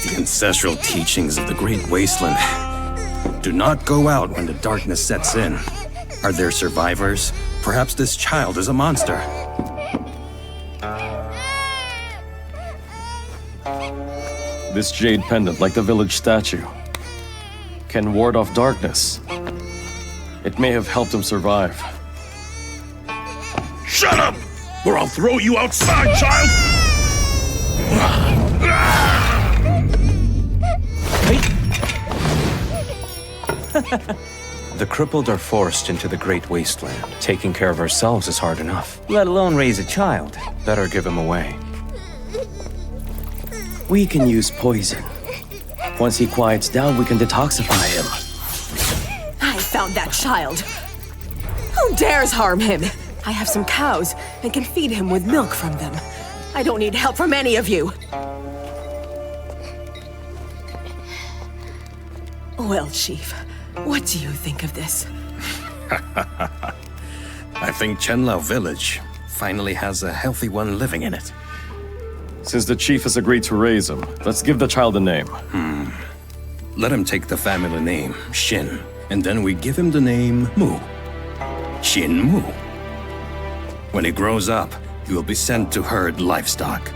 The ancestral teachings of the Great Wasteland. Do not go out when the darkness sets in. Are there survivors? Perhaps this child is a monster. This jade pendant, like the village statue, can ward off darkness. It may have helped him survive. Shut up! Or I'll throw you outside, child! The crippled are forced into the Great Wasteland. Taking care of ourselves is hard enough, let alone raise a child. Better give him away. We can use poison. Once he quiets down, we can detoxify him. I found that child. Who dares harm him? I have some cows and can feed him with milk from them. I don't need help from any of you. Well, Chief, what do you think of this? I think Chenlao Village finally has a healthy one living in it. Since the chief has agreed to raise him, let's give the child a name. Let him take the family name, Shin, and then we give him the name Mu. Shin Mu. When he grows up, he will be sent to herd livestock.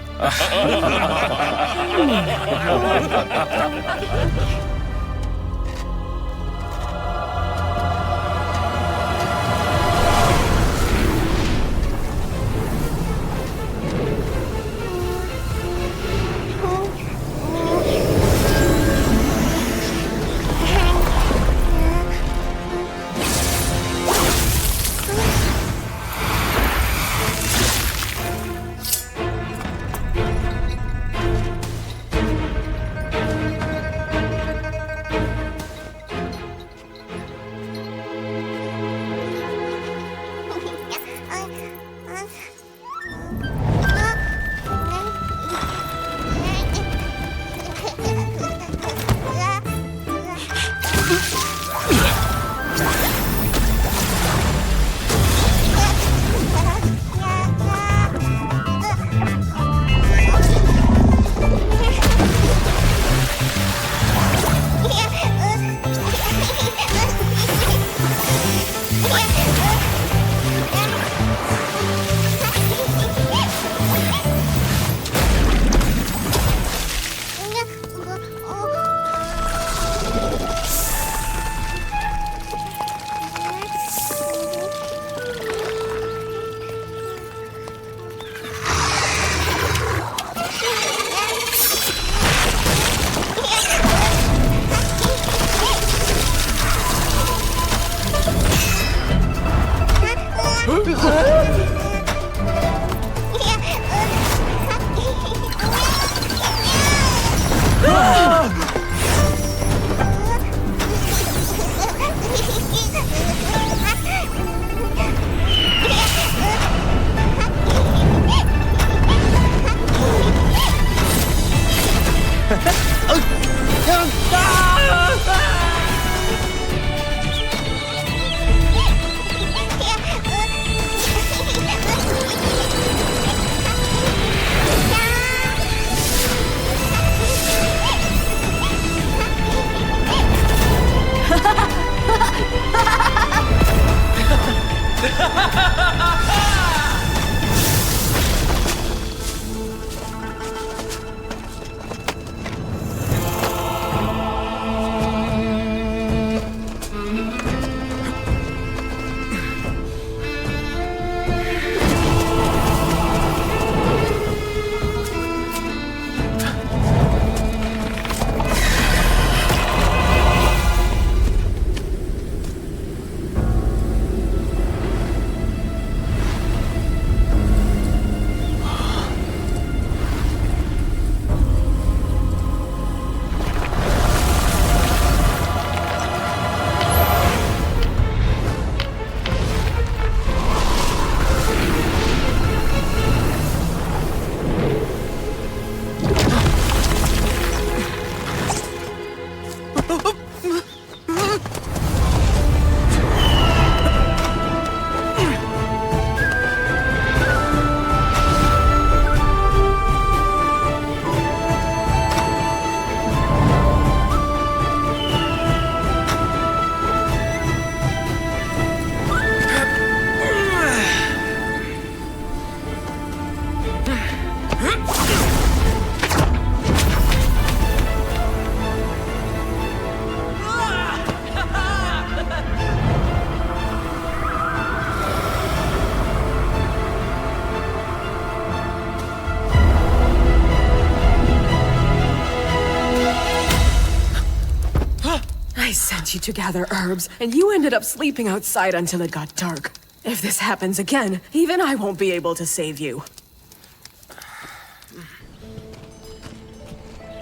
I sent you to gather herbs, and you ended up sleeping outside until it got dark. If this happens again, even I won't be able to save you.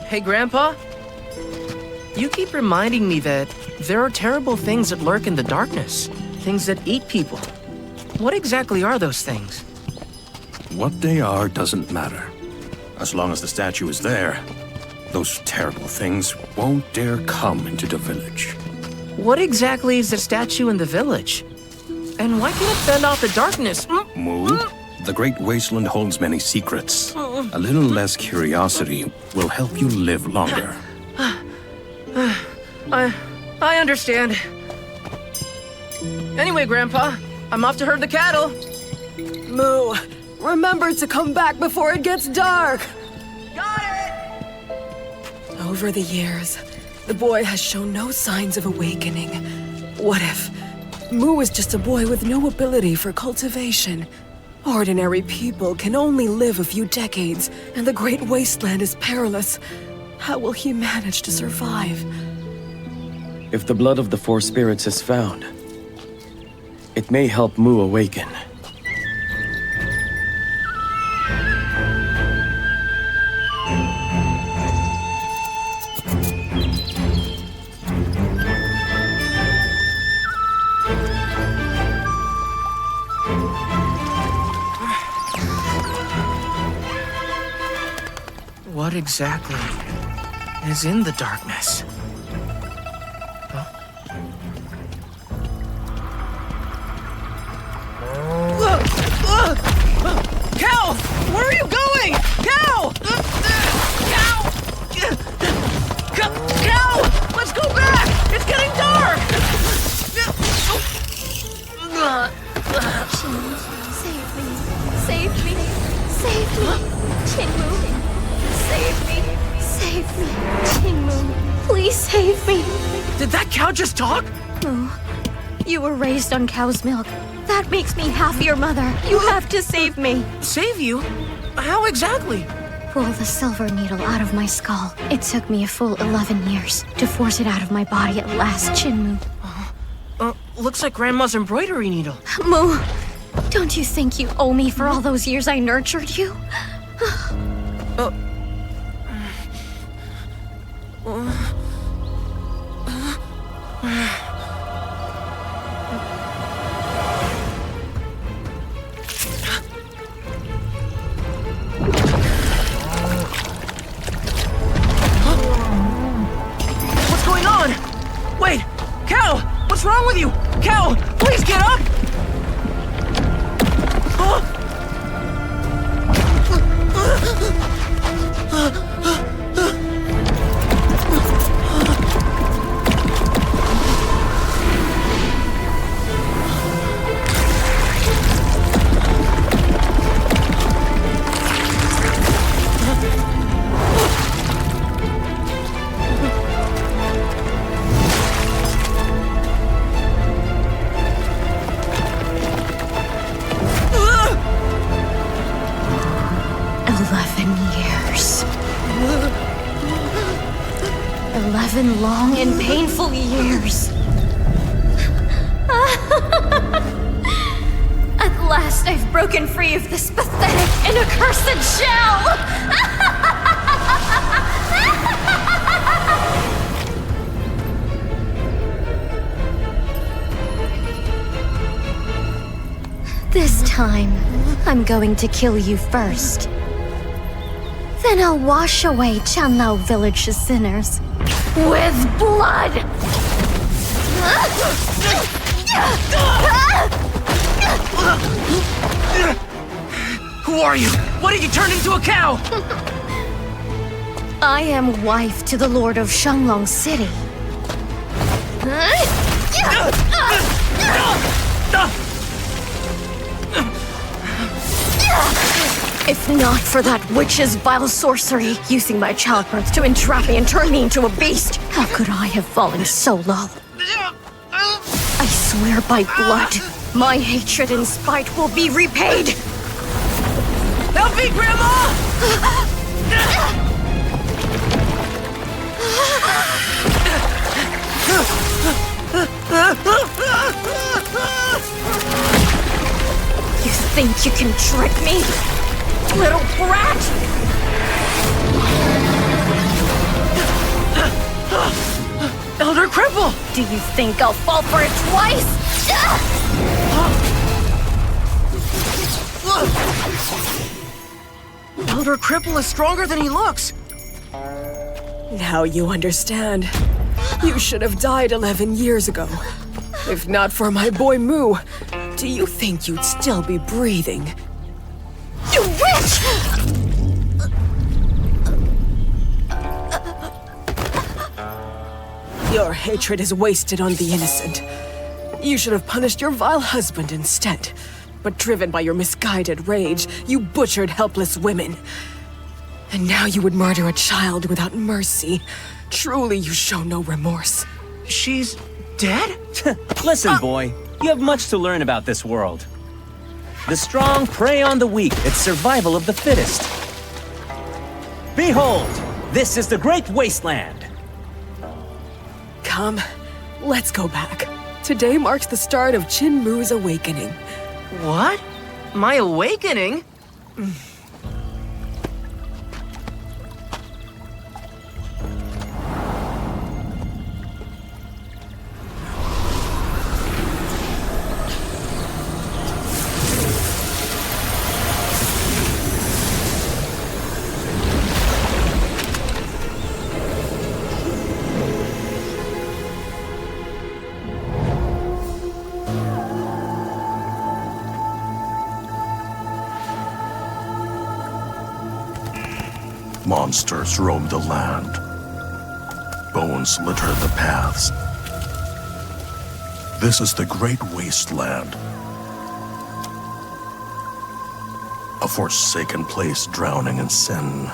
Hey, Grandpa? You keep reminding me that there are terrible things that lurk in the darkness. Things that eat people. What exactly are those things? What they are doesn't matter. As long as the statue is there, those terrible things won't dare come into the village. What exactly is the statue in the village? And why can't it fend off the darkness? Mu, the Great Wasteland holds many secrets. A little less curiosity will help you live longer. I understand. Anyway, Grandpa, I'm off to herd the cattle. Moo, remember to come back before it gets dark. Got it! Over the years, the boy has shown no signs of awakening. What if Moo is just a boy with no ability for cultivation? Ordinary people can only live a few decades, and the Great Wasteland is perilous. How will he manage to survive? If the blood of the four spirits is found, it may help Mu awaken. What exactly is in the darkness? Cal! Where are you going? Cal! Cal! Cal! Let's go back! It's getting dark! Save me. Save me. Save me. Chinmu. Save me. Save me. Chinmu. Please save me. Did that cow just talk? Moo, you were raised on cow's milk. That makes me half your mother. You have to save me. Save you? How exactly? Pull the silver needle out of my skull. It took me a full 11 years to force it out of my body at last, Chinmu. Looks like Grandma's embroidery needle. Moo, don't you think you owe me for all those years I nurtured you? What's going on? Wait! Cow! What's wrong with you? Cow! Please get up! Long and painful years. At last, I've broken free of this pathetic and accursed shell! This time, I'm going to kill you first. Then I'll wash away Chanlao Village's sinners. With blood! Who are you? Why did you turn into a cow? I am wife to the Lord of Shanglong City. If not for that witch's vile sorcery, using my childbirth to entrap me and turn me into a beast, how could I have fallen so low? I swear by blood, my hatred and spite will be repaid! Help me, Grandma! You think you can trick me? Little brat! Elder Cripple! Do you think I'll fall for it twice? Elder Cripple is stronger than he looks. Now you understand. You should have died 11 years ago. If not for my boy Mu, do you think you'd still be breathing? You witch! Your hatred is wasted on the innocent. You should have punished your vile husband instead. But driven by your misguided rage, you butchered helpless women. And now you would murder a child without mercy. Truly, you show no remorse. She's dead? Listen, boy, you have much to learn about this world. The strong prey on the weak. It's survival of the fittest. Behold, this is the Great Wasteland. Come, let's go back. Today marks the start of Qin Mu's awakening. What? My awakening? Monsters roam the land. Bones litter the paths. This is the Great Wasteland. A forsaken place drowning in sin.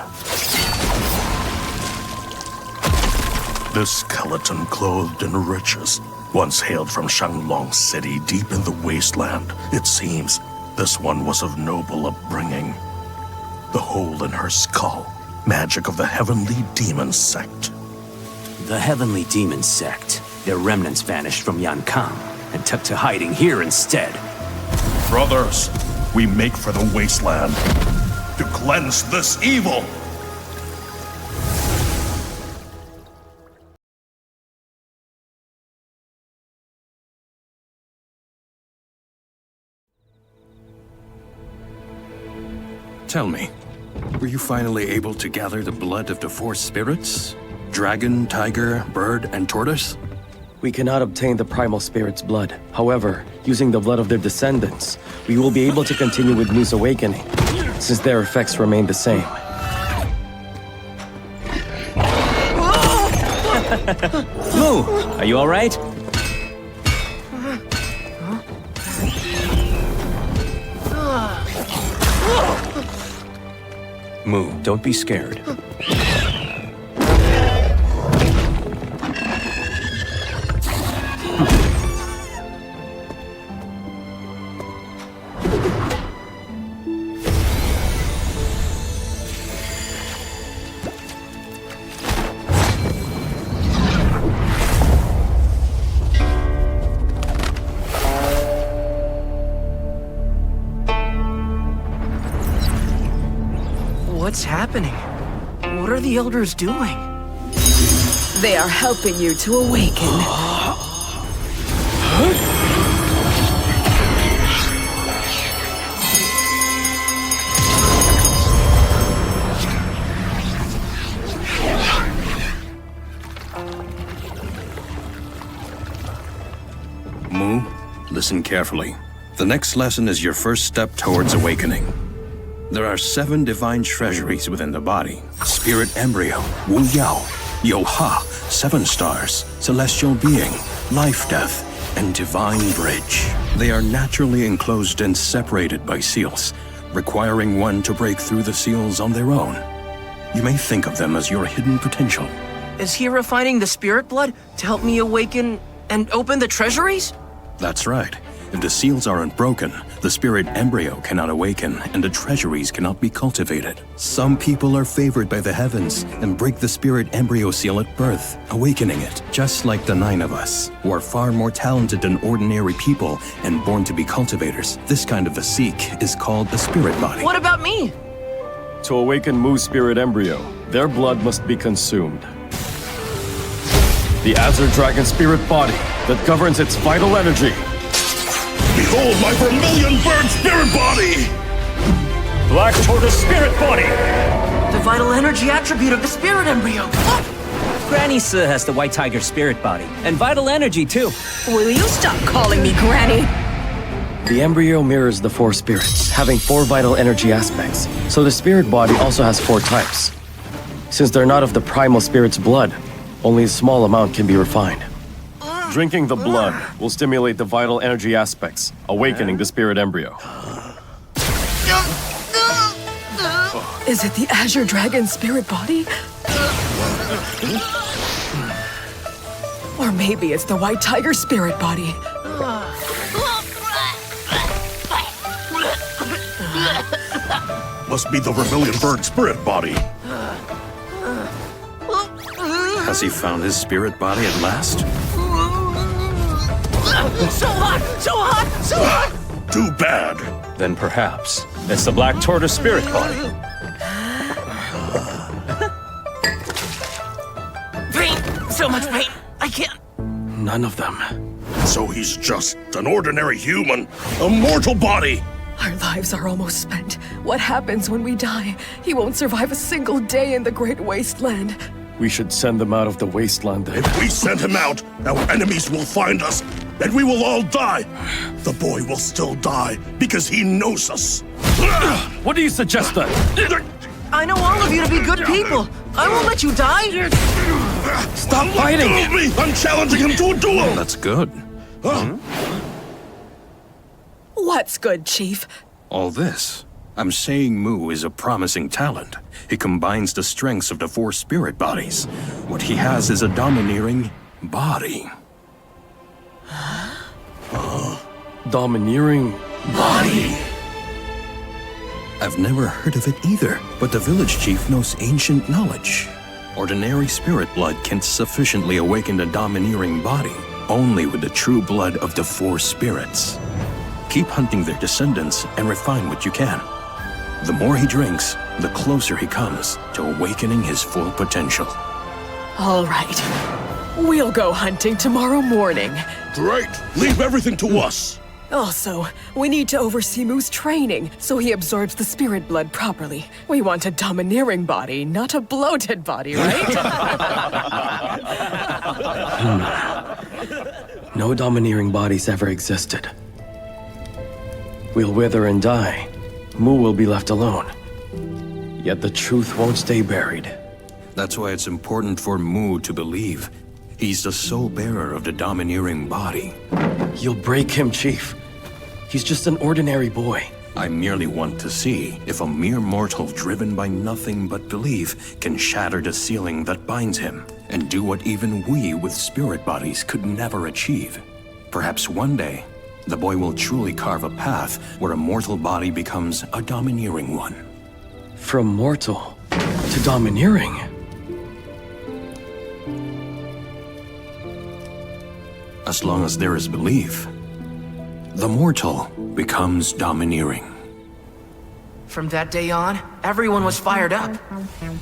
This skeleton clothed in riches once hailed from Shanglong City deep in the wasteland. It seems this one was of noble upbringing. The hole in her skull, magic of the Heavenly Demon Sect. The Heavenly Demon Sect. Their remnants vanished from Yankang and took to hiding here instead. Brothers, we make for the wasteland to cleanse this evil. Tell me, were you finally able to gather the blood of the four spirits? Dragon, tiger, bird, and tortoise? We cannot obtain the primal spirit's blood. However, using the blood of their descendants, we will be able to continue with Mu's awakening, since their effects remain the same. Mu, are you all right? Mu, don't be scared. What's happening? What are the elders doing? They are helping you to awaken. Mu, listen carefully. The next lesson is your first step towards awakening. There are 7 divine treasuries within the body. Spirit embryo, Wu Yao, Yo Ha, 7 stars, celestial being, life death, and divine bridge. They are naturally enclosed and separated by seals, requiring one to break through the seals on their own. You may think of them as your hidden potential. Is he refining the spirit blood to help me awaken and open the treasuries? That's right. If the seals are unbroken, the spirit embryo cannot awaken and the treasuries cannot be cultivated. Some people are favored by the heavens and break the spirit embryo seal at birth, awakening it, just like the 9 of us, who are far more talented than ordinary people and born to be cultivators. This kind of a Sikh is called a spirit body. What about me? To awaken Mu's spirit embryo, their blood must be consumed. The Azure Dragon spirit body that governs its vital energy. Behold my vermilion bird spirit body! Black Tortoise spirit body! The vital energy attribute of the spirit embryo. Granny Suh has the White Tiger spirit body, and vital energy too. Will you stop calling me Granny? The embryo mirrors the 4 spirits, having 4 vital energy aspects, so the spirit body also has 4 types. Since they're not of the primal spirit's blood, only a small amount can be refined. Drinking the blood will stimulate the vital energy aspects, awakening the spirit embryo. Is it the Azure Dragon spirit body? Or maybe it's the White Tiger spirit body. Must be the vermilion bird spirit body. Has he found his spirit body at last? So hot! So hot! So hot! Too bad. Then perhaps it's the Black Tortoise spirit body. Pain! So much pain! I can't. None of them. So he's just an ordinary human, a mortal body. Our lives are almost spent. What happens when we die? He won't survive a single day in the Great Wasteland. We should send them out of the wasteland then. If we send him out, our enemies will find us, and we will all die. The boy will still die because he knows us. What do you suggest then? I know all of you to be good people. I won't let you die. Stop fighting! Me. I'm challenging him to a duel. That's good. What's good, Chief? All this. I'm saying Mu is a promising talent. He combines the strengths of the 4 spirit bodies. What he has is a domineering body. Domineering Body! I've never heard of it either, but the village chief knows ancient knowledge. Ordinary spirit blood can't sufficiently awaken the domineering body, only with the true blood of the 4 spirits. Keep hunting their descendants and refine what you can. The more he drinks, the closer he comes to awakening his full potential. All right. We'll go hunting tomorrow morning. Great. Leave everything to us. Also, we need to oversee Mu's training so he absorbs the spirit blood properly. We want a domineering body, not a bloated body, right? No domineering bodies ever existed. We'll wither and die. Mu will be left alone. Yet the truth won't stay buried. That's why it's important for Mu to believe. He's the sole bearer of the domineering body. You'll break him, Chief. He's just an ordinary boy. I merely want to see if a mere mortal driven by nothing but belief can shatter the ceiling that binds him and do what even we with spirit bodies could never achieve. Perhaps one day, the boy will truly carve a path where a mortal body becomes a domineering one. From mortal to domineering. As long as there is belief, the mortal becomes domineering. From that day on, everyone was fired up.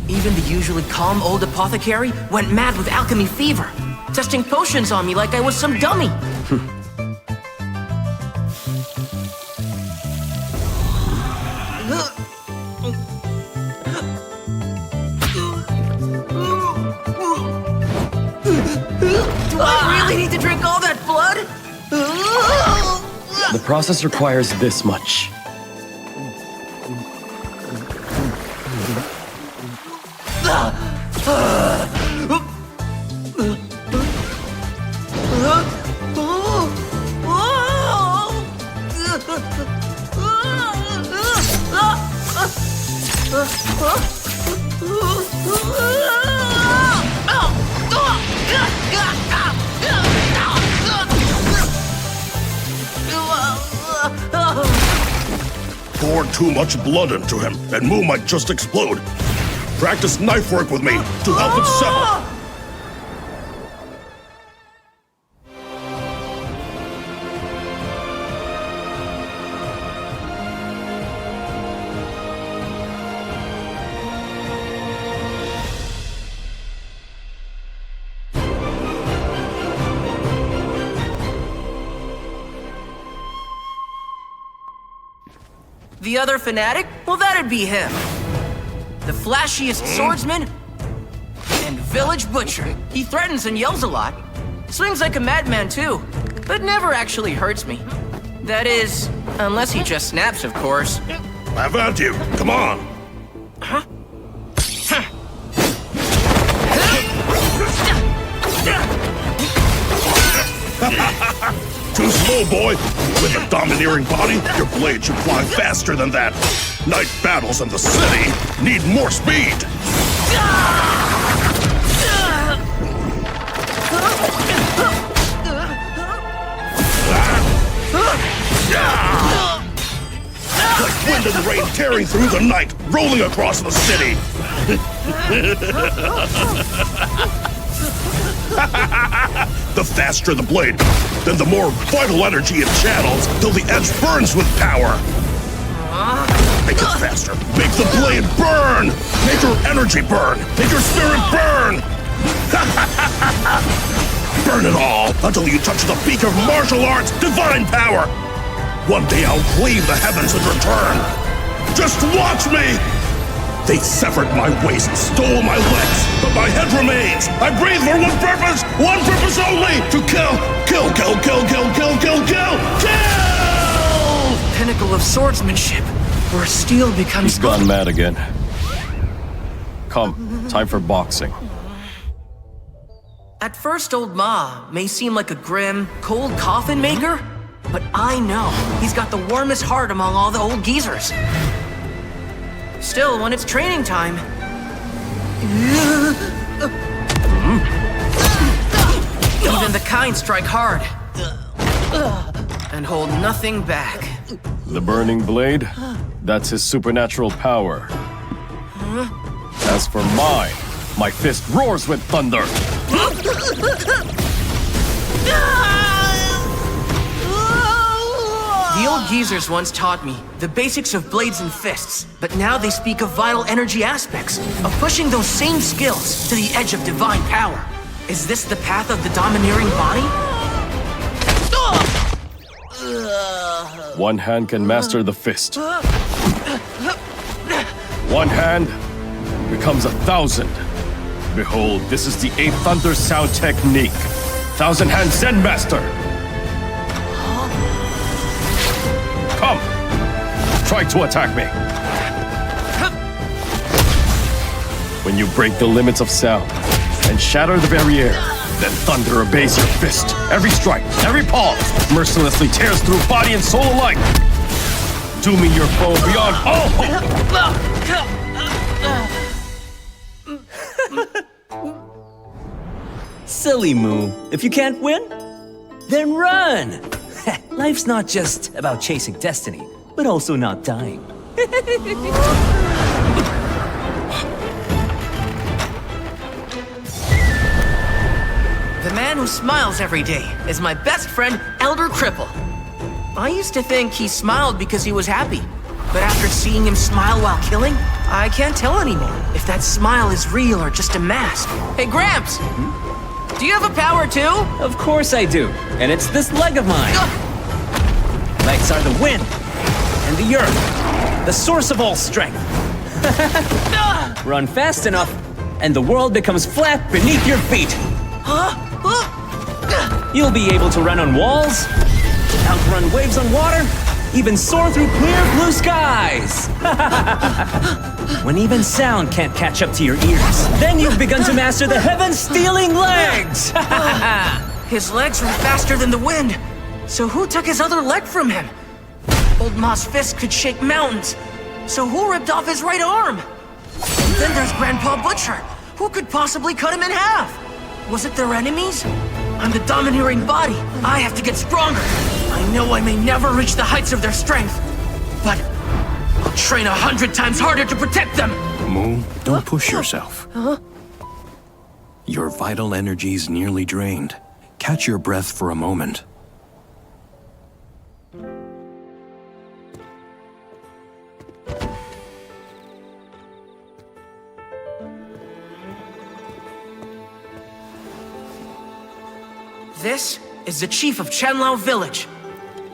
Even the usually calm old apothecary went mad with alchemy fever, testing potions on me like I was some dummy. Do I really need to drink all that blood? The process requires this much. poured too much blood into him, and Mu might just explode. Practice knife work with me to help it settle. The other fanatic? Well, that'd be him. The flashiest swordsman and village butcher. He threatens and yells a lot. Swings like a madman too, but never actually hurts me. That is, unless he just snaps, of course. Have at you. Come on. Huh? Too slow, boy. With a domineering body, your blade should fly faster than that. Night battles in the city need more speed. Like wind and rain tearing through the night, rolling across the city. The faster the blade, then the more vital energy it channels till the edge burns with power. Make it faster. Make the blade burn. Make your energy burn. Make your spirit burn. Burn it all until you touch the peak of martial arts divine power. One day I'll cleave the heavens and return. Just watch me. They severed my waist, stole my legs, but my head remains. I breathe for one purpose only: to kill. Pinnacle of swordsmanship, where steel becomes He's gone mad again. Come, time for boxing. At first, Old Ma may seem like a grim, cold coffin maker, but I know he's got the warmest heart among all the old geezers. Still, when it's training time... Even the kind strike hard. And hold nothing back. The burning blade? That's his supernatural power. As for mine, my fist roars with thunder. The old geezers once taught me the basics of blades and fists, but now they speak of vital energy aspects, of pushing those same skills to the edge of divine power. Is this the path of the domineering body? One hand can master the fist. One hand becomes 1,000. Behold, this is the 8th Thunder Sound technique. 1,000-hand Zen Master. Come! Try to attack me. When you break the limits of sound and shatter the barrier, then thunder obeys your fist. Every strike, every pause, mercilessly tears through body and soul alike. Dooming your foe beyond all hope. Silly Mu. If you can't win, then run! Life's not just about chasing destiny, but also not dying. The man who smiles every day is my best friend, Elder Cripple. I used to think he smiled because he was happy, but after seeing him smile while killing, I can't tell anymore if that smile is real or just a mask. Hey, Gramps! Do you have a power too? Of course I do, and it's this leg of mine. Legs are the wind and the earth, the source of all strength. Run fast enough, and the world becomes flat beneath your feet. You'll be able to run on walls, outrun waves on water, even soar through clear blue skies. When even sound can't catch up to your ears, then you've begun to master the heaven-stealing legs. His legs were faster than the wind. So who took his other leg from him? Old Ma's fist could shake mountains. So who ripped off his right arm? And then there's Grandpa Butcher. Who could possibly cut him in half? Was it their enemies? I'm the domineering body. I have to get stronger. I know I may never reach the heights of their strength, but I'll train 100 times harder to protect them! Mu, don't push yourself. Your vital energy's nearly drained. Catch your breath for a moment. This is the chief of Chenlao Village.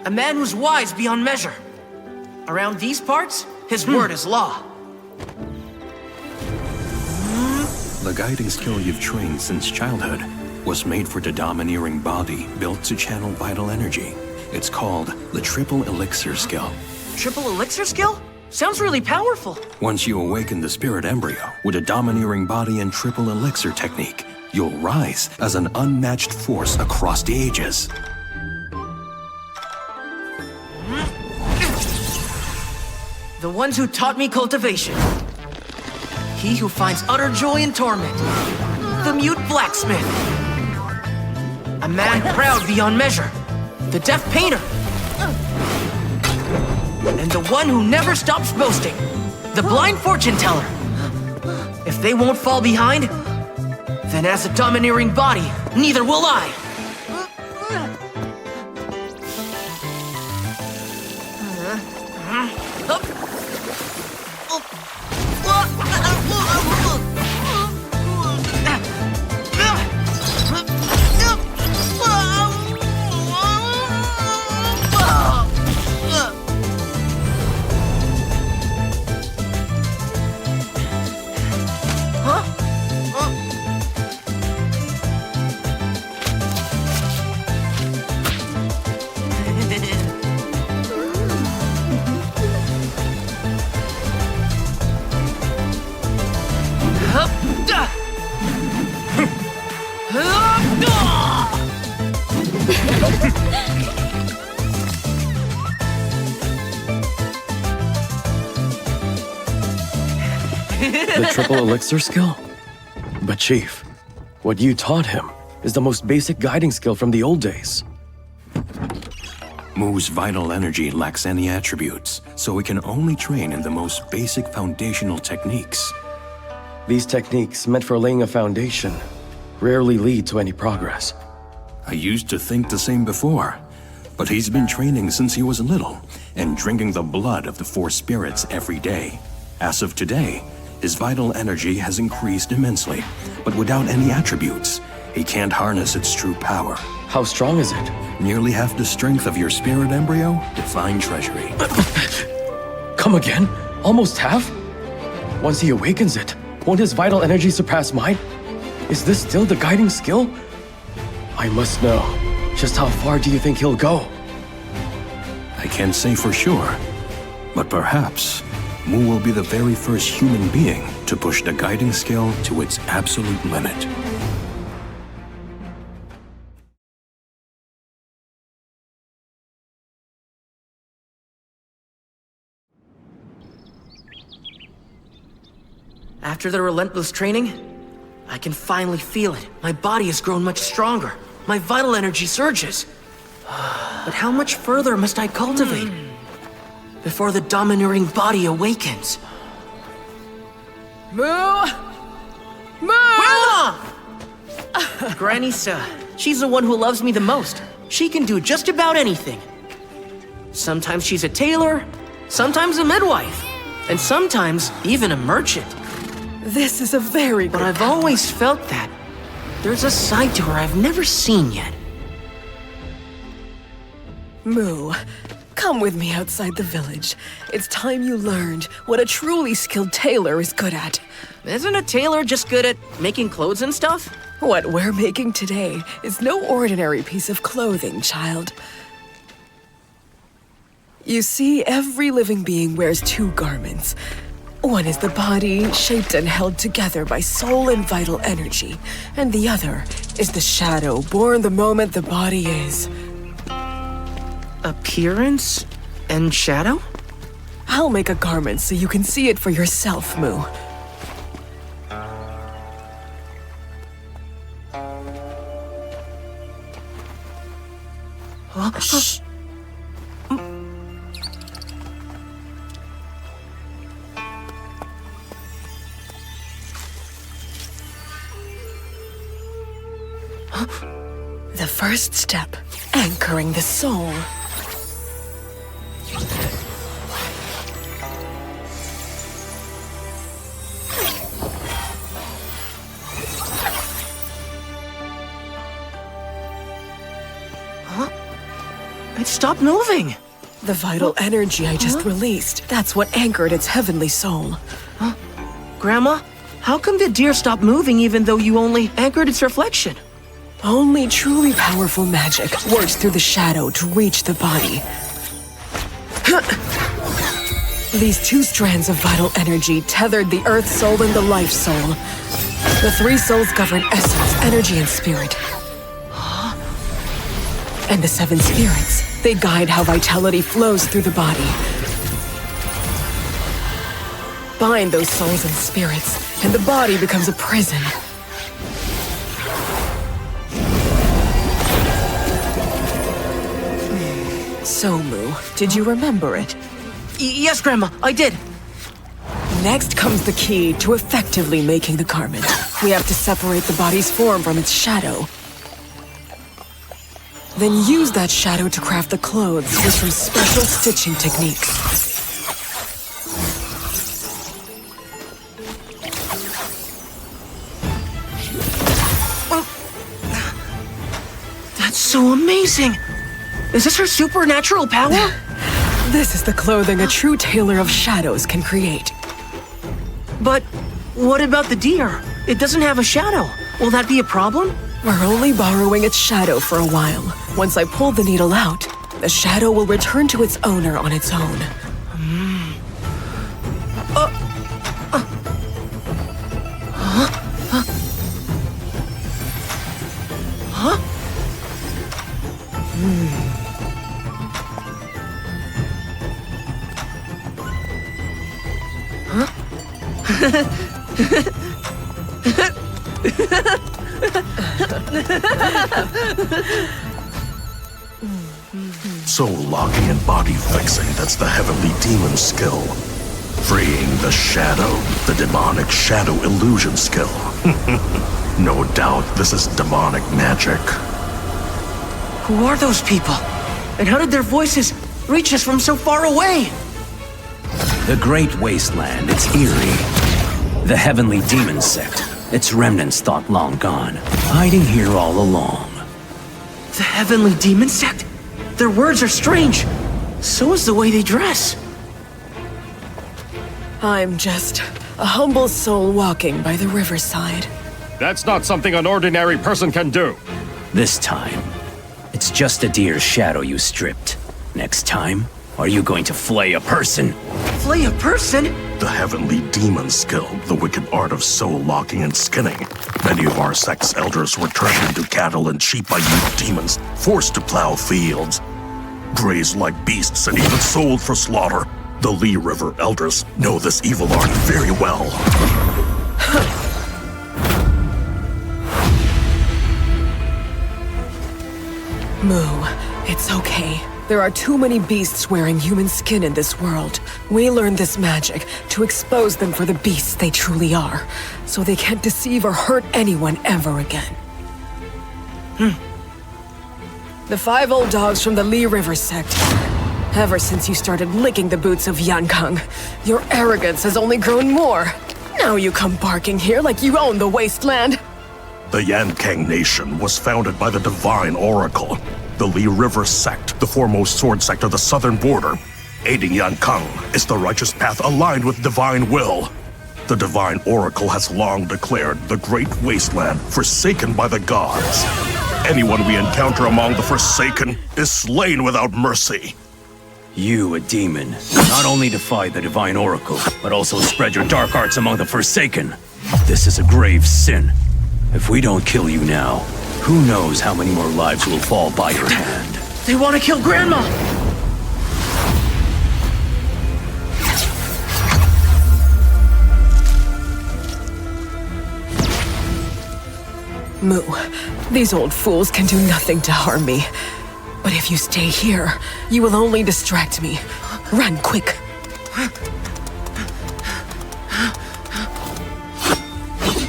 A man who's wise beyond measure. Around these parts, his word is law. The guiding skill you've trained since childhood was made for the domineering body built to channel vital energy. It's called the Triple Elixir skill. Triple elixir skill? Sounds really powerful. Once you awaken the spirit embryo with a domineering body and triple elixir technique, you'll rise as an unmatched force across the ages. The ones who taught me cultivation. He who finds utter joy in torment. The mute blacksmith. A man proud beyond measure. The deaf painter. And the one who never stops boasting. The blind fortune teller. If they won't fall behind, then as a domineering body, neither will I. The triple elixir skill? But Chief, what you taught him is the most basic guiding skill from the old days. Mu's vital energy lacks any attributes, so it can only train in the most basic foundational techniques. These techniques, meant for laying a foundation, rarely lead to any progress. I used to think the same before, but he's been training since he was little and drinking the blood of the four spirits every day. As of today, his vital energy has increased immensely, but without any attributes, he can't harness its true power. How strong is it? Nearly half the strength of your spirit embryo, Divine Treasury. Come again? Almost half? Once he awakens it, won't his vital energy surpass mine? Is this still the guiding skill? I must know. Just how far do you think he'll go? I can't say for sure, but perhaps Mu will be the very first human being to push the guiding skill to its absolute limit. After the relentless training, I can finally feel it. My body has grown much stronger. My vital energy surges. But how much further must I cultivate before the domineering body awakens? Mu! Mu! Grandma! Granny-sa, she's the one who loves me the most. She can do just about anything. Sometimes she's a tailor, sometimes a midwife, and sometimes even a merchant. This is a very good But I've always felt that there's a side to her I've never seen yet. Mu, come with me outside the village. It's time you learned what a truly skilled tailor is good at. Isn't a tailor just good at making clothes and stuff? What we're making today is no ordinary piece of clothing, child. You see, every living being wears two garments. One is the body, shaped and held together by soul and vital energy, and the other is the shadow, born the moment the body is. Appearance and shadow? I'll make a garment so you can see it for yourself, Mu. Shh. The first step, anchoring the soul. It stopped moving. The vital energy I just released, that's what anchored its heavenly soul. Grandma, how come the deer stopped moving even though you only anchored its reflection? Only truly powerful magic works through the shadow to reach the body. These two strands of vital energy tethered the Earth Soul and the Life Soul. The three souls govern essence, energy, and spirit. And the seven spirits, they guide how vitality flows through the body. Bind those souls and spirits, and the body becomes a prison. So, Mu, did you remember it? Yes, Grandma, I did. Next comes the key to effectively making the garment. We have to separate the body's form from its shadow. Then use that shadow to craft the clothes with some special stitching techniques. That's so amazing! Is this her supernatural power? This is the clothing a true tailor of shadows can create. But what about the deer? It doesn't have a shadow. Will that be a problem? We're only borrowing its shadow for a while. Once I pull the needle out, the shadow will return to its owner on its own. Soul locking and body fixing, that's the heavenly demon skill. Freeing the shadow, the demonic shadow illusion skill. No doubt this is demonic magic. Who are those people? And how did their voices reach us from so far away? The Great Wasteland, it's eerie. The Heavenly Demon Sect, its remnants thought long gone, hiding here all along. The Heavenly Demon Sect? Their words are strange. So is the way they dress. I'm just a humble soul walking by the riverside. That's not something an ordinary person can do. This time, it's just a deer's shadow you stripped. Next time, are you going to flay a person? Flay a person? The heavenly demon skill, the wicked art of soul locking and skinning. Many of our sect's elders were turned into cattle and sheep by you demons, forced to plow fields, grazed like beasts, and even sold for slaughter. The Lee River elders know this evil art very well. Mu, it's okay. There are too many beasts wearing human skin in this world. We learned this magic to expose them for the beasts they truly are, so they can't deceive or hurt anyone ever again. The 5 old dogs from the Lee River sect. Ever since you started licking the boots of Yankang, your arrogance has only grown more. Now you come barking here like you own the wasteland. The Yankang Nation was founded by the Divine Oracle. The Lee River sect, the foremost sword sect of the southern border. Aiding Yankang is the righteous path aligned with divine will. The Divine Oracle has long declared the Great Wasteland forsaken by the gods. Anyone we encounter among the Forsaken is slain without mercy. You, a demon, not only defy the Divine Oracle, but also spread your dark arts among the Forsaken. This is a grave sin. If we don't kill you now, who knows how many more lives will fall by your hand. They want to kill Grandma! Mu, these old fools can do nothing to harm me. But if you stay here, you will only distract me. Run, quick.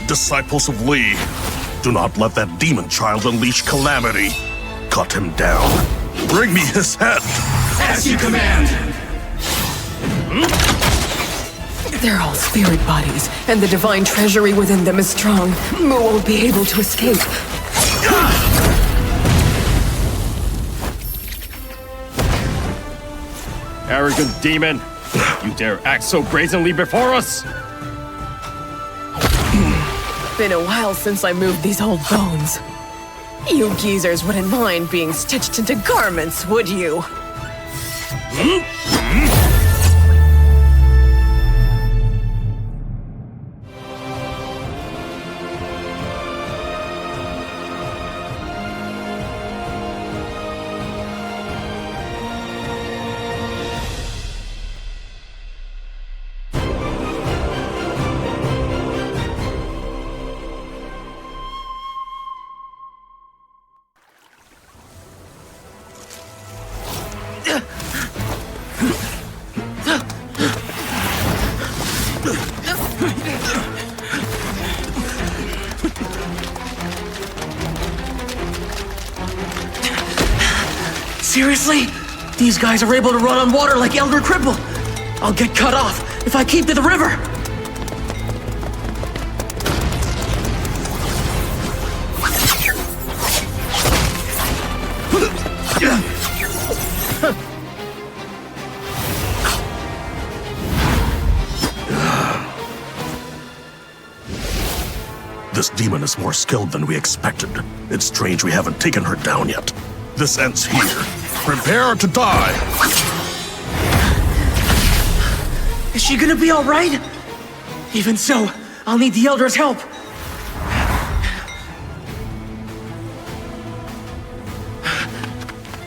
Disciples of Lee, Do not let that demon child unleash calamity. Cut him down. Bring me his head. As you command! They're all spirit bodies, and the divine treasury within them is strong. Mu won't be able to escape. Arrogant demon! You dare act so brazenly before us? Been a while since I moved these old bones. You geezers wouldn't mind being stitched into garments, would you? Seriously? These guys are able to run on water like Elder Cripple. I'll get cut off if I keep to the river. This demon is more skilled than we expected. It's strange we haven't taken her down yet. This ends here. Prepare to die! Is she gonna be alright? Even so, I'll need the Elder's help.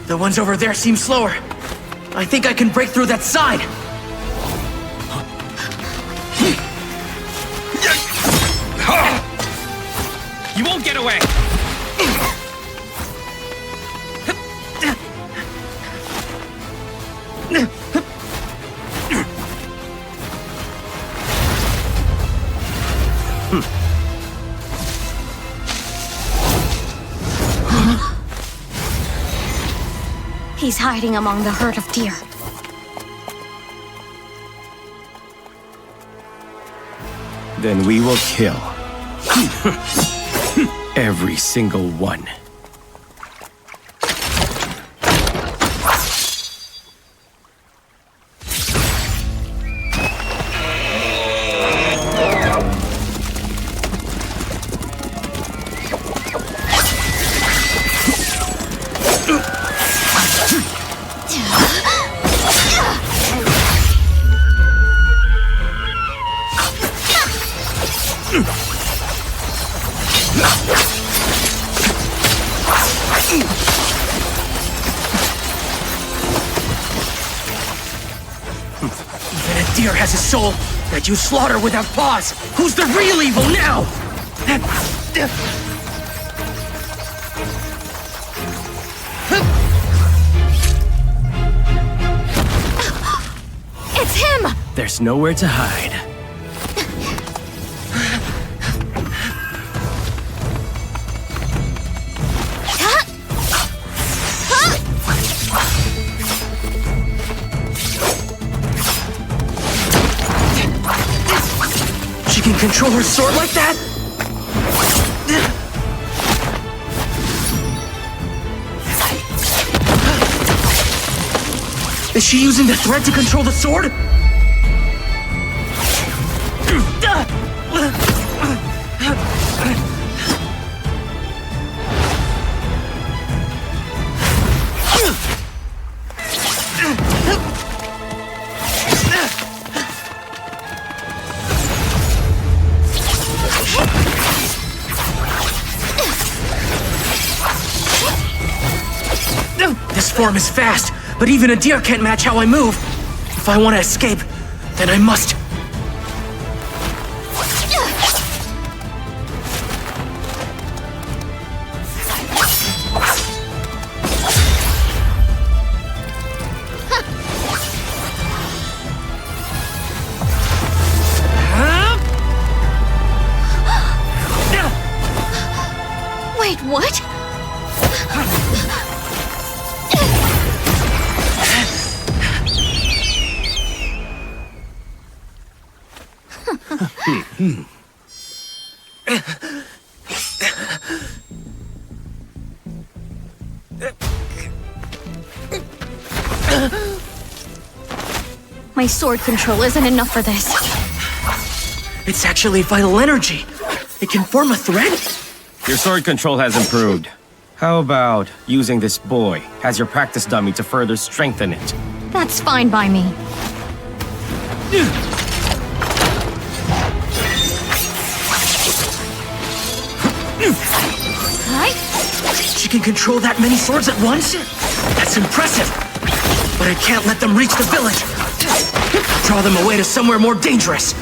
The ones over there seem slower. I think I can break through that side. You won't get away! He's hiding among the herd of deer. Then we will kill every single one. Even a deer has a soul that you slaughter without pause. Who's the real evil now? It's him! There's nowhere to hide. She can control her sword like that? Is she using the thread to control the sword? This form is fast, but even a deer can't match how I move. If I want to escape, then I must. My sword control isn't enough for this. It's actually vital energy. It can form a thread? Your sword control has improved. How about using this boy as your practice dummy to further strengthen it? That's fine by me. She can control that many swords at once? That's impressive. But I can't let them reach the village. Draw them away to somewhere more dangerous.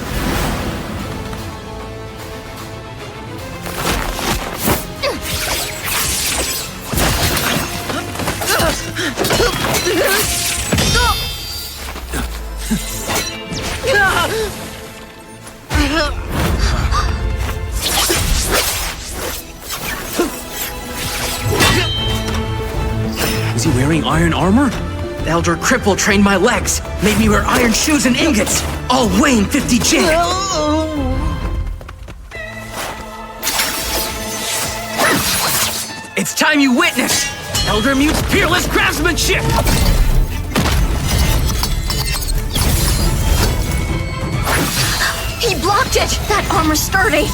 Is he wearing iron armor? Elder Cripple trained my legs, made me wear iron shoes and ingots, all weighing 50 jin. It's time you witness Elder Mute's peerless craftsmanship! He blocked it! That armor's sturdy!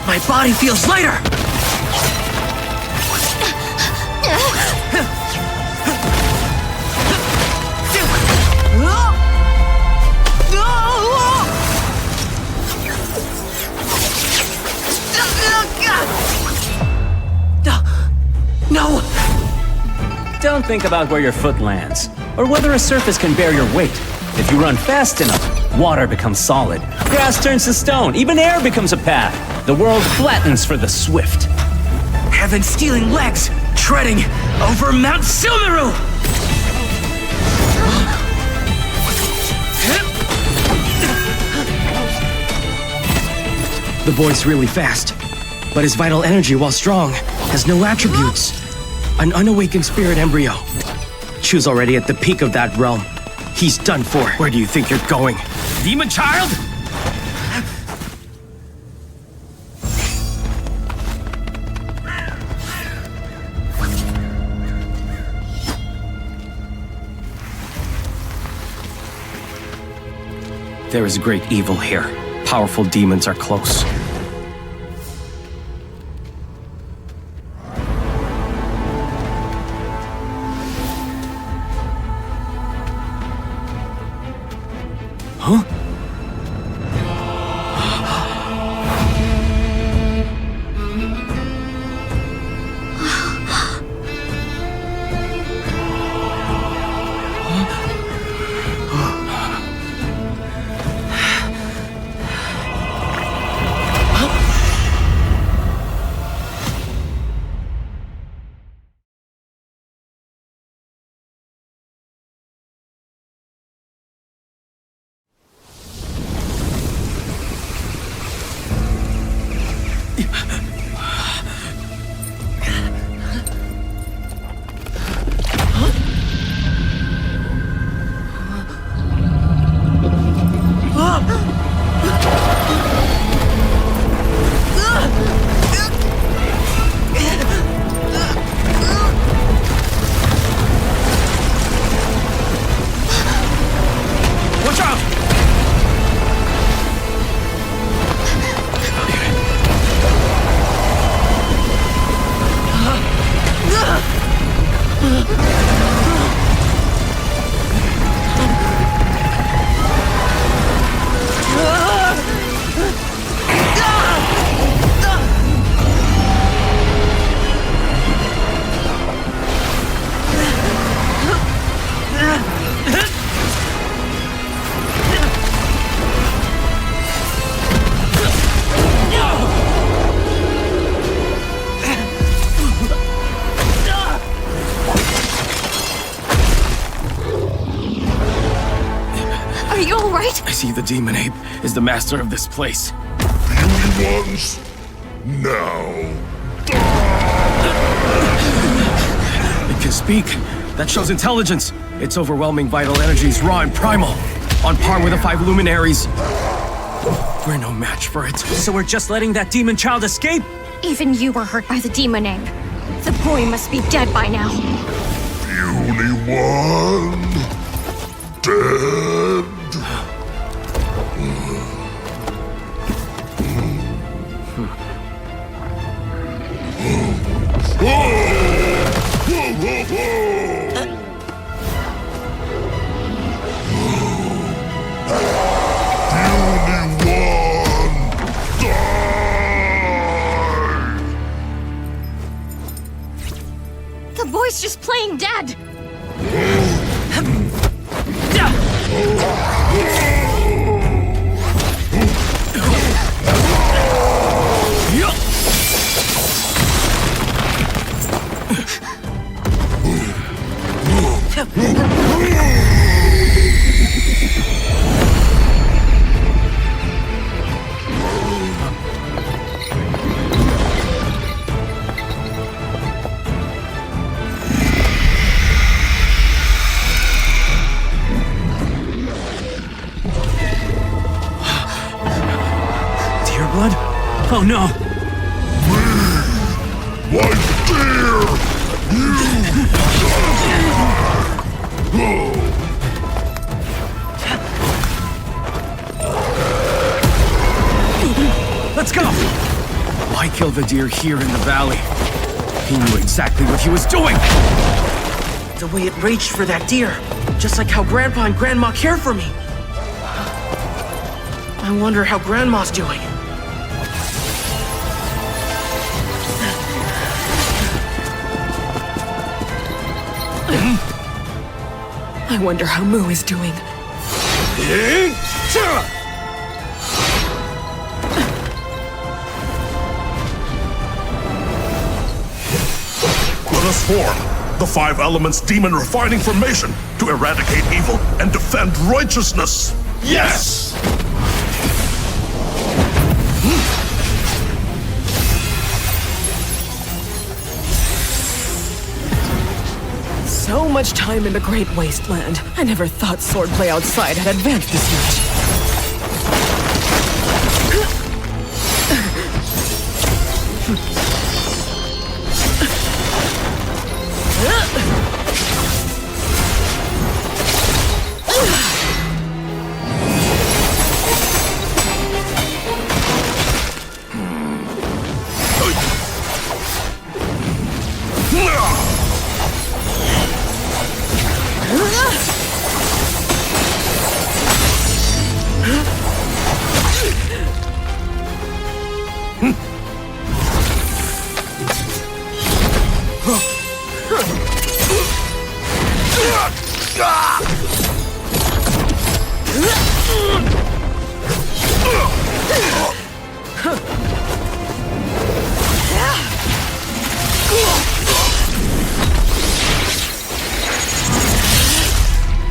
My body feels lighter! No! Don't think about where your foot lands, or whether a surface can bear your weight. If you run fast enough, water becomes solid, grass turns to stone, even air becomes a path. The world flattens for the swift. Heaven-stealing legs, treading over Mount Sumeru! The boy's really fast, but his vital energy, while strong, has no attributes. An unawakened spirit embryo. Chu's already at the peak of that realm. He's done for. Where do you think you're going? Demon child? There is great evil here. Powerful demons are close. Huh? right? I see the demon ape is the master of this place. Beauty ones, now It can speak. That shows intelligence. Its overwhelming vital energy is raw and primal. On par with the 5 luminaries. We're no match for it. So we're just letting that demon child escape? Even you were hurt by the demon ape. The boy must be dead by now. Beauty one, dead. The boy's just playing dead. Deer blood? Oh no! My Let's go! Why kill the deer here in the valley? He knew exactly what he was doing! The way it raged for that deer, just like how Grandpa and Grandma care for me. I wonder how Grandma's doing. I wonder how Moo is doing. Let us form the 5 elements demon refining formation to eradicate evil and defend righteousness. Yes! So much time in the Great Wasteland. I never thought swordplay outside had advanced this much.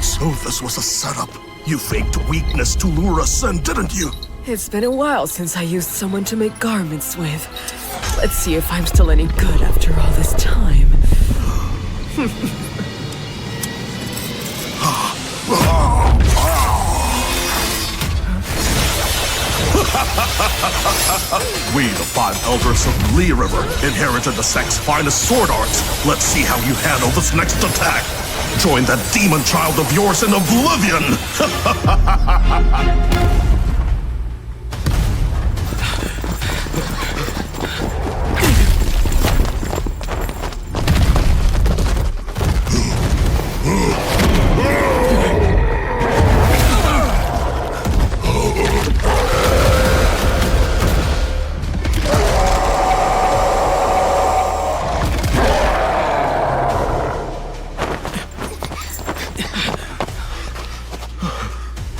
So this was a setup. You faked weakness to lure us in, didn't you? It's been a while since I used someone to make garments with. Let's see if I'm still any good after all this time. We, the 5 elders of Lee River, inherited the sect's finest sword arts. Let's see how you handle this next attack. Join that demon child of yours in oblivion!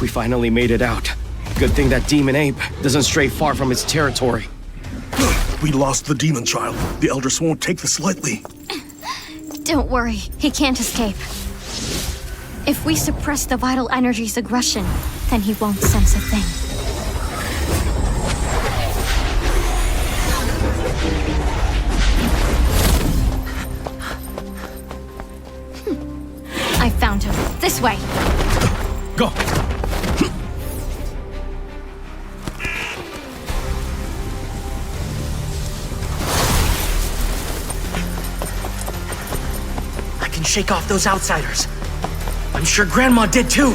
We finally made it out. Good thing that demon ape doesn't stray far from its territory. We lost the demon child. The elders won't take this lightly. Don't worry, he can't escape. If we suppress the vital energy's aggression, then he won't sense a thing. I found him. This way. Go! I can shake off those outsiders. I'm sure Grandma did too.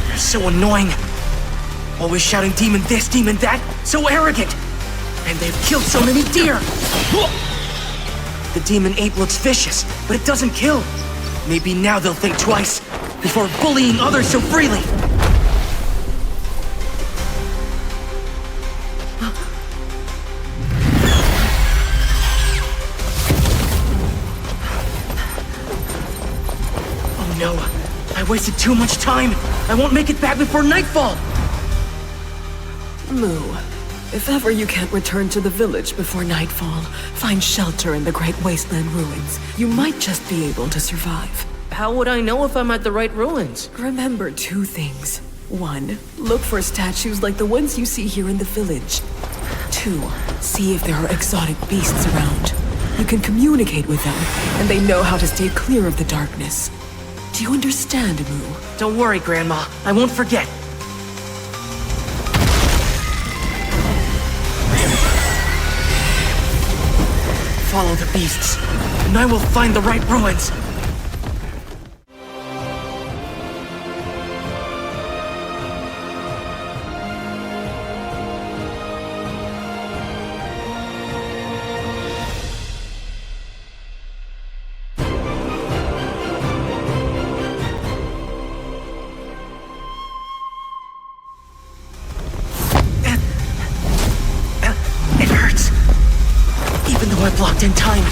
They're so annoying. Always shouting demon this, demon that. So arrogant. And they've killed so many deer. The demon ape looks vicious, but it doesn't kill. Maybe now they'll think twice before bullying others so freely. Oh no, I wasted too much time. I won't make it back before nightfall. Mu, if ever you can't return to the village before nightfall, find shelter in the Great Wasteland ruins. You might just be able to survive. How would I know if I'm at the right ruins? Remember 2 things. 1, look for statues like the ones you see here in the village. 2, see if there are exotic beasts around. You can communicate with them, and they know how to stay clear of the darkness. Do you understand, Mu? Don't worry, Grandma. I won't forget. Follow the beasts, and I will find the right ruins. It hurts. Even though I blocked in time,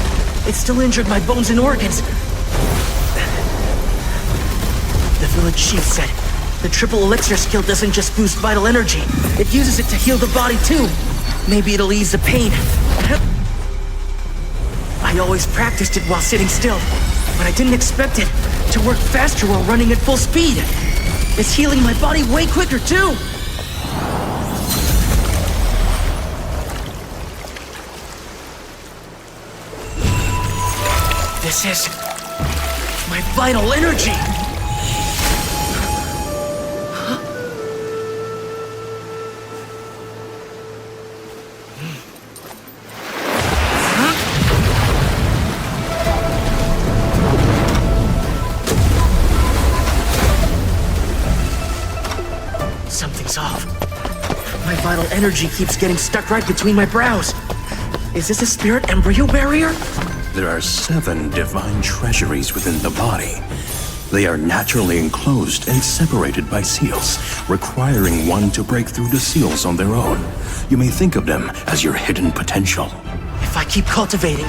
it still injured my bones and organs. The village chief said the triple elixir skill doesn't just boost vital energy, it uses it to heal the body too. Maybe it'll ease the pain. I always practiced it while sitting still, but I didn't expect it to work faster while running at full speed. It's healing my body way quicker too. This is my vital energy! Something's off. My vital energy keeps getting stuck right between my brows. Is this a spirit embryo barrier? There are 7 divine treasuries within the body. They are naturally enclosed and separated by seals, requiring one to break through the seals on their own. You may think of them as your hidden potential. If I keep cultivating,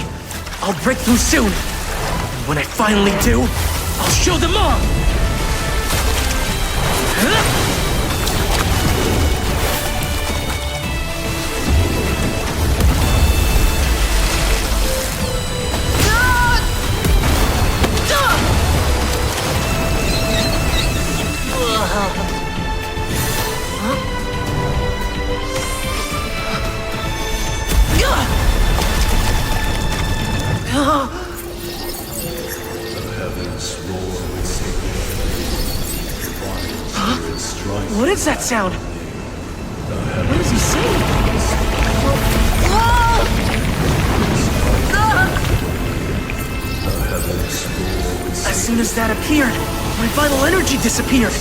I'll break through soon. And when I finally do, I'll show them all! What is that sound? What is he saying? As soon as that appeared, my vital energy disappeared.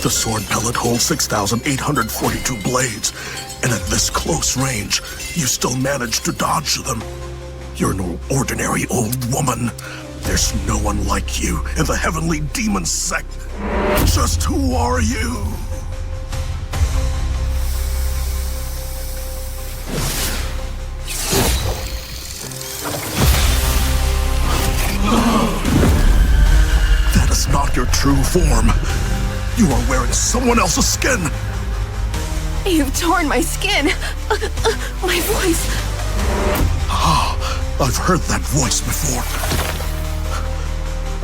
The sword pellet holds 6,842 blades, and at this close range, you still manage to dodge them. You're no ordinary old woman. There's no one like you in the heavenly demon sect. Just who are you? That is not your true form. You are wearing someone else's skin. You've torn my skin. My voice. I've heard that voice before.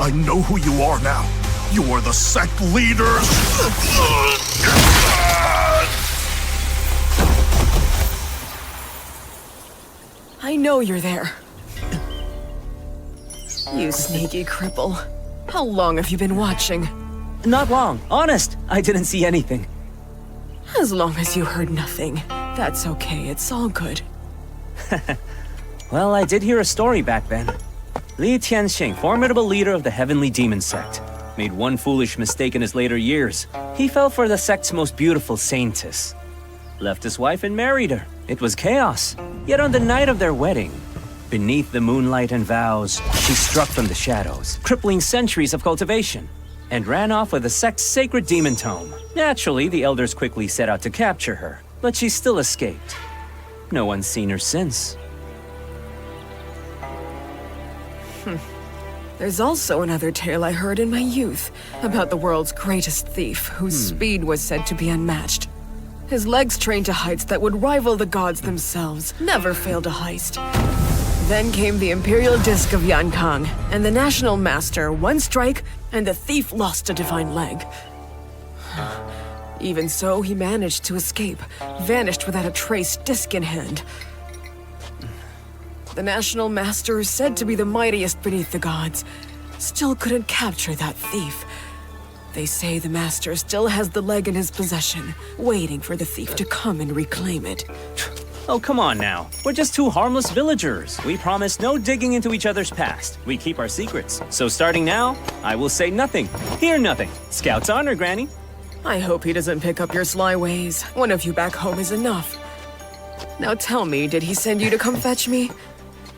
I know who you are now. You are the sect leaders. I know you're there. You sneaky cripple. How long have you been watching? Not long. Honest, I didn't see anything. As long as you heard nothing, that's okay. It's all good. Well, I did hear a story back then. Li Tianxing, formidable leader of the Heavenly Demon Sect, made one foolish mistake in his later years. He fell for the sect's most beautiful saintess. Left his wife and married her. It was chaos. Yet on the night of their wedding, beneath the moonlight and vows, she struck from the shadows, crippling centuries of cultivation, and ran off with the sect's sacred demon tome. Naturally, the elders quickly set out to capture her, but she still escaped. No one's seen her since. There's also another tale I heard in my youth about the world's greatest thief, whose speed was said to be unmatched. His legs trained to heights that would rival the gods themselves, never failed a heist. Then came the Imperial Disc of Yan Kang, and the National Master, one strike, and the thief lost a divine leg. Even so, he managed to escape, vanished without a trace, disc in hand. The National Master, said to be the mightiest beneath the gods, still couldn't capture that thief. They say the Master still has the leg in his possession, waiting for the thief to come and reclaim it. Oh, come on now. We're just two harmless villagers. We promise no digging into each other's past. We keep our secrets. So starting now, I will say nothing, hear nothing. Scout's honor, Granny. I hope he doesn't pick up your sly ways. One of you back home is enough. Now tell me, did he send you to come fetch me?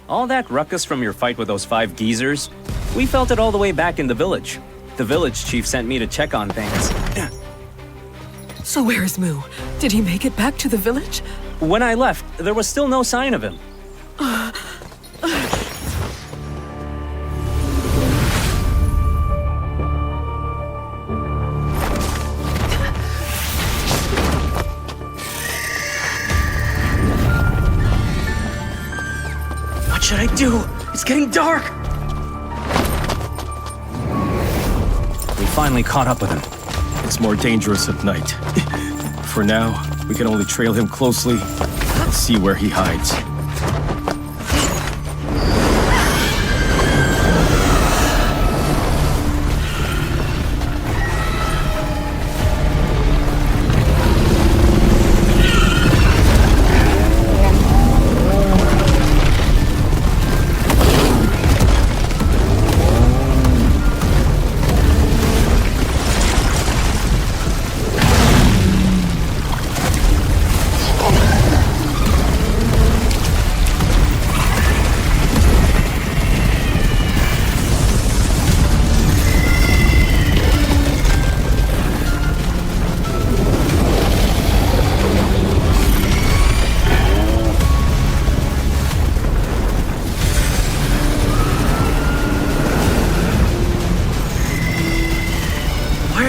All that ruckus from your fight with those 5 geezers, we felt it all the way back in the village. The village chief sent me to check on things. So where's Mu? Did he make it back to the village? When I left, there was still no sign of him. What should I do? It's getting dark! We finally caught up with him. It's more dangerous at night. For now, we can only trail him closely and see where he hides.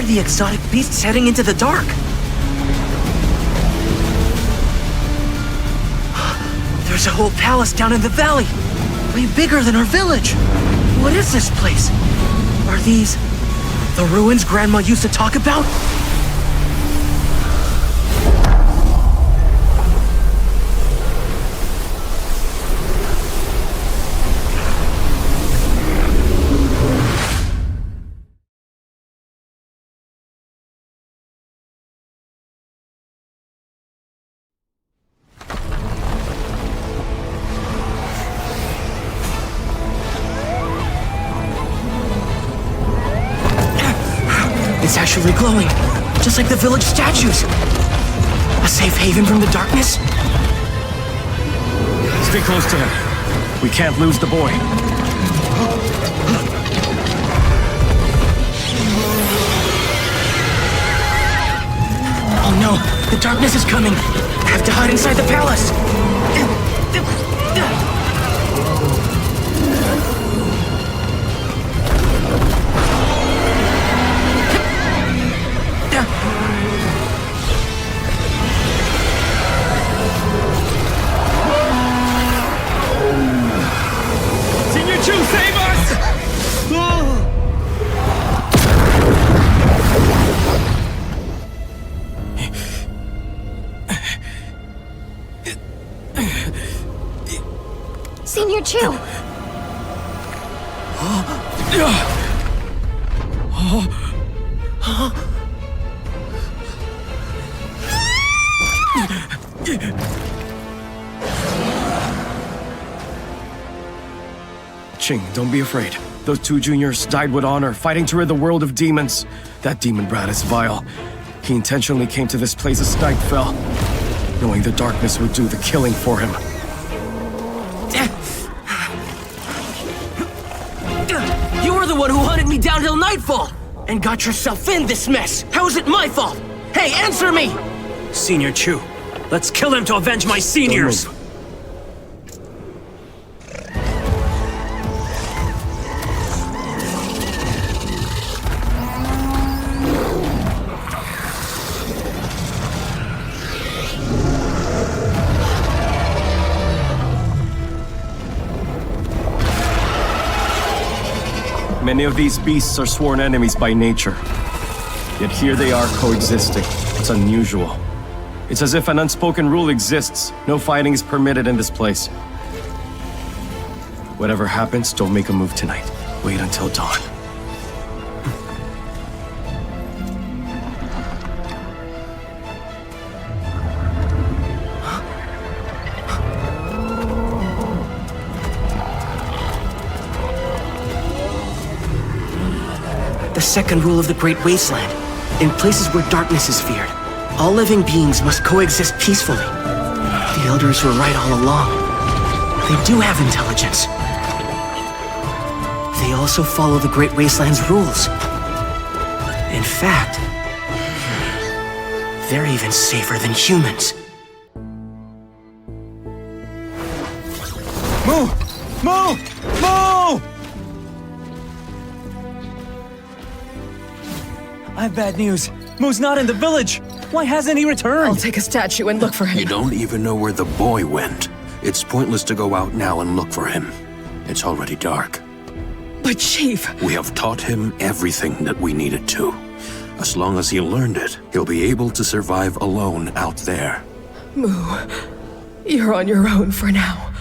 The exotic beasts heading into the dark. There's a whole palace down in the valley, way bigger than our village. What is this place? Are these the ruins Grandma used to talk about? It's actually glowing, just like the village statues. A safe haven from the darkness? Stay close to him. We can't lose the boy. Oh no, the darkness is coming. I have to hide inside the palace. Chu! Qing, don't be afraid. Those two juniors died with honor, fighting to rid the world of demons. That demon brat is vile. He intentionally came to this place as night fell, knowing the darkness would do the killing for him. You were the one who hunted me down till nightfall! And got yourself in this mess! How is it my fault? Hey, answer me! Senior Chu, let's kill him to avenge my seniors! Many of these beasts are sworn enemies by nature. Yet here they are coexisting. It's unusual. It's as if an unspoken rule exists. No fighting is permitted in this place. Whatever happens, don't make a move tonight. Wait until dawn. The second rule of the Great Wasteland. In places where darkness is feared, all living beings must coexist peacefully. The Elders were right all along. They do have intelligence. They also follow the Great Wasteland's rules. In fact, they're even safer than humans. Mu! Mu! Mu! I have bad news. Mu's not in the village. Why hasn't he returned? I'll take a statue and look for him. You don't even know where the boy went. It's pointless to go out now and look for him. It's already dark. But Chief... We have taught him everything that we needed to. As long as he learned it, he'll be able to survive alone out there. Mu, you're on your own for now.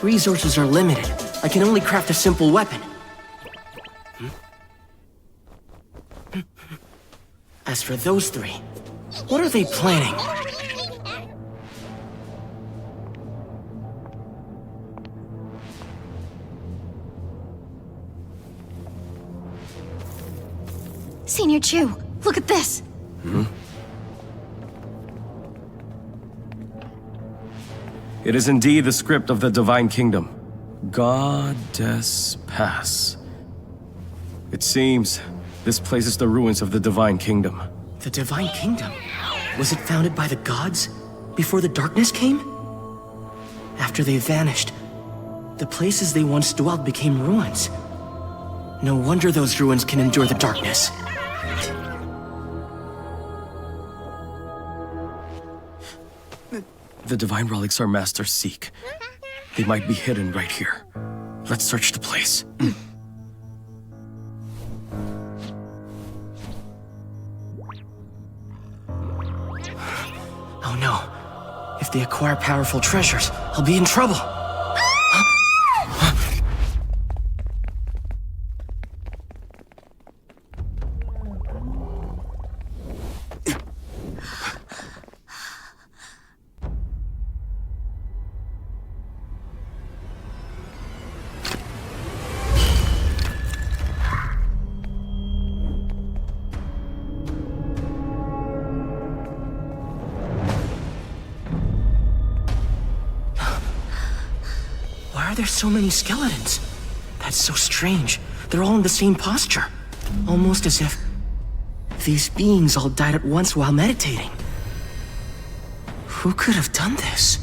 Resources are limited. I can only craft a simple weapon. As for those three, what are they planning? Senior Chu, look at this! It is indeed the script of the Divine Kingdom. Goddess Pass. It seems this place is the ruins of the Divine Kingdom. The Divine Kingdom? Was it founded by the gods? Before the darkness came? After they vanished, the places they once dwelled became ruins. No wonder those ruins can endure the darkness. The divine relics our masters seek. They might be hidden right here. Let's search the place. Oh no. If they acquire powerful treasures, I'll be in trouble. Why are there so many skeletons? That's so strange. They're all in the same posture. Almost as if these beings all died at once while meditating. Who could have done this?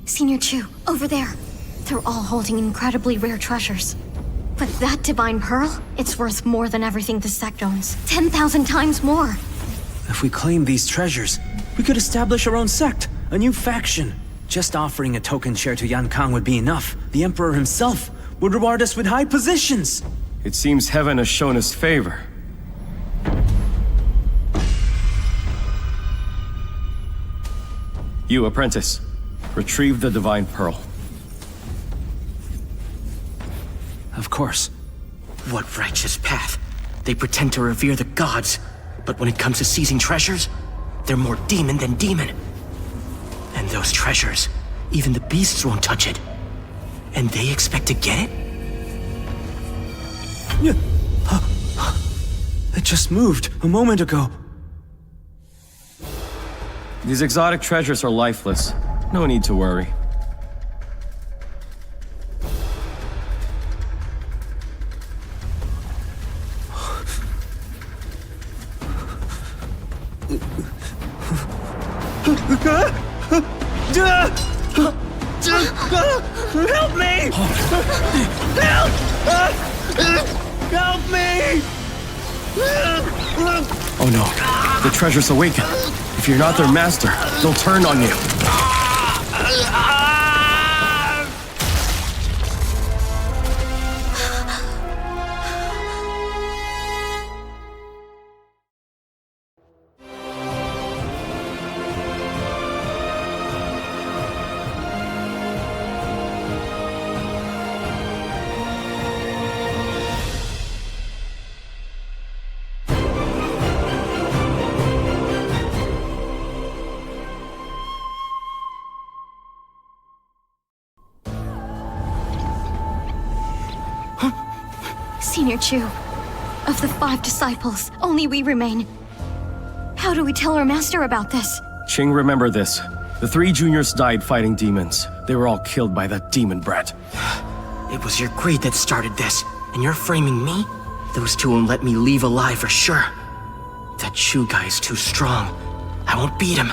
Senior Chu, over there. They're all holding incredibly rare treasures. But that Divine Pearl, it's worth more than everything the sect owns. 10,000 times more. If we claim these treasures, we could establish our own sect, a new faction. Just offering a token share to Yan Kang would be enough. The Emperor himself would reward us with high positions. It seems heaven has shown us favor. You, apprentice, retrieve the Divine Pearl. Of course. What righteous path? They pretend to revere the gods, but when it comes to seizing treasures, they're more demon than demon. And those treasures, even the beasts won't touch it. And they expect to get it? It just moved a moment ago. These exotic treasures are lifeless. No need to worry. Help me! Help! Help me! Oh no, the treasures awaken. If you're not their master, they'll turn on you. Senior Chu, of the 5 disciples, only we remain. How do we tell our master about this? Qing, remember this. The 3 juniors died fighting demons. They were all killed by that demon brat. It was your greed that started this, and you're framing me? Those 2 won't let me leave alive for sure. That Chu guy is too strong. I won't beat him.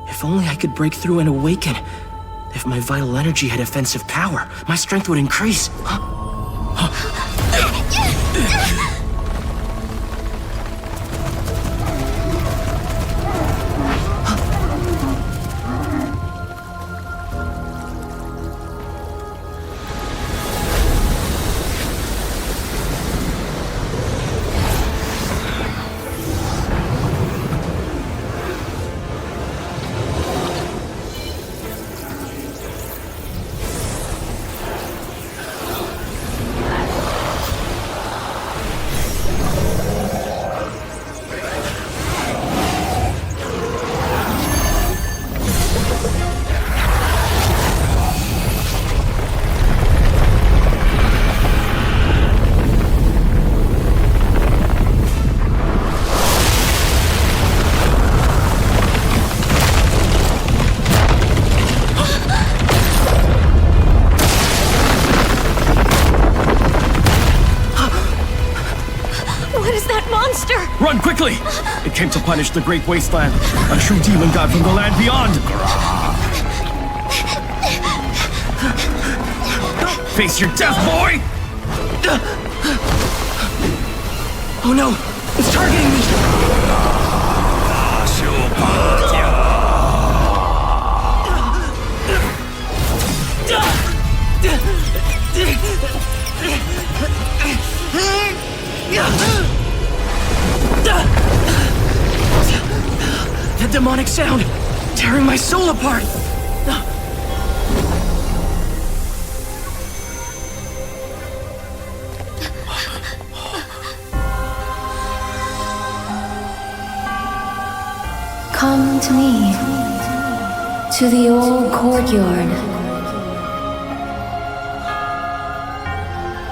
If only I could break through and awaken. If my vital energy had offensive power, my strength would increase. Run quickly! It came to punish the Great Wasteland, a true demon god from the land beyond! Face your death, boy! Oh no! It's targeting me! That demonic sound, tearing my soul apart! Come to me, to the old courtyard.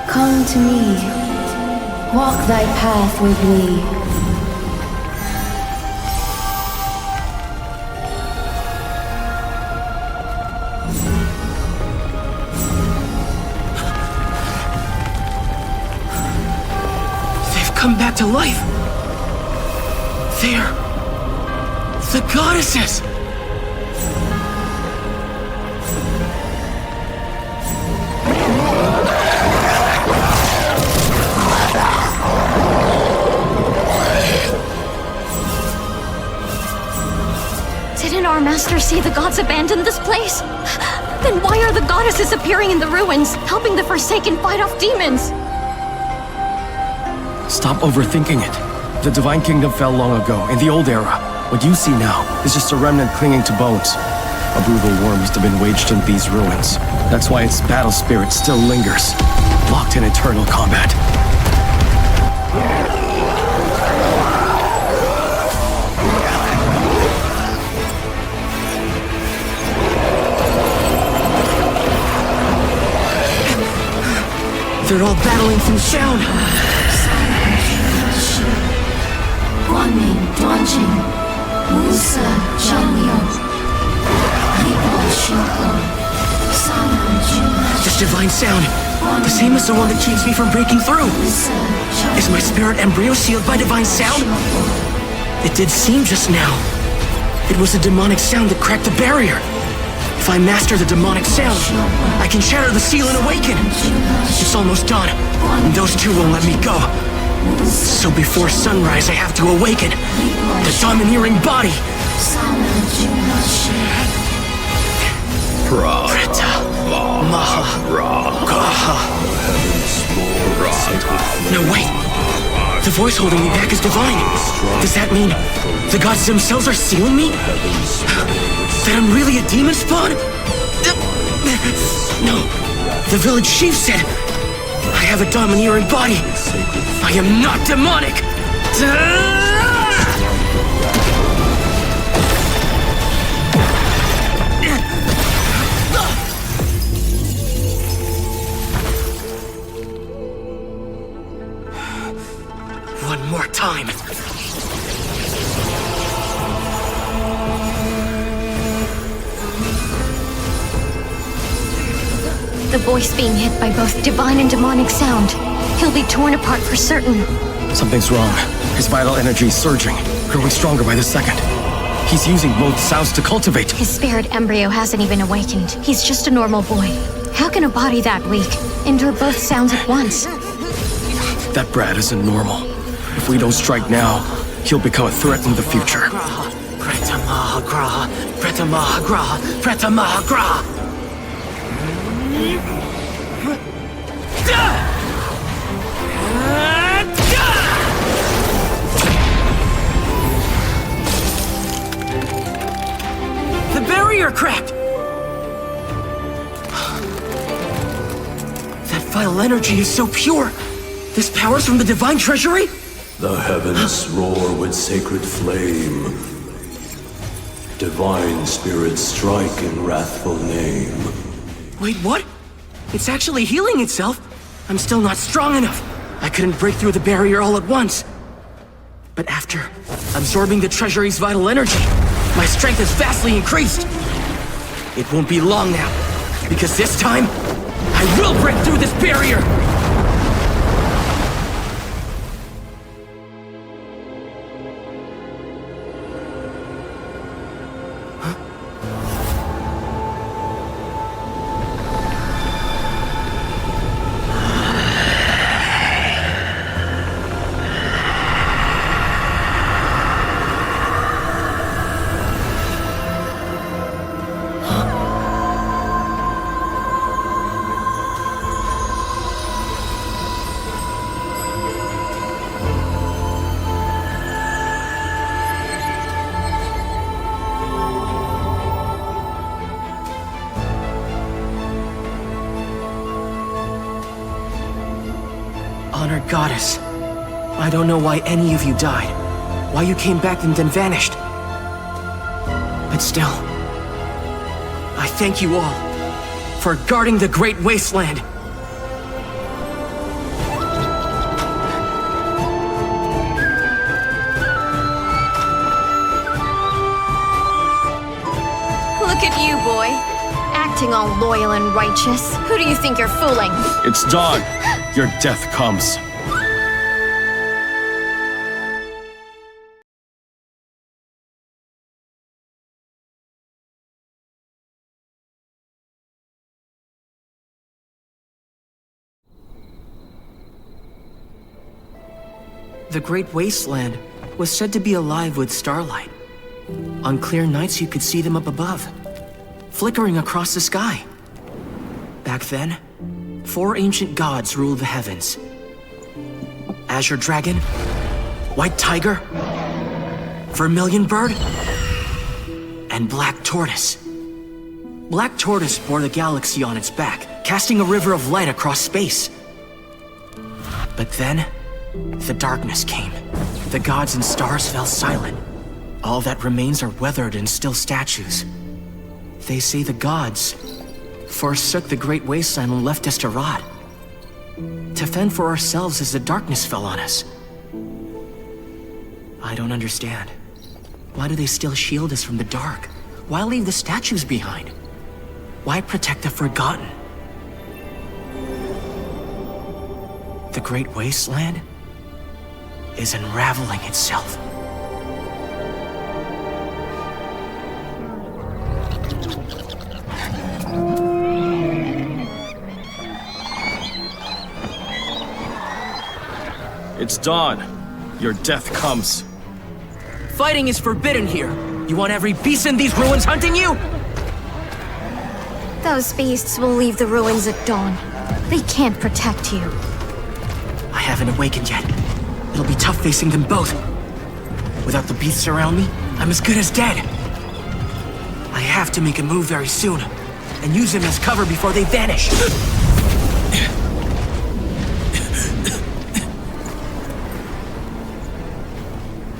Come to me, walk thy path with me. Come back to life. They're the goddesses. Didn't our master say the gods abandoned this place? Then why are the goddesses appearing in the ruins, helping the Forsaken fight off demons? Stop overthinking it. The Divine Kingdom fell long ago, in the old era. What you see now is just a remnant clinging to bones. A brutal war must have been waged in these ruins. That's why its battle spirit still lingers, locked in eternal combat. They're all battling through sound. Guanmin, Duanjing, Musa, Zhangliu, Libo, Shoko, Sanan, Junha, This divine sound, the same as the one that keeps me from breaking through. Is my spirit embryo sealed by divine sound? It did seem just now. It was a demonic sound that cracked the barrier. If I master the demonic sound, I can shatter the seal and awaken. It's almost done, and those two won't let me go. So before sunrise, I have to awaken the domineering body. Preta Maha Gaha. No, wait. The voice holding me back is divine. Does that mean the gods themselves are sealing me? That I'm really a demon spawn? No. The village chief said I have a domineering body. I am not demonic. One more time. The voice being hit by both divine and demonic sound. He'll be torn apart for certain. Something's wrong. His vital energy is surging, growing stronger by the second. He's using both sounds to cultivate. His spirit embryo hasn't even awakened. He's just a normal boy. How can a body that weak endure both sounds at once? That brat isn't normal. If we don't strike now, he'll become a threat in the future. Preta Maha Graha, Preta Maha Graha, Preta Maha Graha. The barrier cracked! That vital energy is so pure! This power's from the divine treasury? The heavens roar with sacred flame. Divine spirits strike in wrathful name. Wait, what? It's actually healing itself? I'm still not strong enough. I couldn't break through the barrier all at once. But after absorbing the treasury's vital energy, my strength has vastly increased. It won't be long now, because this time, I will break through this barrier! Honored goddess, I don't know why any of you died, why you came back and then vanished. But still, I thank you all for guarding the Great Wasteland. Look at you, boy. Acting all loyal and righteous. Who do you think you're fooling? It's dawn. Your death comes. The Great Wasteland was said to be alive with starlight. On clear nights, you could see them up above, flickering across the sky. Back then, 4 ancient gods ruled the heavens. Azure Dragon, White Tiger, Vermilion Bird, and Black Tortoise. Black Tortoise bore the galaxy on its back, casting a river of light across space. But then, the darkness came. The gods and stars fell silent. All that remains are weathered and still statues. They say the gods forsook the great wasteland and left us to rot. To fend for ourselves as the darkness fell on us. I don't understand. Why do they still shield us from the dark? Why leave the statues behind? Why protect the forgotten? The great wasteland is unraveling itself. It's dawn. Your death comes. Fighting is forbidden here. You want every beast in these ruins hunting you? Those beasts will leave the ruins at dawn. They can't protect you. I haven't awakened yet. It'll be tough facing them both. Without the beasts around me, I'm as good as dead. I have to make a move very soon, and use them as cover before they vanish.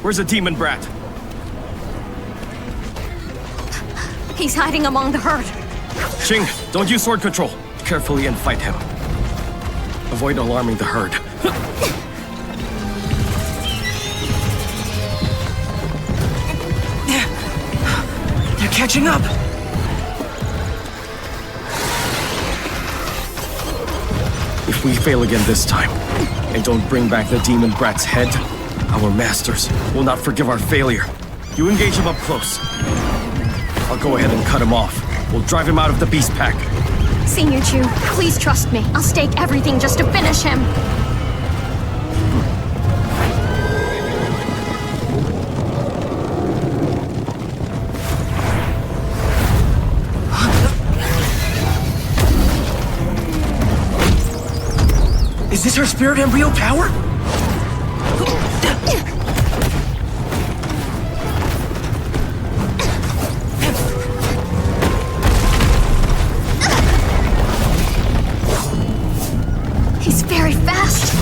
Where's the demon brat? He's hiding among the herd. Qing, don't use sword control. Carefully and fight him. Avoid alarming the herd. They're catching up! If we fail again this time, and don't bring back the demon brat's head, our masters will not forgive our failure. You engage him up close. I'll go ahead and cut him off. We'll drive him out of the beast pack. Senior Chu, please trust me. I'll stake everything just to finish him. Is this her spirit embryo power? He's very fast.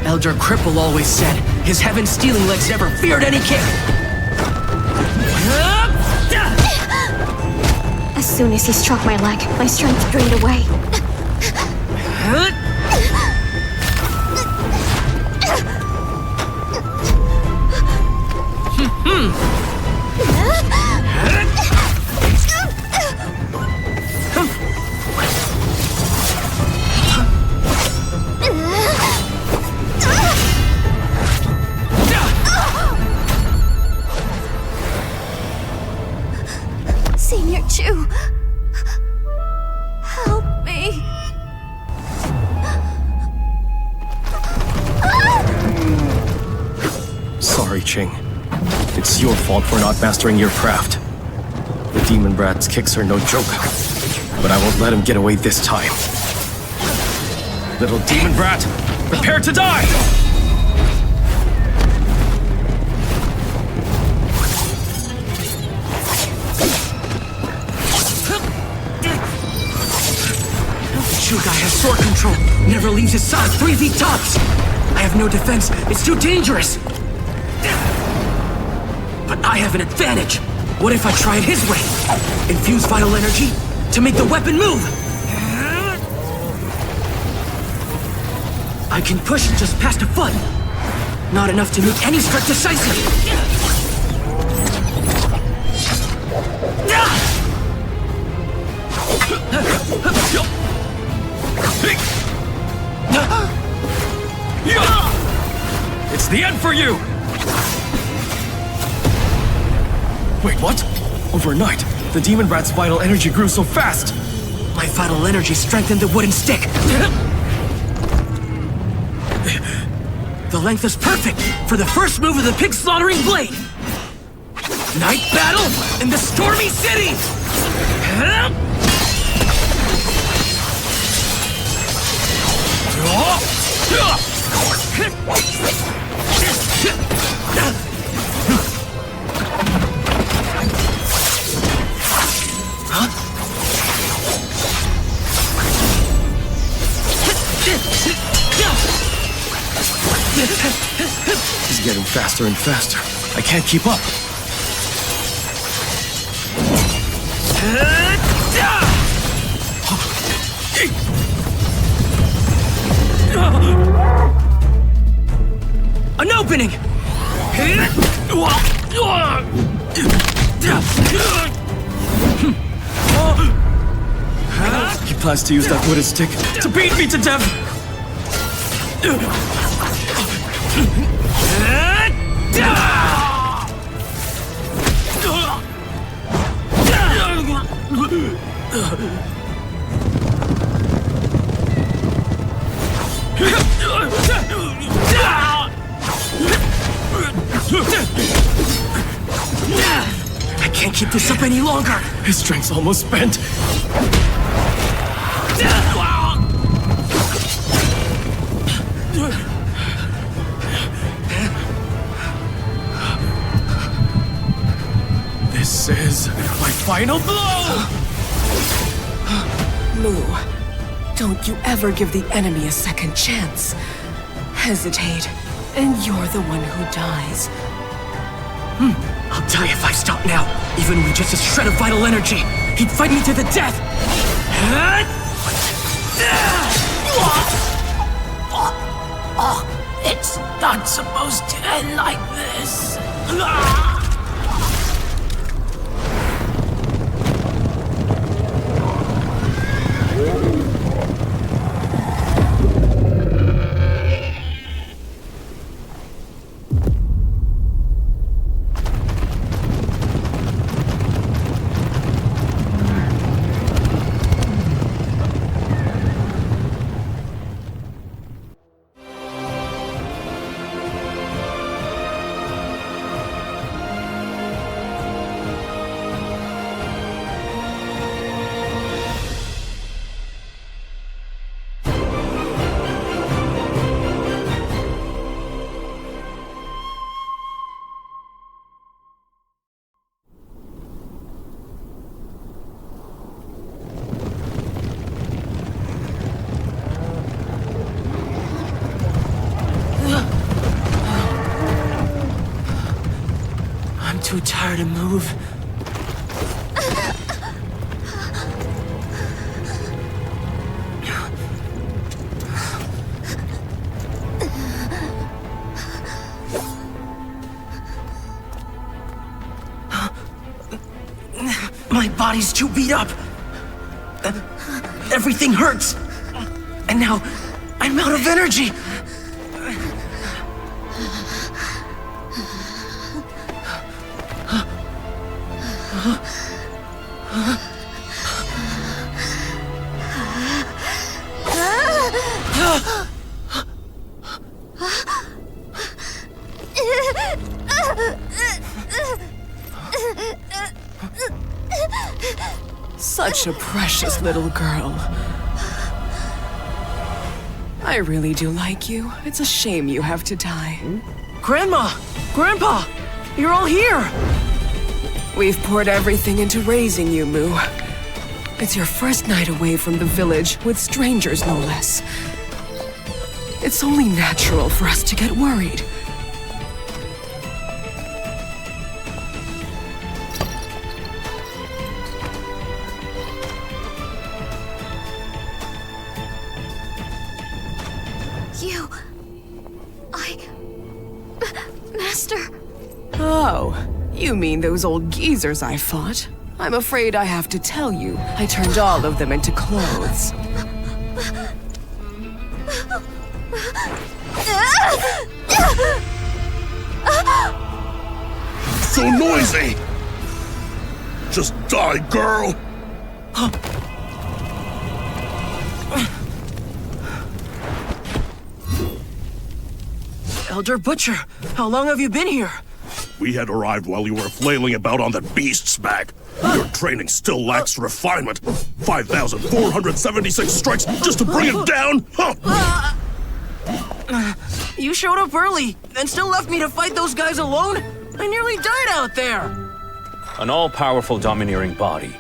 Elder Cripple always said his heaven-stealing legs never feared any king. As soon as he struck my leg, my strength drained away. Senior Chu, help me. Sorry, Qing. It's your fault for not mastering your craft. The demon brat's kicks are no joke, but I won't let him get away this time. Little demon brat, prepare to die! Chu guy has sword control, never leaves his side 3 feet tops. I have no defense, it's too dangerous. But I have an advantage. What if I try it his way? Infuse vital energy to make the weapon move. I can push it just past a foot. Not enough to make any strike decisive. It's the end for you! Wait, what? Overnight, the demon brat's vital energy grew so fast! My vital energy strengthened the wooden stick. The length is perfect for the first move of the pig slaughtering blade. Night battle in the stormy city! He's getting faster and faster. I can't keep up. An opening! He plans to use that wooden stick to beat me to death! I can't keep this up any longer! His strength's almost spent. This is my final blow! Mu, don't you ever give the enemy a second chance. Hesitate, and you're the one who dies. I'll die if I stop now. Even with just a shred of vital energy, he'd fight me to the death! It's not supposed to end like this. I'm too tired to move. My body's too beat up. Everything hurts. And now, I'm out of energy. Such a precious little girl. I really do like you. It's a shame you have to die. Grandma! Grandpa! You're all here! We've poured everything into raising you, Mu. It's your first night away from the village, with strangers no less. It's only natural for us to get worried. Master. Oh, you mean those old geezers I fought? I'm afraid I have to tell you, I turned all of them into clothes. So noisy! Just die, girl! Elder Butcher, how long have you been here? We had arrived while you were flailing about on that beast's back. Your training still lacks refinement. 5,476 strikes just to bring him down? Huh. You showed up early, and still left me to fight those guys alone? I nearly died out there! An all-powerful domineering body.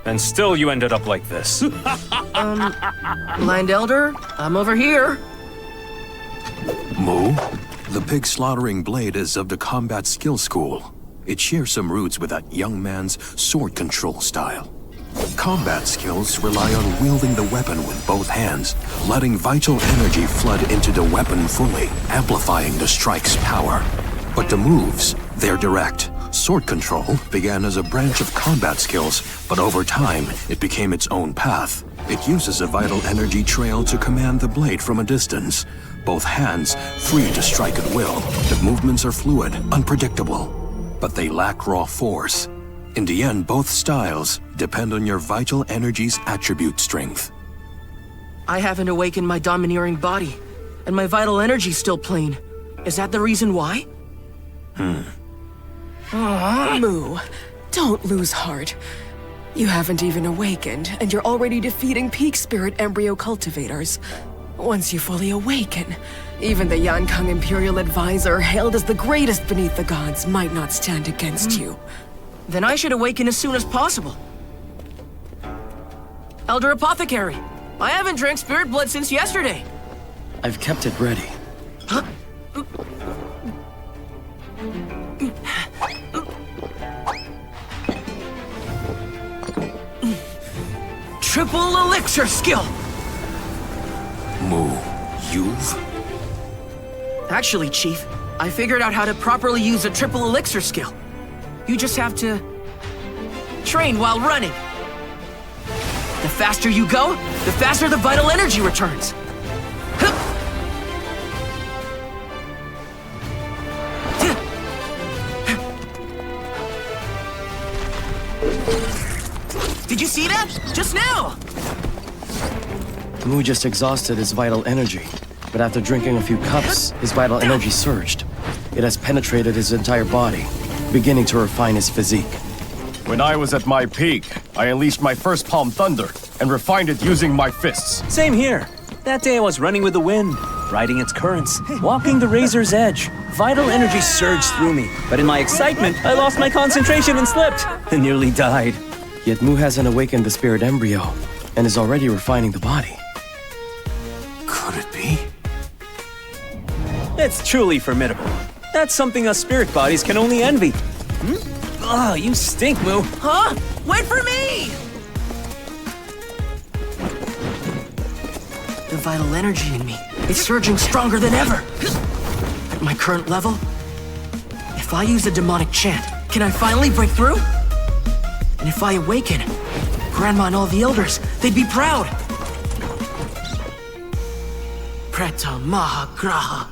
And still you ended up like this. Blind Elder, I'm over here. Mu, the pig slaughtering blade is of the combat skill school. It shares some roots with that young man's sword control style. Combat skills rely on wielding the weapon with both hands, letting vital energy flood into the weapon fully, amplifying the strike's power. But the moves, they're direct. Sword control began as a branch of combat skills, but over time, it became its own path. It uses a vital energy trail to command the blade from a distance. Both hands free to strike at will. The movements are fluid, unpredictable, but they lack raw force. In the end, both styles depend on your vital energy's attribute strength. I haven't awakened my domineering body, and my vital energy's still plain. Is that the reason why? Mu, don't lose heart. You haven't even awakened, and you're already defeating peak spirit embryo cultivators. Once you fully awaken, even the Yankang Imperial Advisor, hailed as the greatest beneath the gods, might not stand against you. Then I should awaken as soon as possible. Elder Apothecary, I haven't drank spirit blood since yesterday. I've kept it ready. Triple elixir skill! Mu, you've? Actually, Chief, I figured out how to properly use a triple elixir skill. You just have to train while running. The faster you go, the faster the vital energy returns. Did you see that? Just now! Mu just exhausted his vital energy, but after drinking a few cups, his vital energy surged. It has penetrated his entire body, beginning to refine his physique. When I was at my peak, I unleashed my first Palm Thunder and refined it using my fists. Same here. That day I was running with the wind, riding its currents, walking the razor's edge. Vital energy surged through me, but in my excitement, I lost my concentration and slipped, and nearly died. Yet Mu hasn't awakened the spirit embryo, and is already refining the body. Could it be? It's truly formidable. That's something us spirit bodies can only envy. Oh, you stink, Mu. Huh? Wait for me! The vital energy in me is surging stronger than ever. At my current level, if I use a demonic chant, can I finally break through? And if I awaken, Grandma and all the elders, they'd be proud. Preta Maha Graha.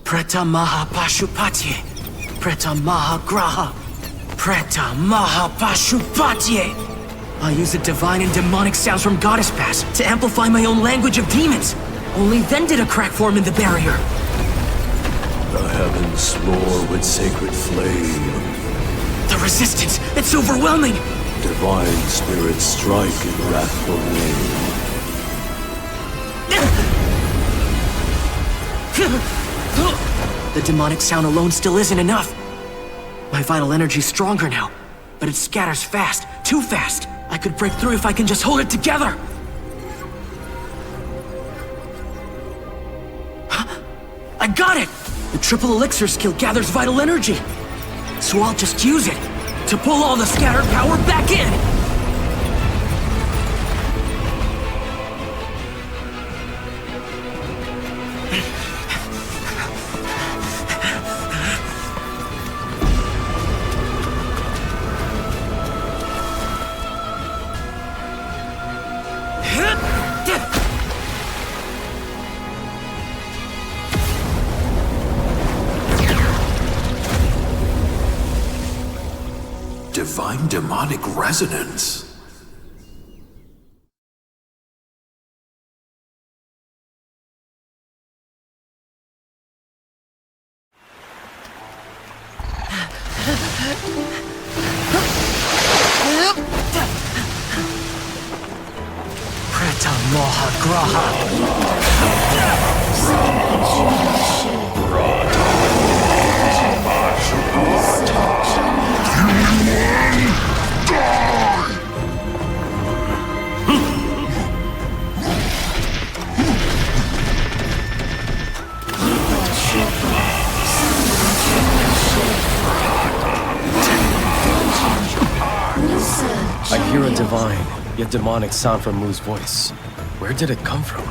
Preta Maha Pashupatye. Preta Maha Graha. Preta Maha Pashupatye. I use the divine and demonic sounds from Goddess Pass to amplify my own language of demons. Only then did a crack form in the barrier. The heavens roar with sacred flame. The resistance, it's overwhelming. Divine spirits strike in wrathful name. The demonic sound alone still isn't enough. My vital energy's stronger now, but it scatters fast, too fast. I could break through if I can just hold it together. Huh? I got it! The triple elixir skill gathers vital energy. So I'll just use it to pull all the scattered power back in. Divine demonic resonance. Preta Moha Graha. I hear a divine, yet demonic sound from Mu's voice. Where did it come from?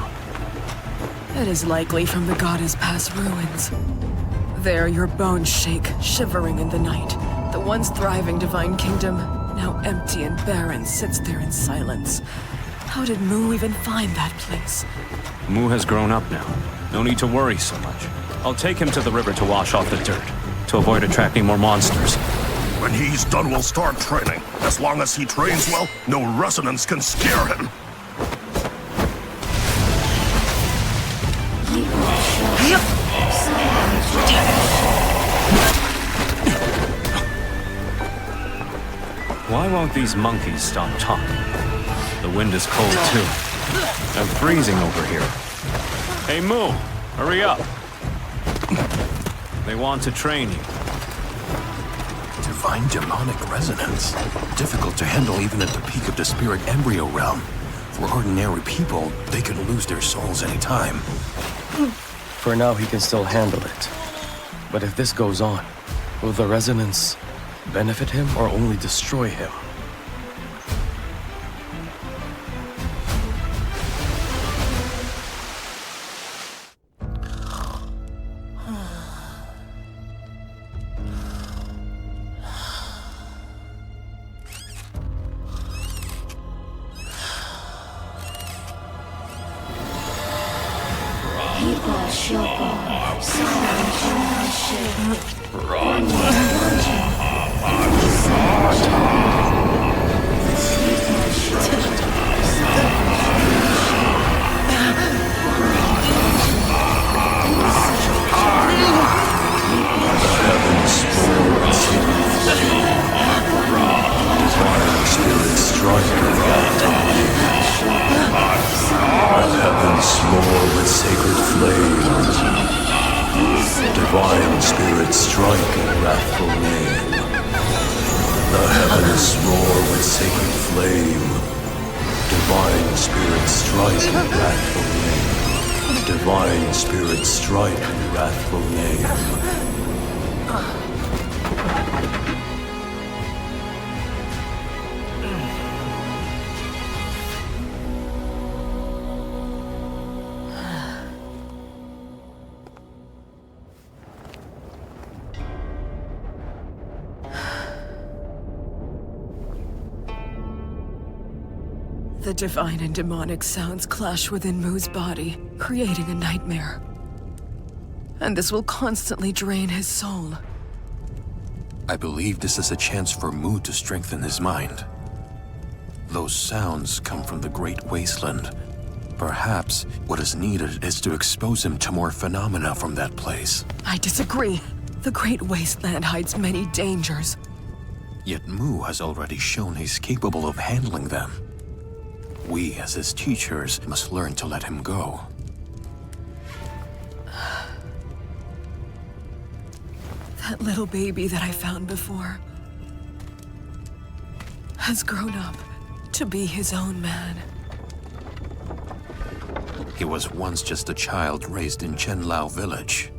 It is likely from the goddess' past ruins. There your bones shake, shivering in the night. The once thriving divine kingdom, now empty and barren, sits there in silence. How did Mu even find that place? Mu has grown up now. No need to worry so much. I'll take him to the river to wash off the dirt, to avoid attracting more monsters. When he's done, we'll start training. As long as he trains well, no resonance can scare him. Why won't these monkeys stop talking? The wind is cold too. I'm freezing over here. Hey Mu, hurry up. They want to train you. Divine demonic resonance. Difficult to handle even at the peak of the spirit embryo realm. For ordinary people, they can lose their souls anytime. For now, he can still handle it. But if this goes on, will the resonance benefit him or only destroy him? Divine spirit strike in wrathful name. The heavens roar with sacred flame. Divine spirit strike in wrathful name. Divine spirit strike in wrathful name. The divine and demonic sounds clash within Mu's body, creating a nightmare. And this will constantly drain his soul. I believe this is a chance for Mu to strengthen his mind. Those sounds come from the Great Wasteland. Perhaps what is needed is to expose him to more phenomena from that place. I disagree. The Great Wasteland hides many dangers. Yet Mu has already shown he's capable of handling them. We, as his teachers, must learn to let him go. That little baby that I found before has grown up to be his own man. He was once just a child raised in Chenlao village.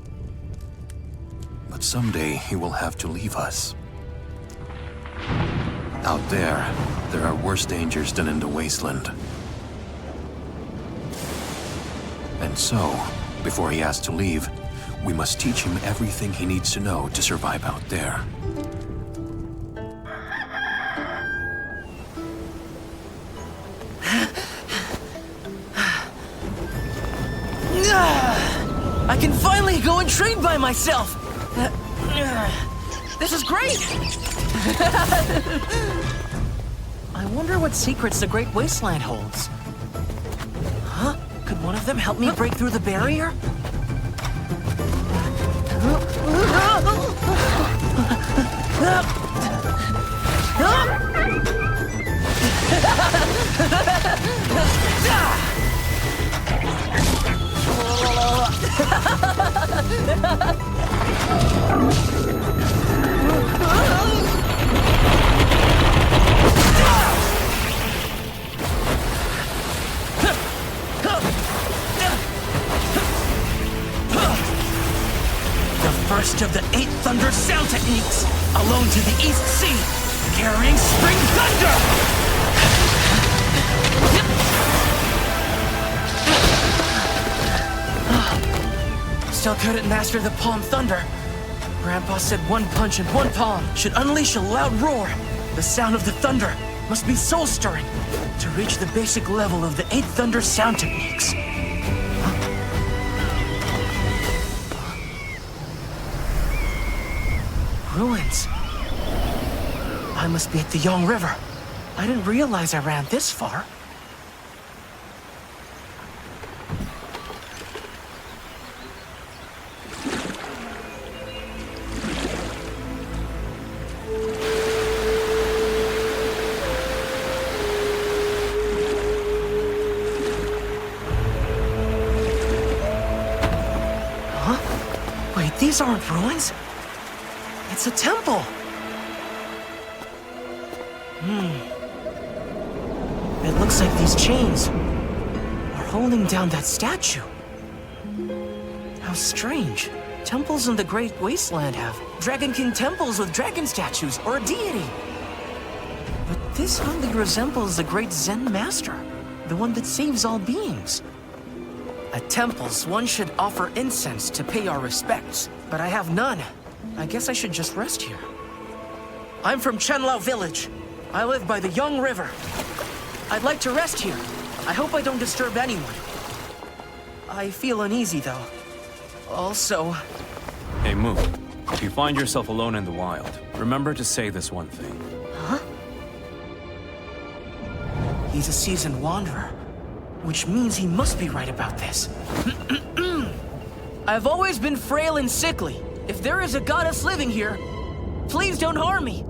But someday he will have to leave us. Out there are worse dangers than in the wasteland. And so, before he has to leave, we must teach him everything he needs to know to survive out there. I can finally go and train by myself! This is great! I wonder what secrets the Great Wasteland holds. Huh? Could one of them help me break through the barrier? First of the 8 Thunder sound techniques, alone to the East Sea, carrying Spring Thunder! Still couldn't master the Palm Thunder. Grandpa said one punch and one palm should unleash a loud roar. The sound of the thunder must be soul-stirring to reach the basic level of the 8 Thunder sound techniques. Ruins. I must be at the Yong River. I didn't realize I ran this far. Huh? Wait, these aren't ruins? It's a temple! It looks like these chains are holding down that statue. How strange. Temples in the Great Wasteland have Dragon King temples with dragon statues or a deity. But this hardly resembles the great Zen master, the one that saves all beings. At temples, one should offer incense to pay our respects, but I have none. I guess I should just rest here. I'm from Chenlao Village. I live by the Yong River. I'd like to rest here. I hope I don't disturb anyone. I feel uneasy, though. Also... Hey, Mu. If you find yourself alone in the wild, remember to say this one thing. Huh? He's a seasoned wanderer, which means he must be right about this. I've always been frail and sickly. If there is a goddess living here, please don't harm me.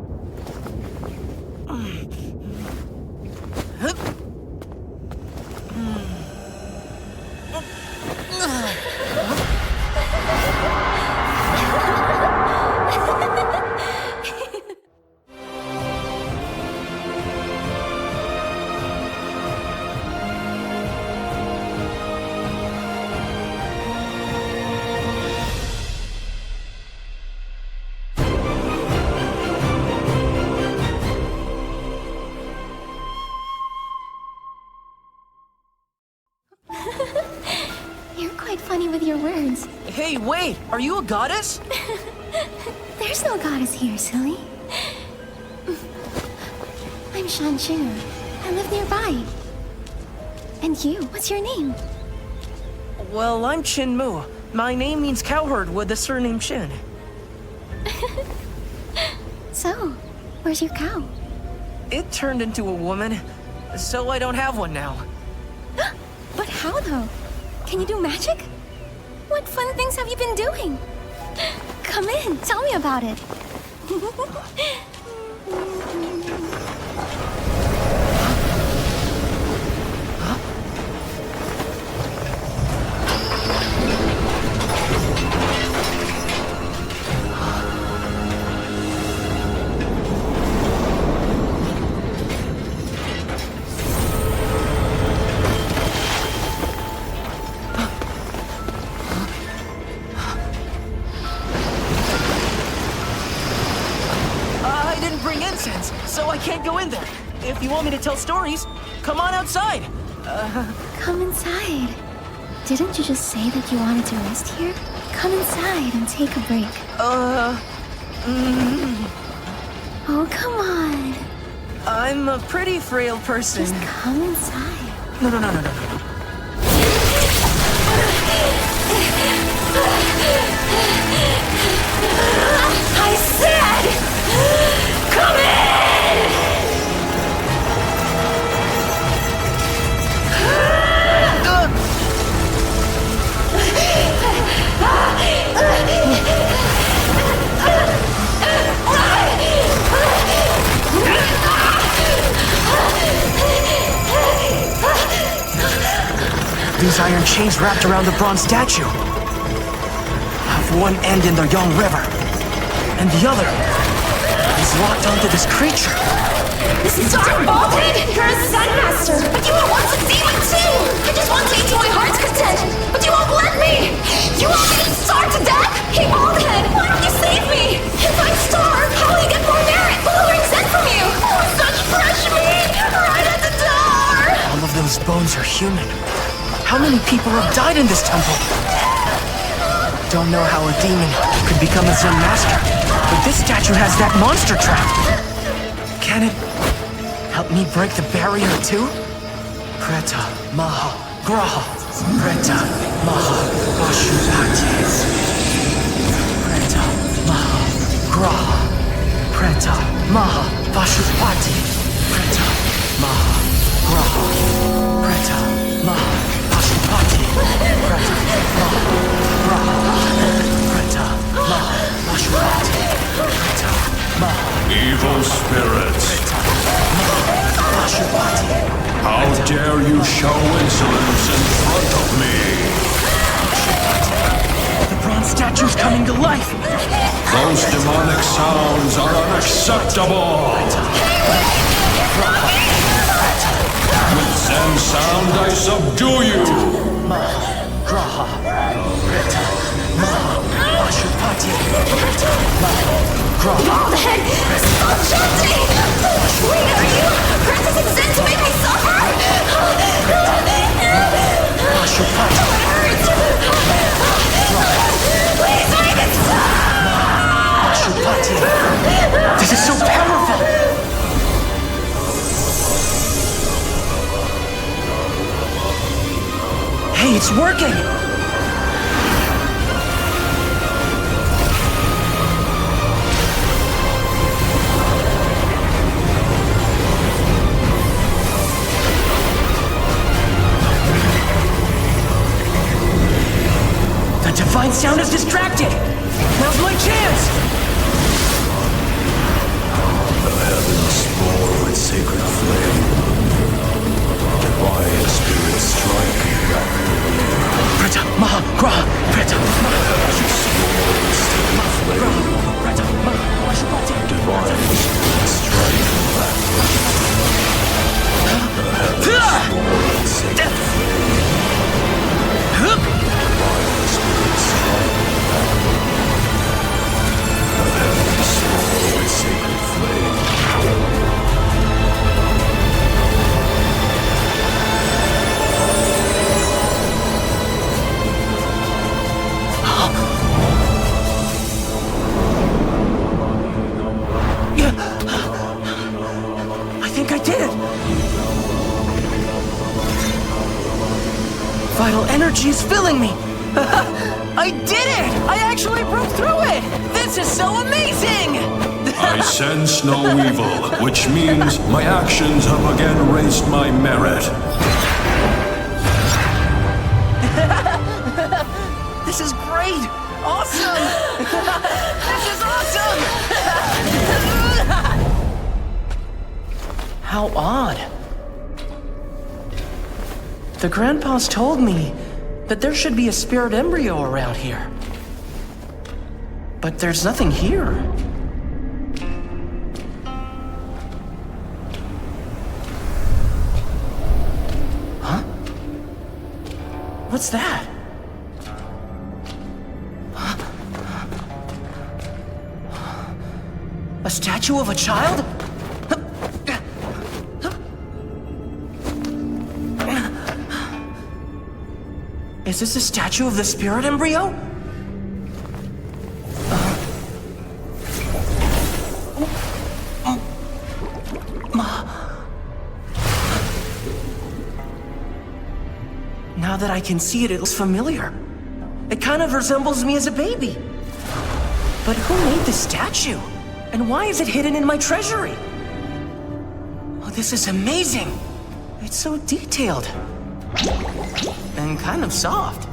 You're quite funny with your words. Hey, wait! Are you a goddess? There's no goddess here, silly. I'm Shanchu. I live nearby. And you, what's your name? Well, I'm Chin Mu. My name means cowherd with the surname Chin. So, where's your cow? It turned into a woman, so I don't have one now. But how, though? Can you do magic? What fun things have you been doing? Come in, tell me about it. So I can't go in there. If you want me to tell stories, come on outside. Come inside. Didn't you just say that you wanted to rest here? Come inside and take a break. Oh, come on. I'm a pretty frail person. Just come inside. No. I said, come in! These iron chains wrapped around the bronze statue have one end in the Yong River, and the other is locked onto this creature. Stop, Baldhead! You're a Sun Master, but you won't want to see me too! I just want to eat to my heart's content, but you won't let me! You want me to starve to death? Hey, Baldhead! bones are human. How many people have died in this temple? Don't know how a demon could become a Zen master, but this statue has that monster trap. Can it help me break the barrier too? Preta Maha Graha. Preta Maha Pashupati. Preta Maha Graha. Preta Maha Pashupati. Preta Maha Graha. Preta Maha Pashupati. Preta Maha Graha. Preta Maha Pashupati. Preta Maha. Evil spirits, Preta Maha Pashupati. how dare you show insolence in front of me? The bronze statue's coming to life. Those demonic sounds are unacceptable. With Zen sound, I subdue you. Graha. Preta Maha Pashupati. Preta Maha Graha. Stop chanting! Wait, are you practicing Zen to make me suffer? Pashupati. It hurts! Please make it stop! Pashupati. This is so powerful. Hey, it's working! The divine sound is distracted! Now's my chance! The heavens roar with sacred flame. Divine spirits strike back the Preta Maha Graha. Preta Maha flame. Preta Maha Pashupati. Divine spirits strike back the heavens roar with sacred flame. Divine spirits strike back the heavens roar with sacred flame. I think I did it! Vital energy is filling me! I did it! I actually broke through it! This is so amazing! I sense no evil, which means my actions have again raised my merit. This is great! Awesome! This is awesome! How odd. The grandpas told me that there should be a spirit embryo around here. But there's nothing here. Huh? What's that? A statue of a child? Is this a statue of the spirit embryo? Now that I can see it, it looks familiar. It kind of resembles me as a baby. But who made this statue? And why is it hidden in my treasury? Oh, this is amazing. It's so detailed. And kind of soft.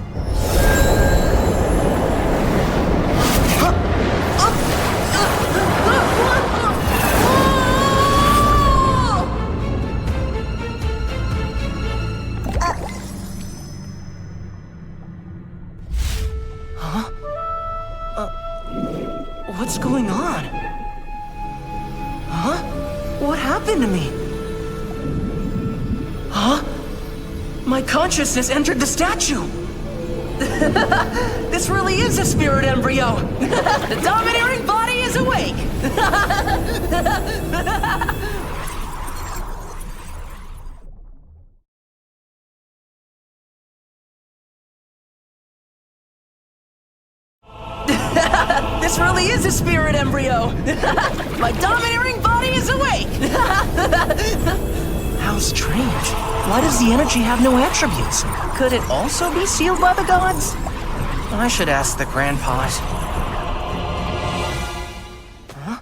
What's going on? Huh? What happened to me? Huh? My consciousness entered the statue! This really is a spirit embryo! The domineering body is awake! This really is a spirit embryo. My domineering body is awake. How strange. Why does the energy have no attributes? Could it also be sealed by the gods? I should ask the grandpas. Huh?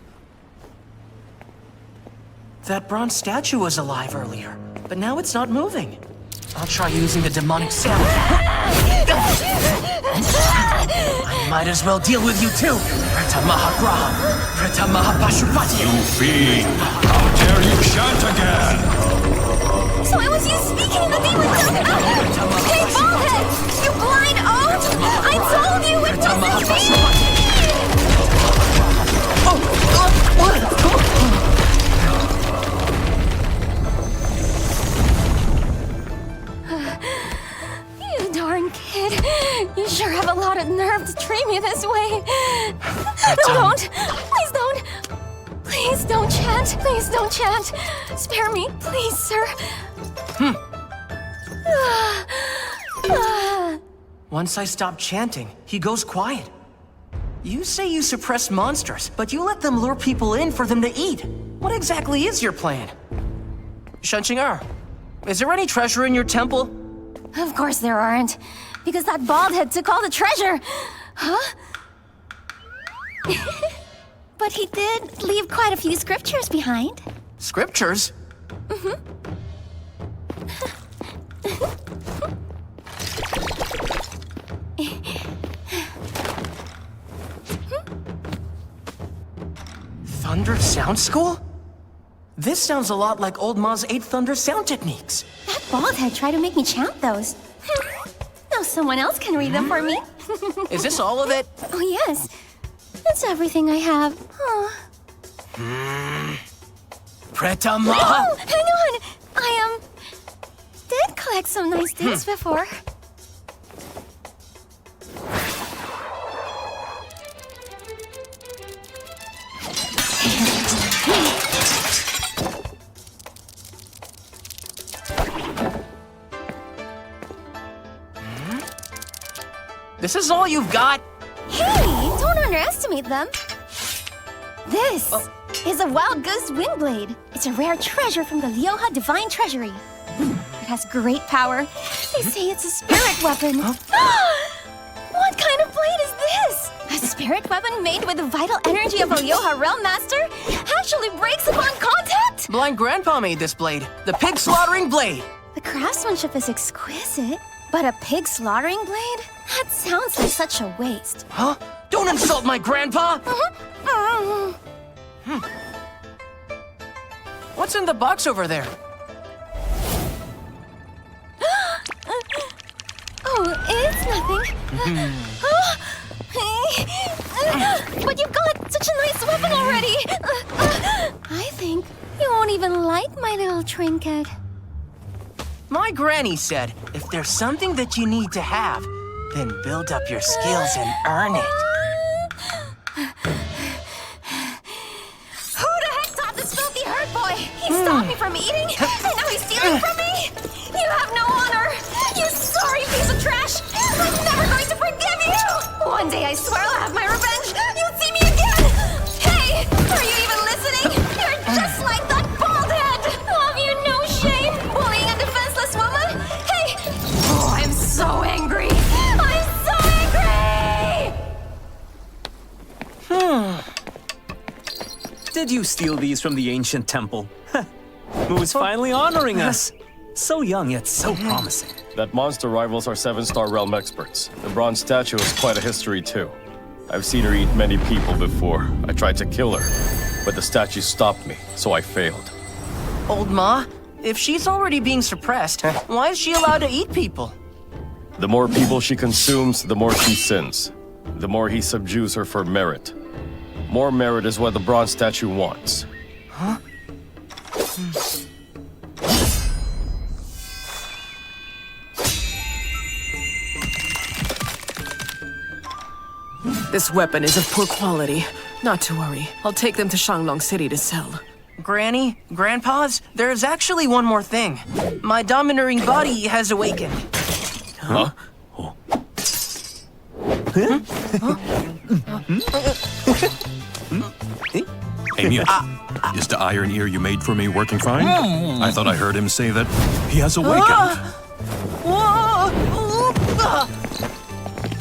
That bronze statue was alive earlier, but now it's not moving. I'll try using the demonic sound. I might as well deal with you too. Preta Mahagraha. Preta Mahapashupati. You fiend! How dare you chant again? So it was you speaking in the demon tongue? Hey, ballhead! You blind oaf! I told you it wasn't me! You darn kid. You sure have a lot of nerve to treat me this way. Don't! Please don't! Please don't chant! Please don't chant! Spare me, please, sir. Once I stop chanting, he goes quiet. You say you suppress monsters, but you let them lure people in for them to eat. What exactly is your plan? Shenxing, is there any treasure in your temple? Of course there aren't. Because that baldhead took all the treasure. Huh? But he did leave quite a few scriptures behind. Scriptures? Thunder Sound School? This sounds a lot like Old Ma's 8 Thunder Sound techniques. That baldhead tried to make me chant those. Now someone else can read them for me. Is this all of it? Oh, yes. That's everything I have. Oh. Preta Maha! Oh, hang on! I, did collect some nice things before. This is all you've got? Hey, don't underestimate them. This is a Wild Goose Windblade. It's a rare treasure from the Lyoha Divine Treasury. It has great power. They say it's a spirit weapon. What kind of blade is this? A spirit weapon made with the vital energy of a Lyoha Realm Master actually breaks upon contact? Blind Grandpa made this blade. The pig slaughtering blade. The craftsmanship is exquisite, but a pig slaughtering blade? That sounds like such a waste. Huh? Don't insult my grandpa! What's in the box over there? Oh, it's nothing. But you've got such a nice weapon already. I think you won't even like my little trinket. My granny said, if there's something that you need to have, then build up your skills and earn it. Who the heck taught this filthy herd boy? He stopped me from eating, and now he's stealing from me? You have no honor! You sorry piece of trash! I'm never going to forgive you! One day I swear I'll have my revenge! You'll see me again! Hey! Are you even listening? You're just like that bald head! Have you no shame? Bullying a defenseless woman? Hey! Oh, I'm so angry! I'm so angry! Did you steal these from the ancient temple? Who is finally honoring us? So young yet so promising. That monster rivals our 7-star realm experts. The bronze statue has quite a history too. I've seen her eat many people before. I tried to kill her, but the statue stopped me, so I failed. Old Ma, if she's already being suppressed, why is she allowed to eat people? The more people she consumes, the more she sins. The more he subdues her for merit. More merit is what the bronze statue wants. Huh? This weapon is of poor quality. Not to worry. I'll take them to Shanglong City to sell. Granny, Grandpas, there's actually one more thing. My domineering body has awakened. Huh? Hey, Mute. Is the iron ear you made for me working fine? I thought I heard him say that he has awakened.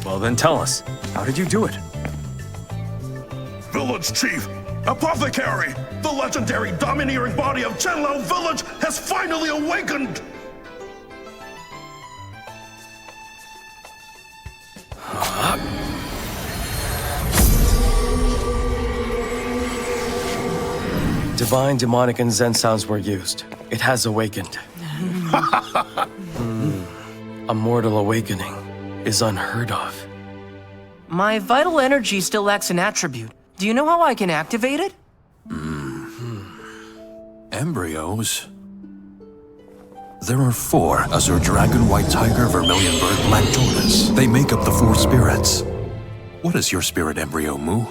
Well, then tell us. How did you do it? Village Chief, Apothecary, the legendary domineering body of Chenlao Village has finally awakened! Divine, demonic, and Zen sounds were used. It has awakened. A mortal awakening is unheard of. My vital energy still lacks an attribute. Do you know how I can activate it? Embryos? There are 4: Azure Dragon, White Tiger, Vermilion Bird, Black Tortoise. They make up the 4 spirits. What is your spirit embryo, Mu?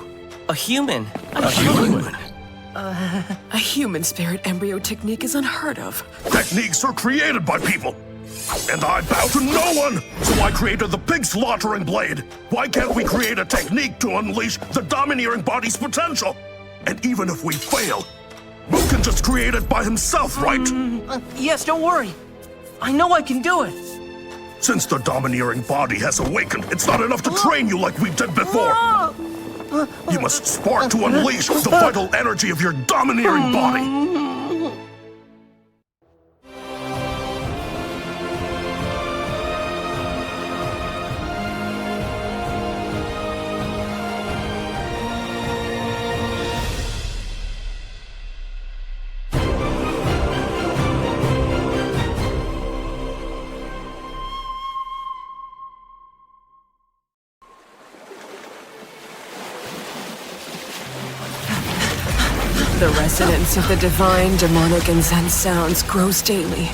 A human. A human spirit embryo technique is unheard of. Techniques are created by people, and I bow to no one, so I created the pig slaughtering blade. Why can't we create a technique to unleash the domineering body's potential? And even if we fail, Mu can just create it by himself, right? Yes, don't worry. I know I can do it. Since the domineering body has awakened, it's not enough to train you like we did before. You must spark to unleash the vital energy of your domineering body. The resonance of the divine, demonic, and Zen sounds grows daily.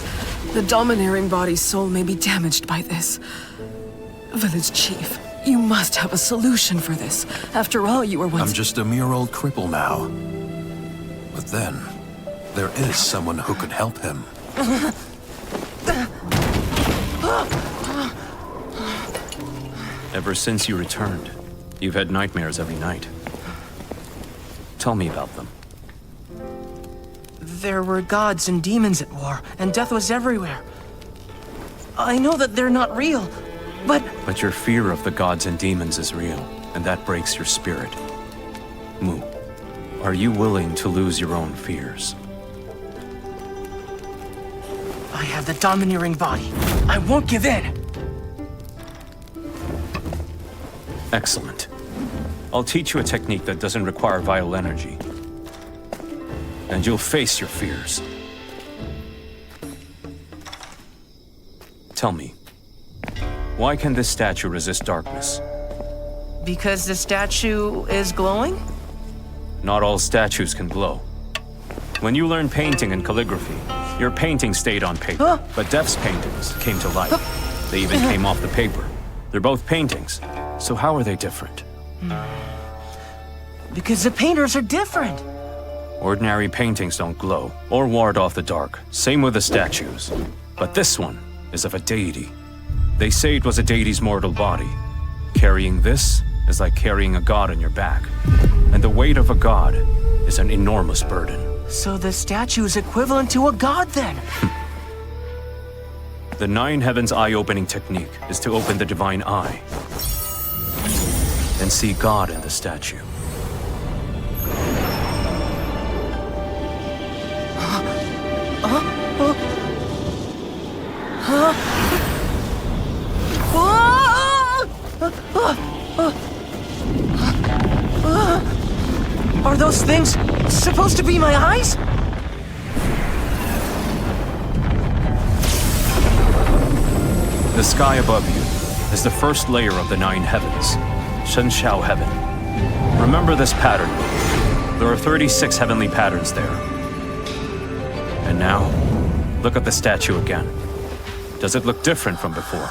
The domineering body's soul may be damaged by this. Village Chief, you must have a solution for this. After all, you were once— I'm just a mere old cripple now. But then, there is someone who could help him. Ever since you returned, you've had nightmares every night. Tell me about them. There were gods and demons at war, and death was everywhere. I know that they're not real, but But your fear of the gods and demons is real, and that breaks your spirit. Mu, are you willing to lose your own fears? I have the domineering body. I won't give in. Excellent. I'll teach you a technique that doesn't require vital energy. And you'll face your fears. Tell me, why can this statue resist darkness? Because the statue is glowing? Not all statues can glow. When you learned painting and calligraphy, your painting stayed on paper, but Def's paintings came to life. They even came off the paper. They're both paintings, so how are they different? Because the painters are different. Ordinary paintings don't glow or ward off the dark. Same with the statues. But this one is of a deity. They say it was a deity's mortal body. Carrying this is like carrying a god on your back. And the weight of a god is an enormous burden. So the statue is equivalent to a god then? The Nine Heavens eye-opening technique is to open the divine eye and see God in the statue. Are those things supposed to be my eyes? The sky above you is the first layer of the Nine Heavens, Shen Shao Heaven. Remember this pattern. There are 36 heavenly patterns there. And now, look at the statue again. Does it look different from before?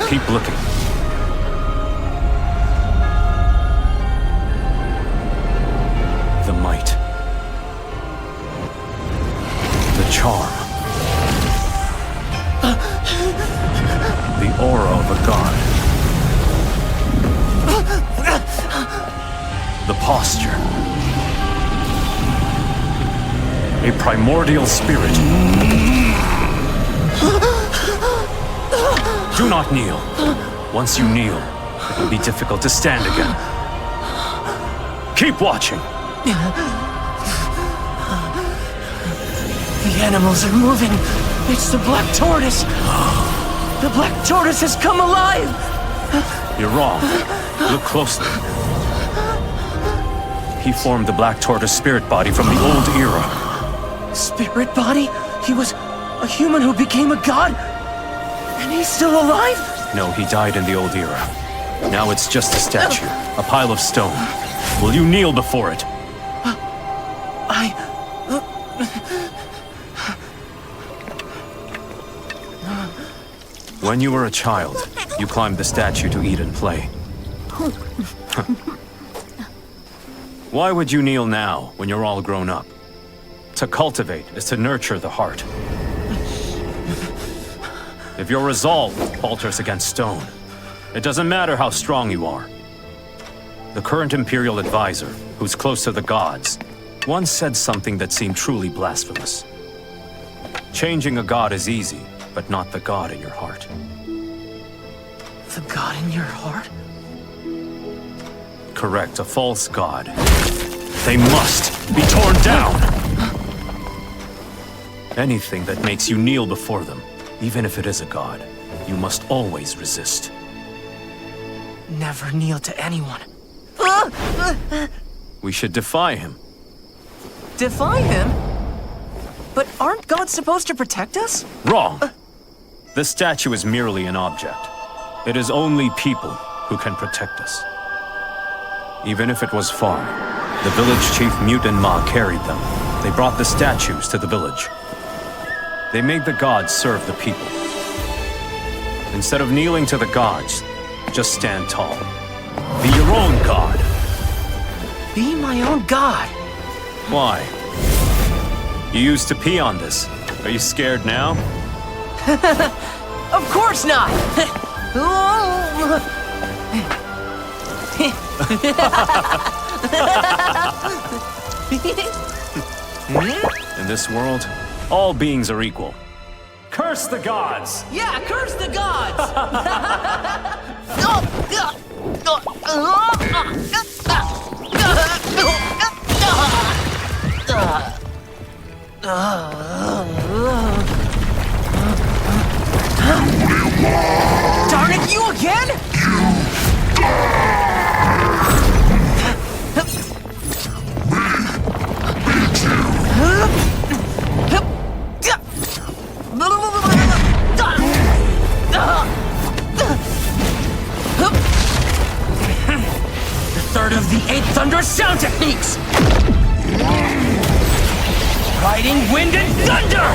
Keep looking. creature. A primordial spirit. Do not kneel. Once you kneel, it will be difficult to stand again. Keep watching. The animals are moving. It's the Black Tortoise. The Black Tortoise has come alive. You're wrong. Look closely. He formed the Black Tortoise spirit body from the old era. Spirit body? He was a human who became a god? And he's still alive? No, he died in the old era. Now it's just a statue, a pile of stone. Will you kneel before it? When you were a child, you climbed the statue to eat and play. Why would you kneel now, when you're all grown up? To cultivate is to nurture the heart. If your resolve falters against stone, it doesn't matter how strong you are. The current Imperial advisor, who's close to the gods, once said something that seemed truly blasphemous. Changing a god is easy, but not the god in your heart. The god in your heart? Correct, a false god. They must be torn down! Anything that makes you kneel before them, even if it is a god, you must always resist. Never kneel to anyone. We should defy him. Defy him? But aren't gods supposed to protect us? Wrong! This statue is merely an object. It is only people who can protect us. Even if it was far, the village chief Mute and Ma carried them. They brought the statues to the village. They made the gods serve the people. Instead of kneeling to the gods, just stand tall. Be your own god. Be my own god? Why? You used to pee on this. Are you scared now? Of course not! In this world, all beings are equal. Curse the gods! Yeah, curse the gods! Darn it, you again? The third of the 8 thunderous sound techniques! Riding wind and thunder!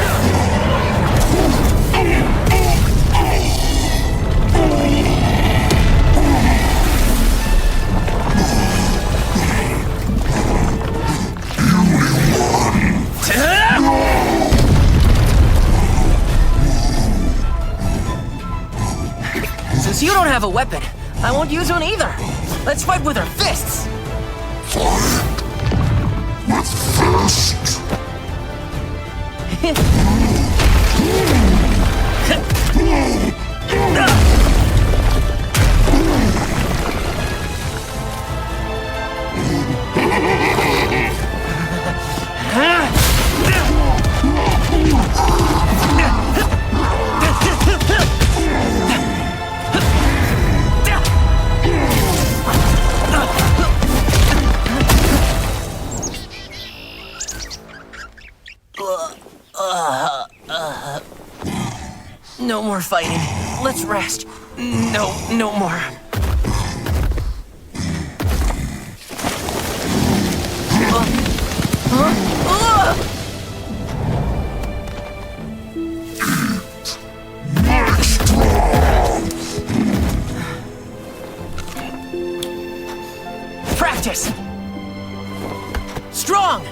Since you don't have a weapon, I won't use one either. Let's fight with our fists! With fist? No more fighting. Let's rest. No more. Practice! Strong!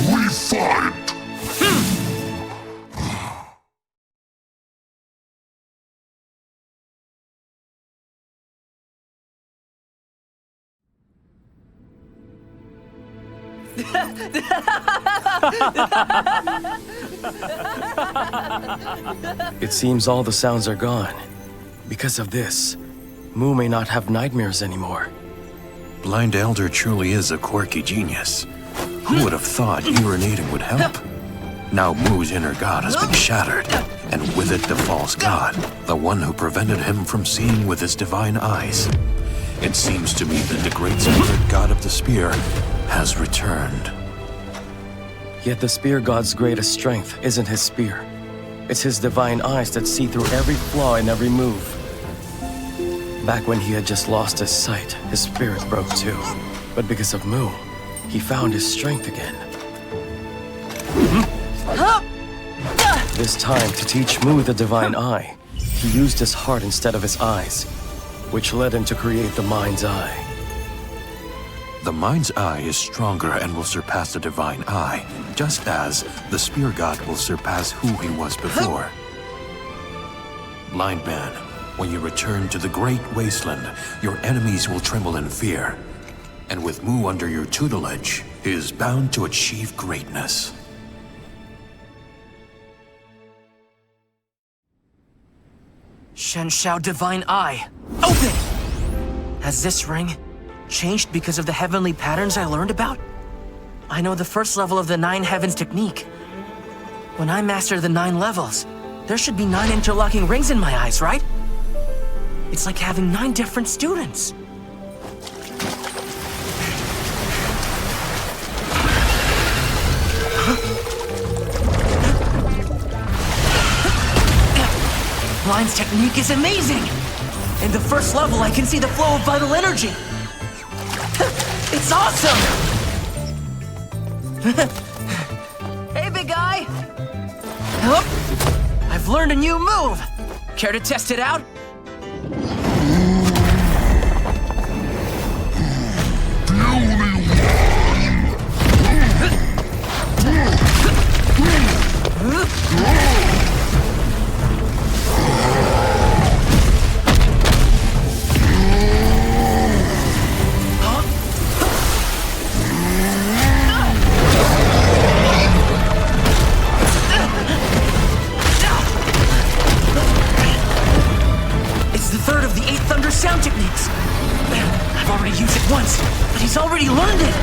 We fight! It seems all the sounds are gone. Because of this, Mu may not have nightmares anymore. Blind Elder truly is a quirky genius. Who would have thought urinating would help? Now Mu's inner god has been shattered, and with it the false god, the one who prevented him from seeing with his divine eyes. It seems to me that the great spirit god of the spear has returned. Yet the spear god's greatest strength isn't his spear. It's his divine eyes that see through every flaw in every move. Back when he had just lost his sight, his spirit broke too. But because of Mu, he found his strength again. This time, to teach Mu the divine eye, he used his heart instead of his eyes, which led him to create the mind's eye. The mind's eye is stronger and will surpass the divine eye, just as the spear god will surpass who he was before. Blind man, when you return to the great wasteland, your enemies will tremble in fear. And with Mu under your tutelage, he is bound to achieve greatness. Shenshao Divine Eye, open! Has this ring changed because of the heavenly patterns I learned about? I know the first level of the 9 Heavens technique. When I master the 9 levels, there should be 9 interlocking rings in my eyes, right? It's like having 9 different students. Blind's technique is amazing! In the first level, I can see the flow of vital energy. It's awesome! Hey, big guy! Oh, I've learned a new move! Care to test it out? Sound techniques. I've already used it once, but he's already learned it.